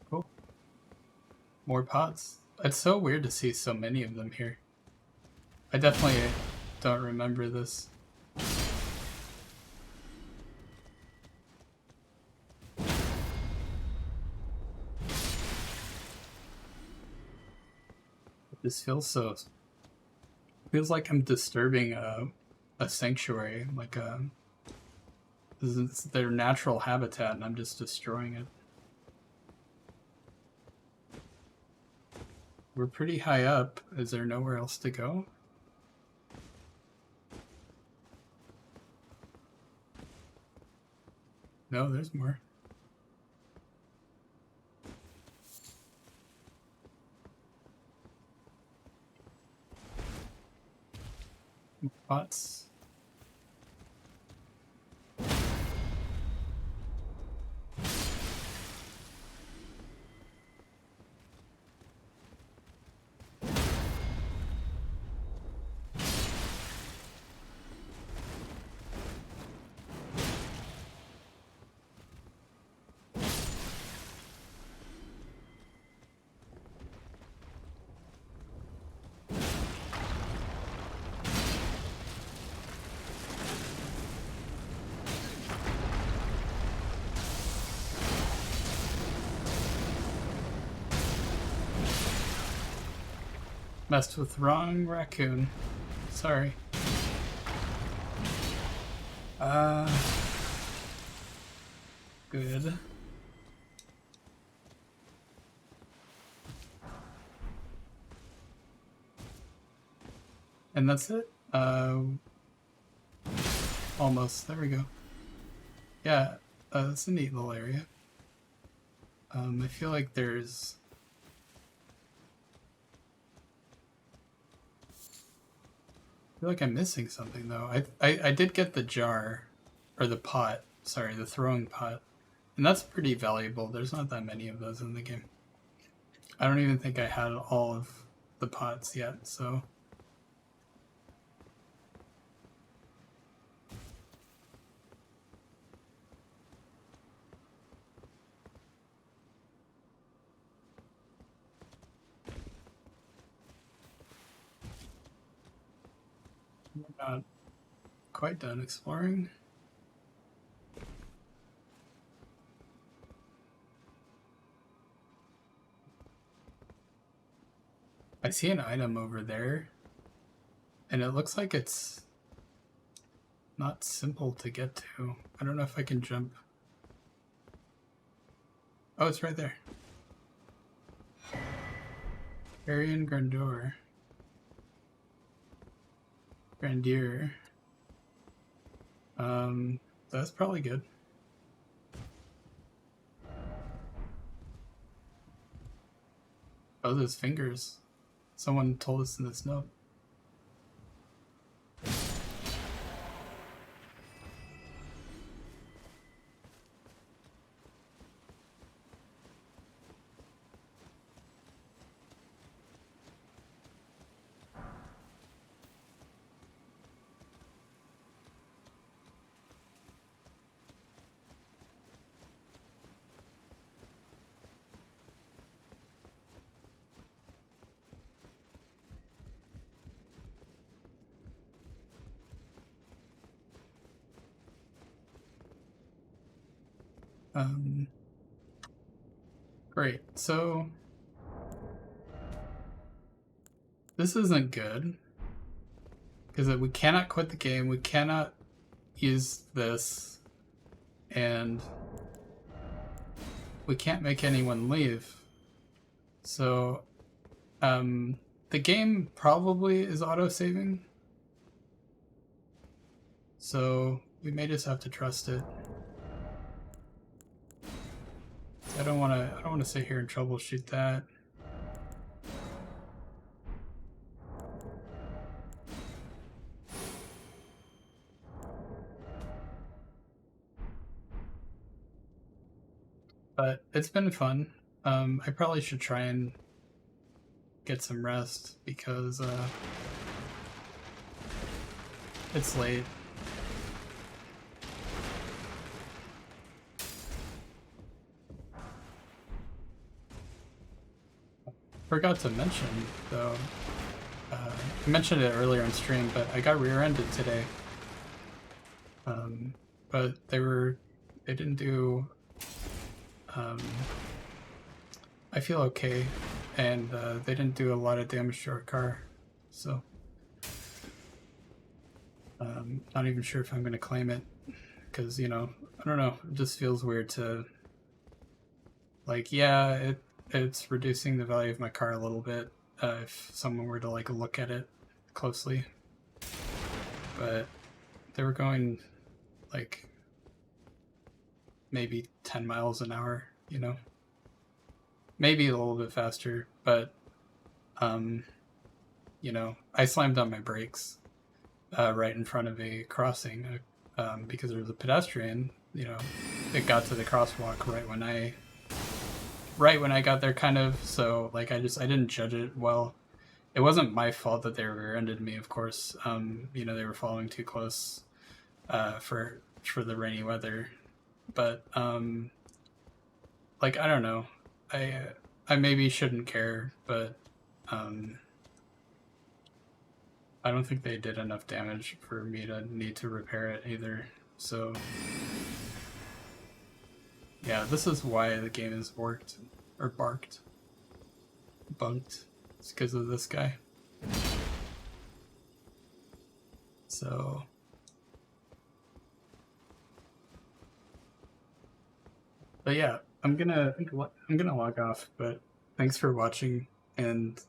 Cool. More pots. It's so weird to see so many of them here. I definitely don't remember this. This feels so Feels like I'm disturbing a sanctuary, like this is their natural habitat, and I'm just destroying it. We're pretty high up. Is there nowhere else to go? No, there's more. Bots. Messed with wrong raccoon. Sorry. Good. And that's it? Almost. There we go. Yeah, that's a neat little area. I feel like there's... I feel like I'm missing something, though. I did get the jar, or the pot. Sorry, the throwing pot. And that's pretty valuable. There's not that many of those in the game. I don't even think I had all of the pots yet, so... We're not quite done exploring. I see an item over there, and it looks like it's not simple to get to. I don't know if I can jump. Oh, it's right there. Arian Grandeur. Grandeur. That's probably good. Oh, those fingers. Someone told us in this note. Great. So this isn't good because we cannot quit the game. We cannot use this, and we can't make anyone leave. So, the game probably is auto-saving. So we may just have to trust it. I don't want to sit here and troubleshoot that. But it's been fun. I probably should try and get some rest because it's late. Forgot to mention, though, I mentioned it earlier on stream, but I got rear-ended today. But they didn't do, I feel okay, and they didn't do a lot of damage to our car, so Not even sure if I'm going to claim it because, you know, I don't know. It just feels weird to, like, yeah, it's reducing the value of my car a little bit if someone were to, like, look at it closely. But they were going, like, maybe 10 miles an hour, you know? Maybe a little bit faster, but, you know, I slammed on my brakes right in front of a crossing because there was a pedestrian. You know, it got to the crosswalk right when I got there, kind of. So like I didn't judge it well. It wasn't my fault that they rear-ended me, of course. You know, they were following too close for the rainy weather, but like I don't know, I maybe shouldn't care, but I don't think they did enough damage for me to need to repair it either. So yeah, this is why the game is bunked. It's because of this guy. So but yeah, I'm gonna log off, but thanks for watching, and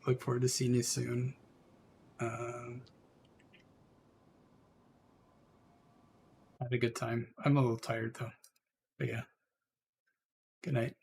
look forward to seeing you soon. Had a good time. I'm a little tired though, but yeah, good night.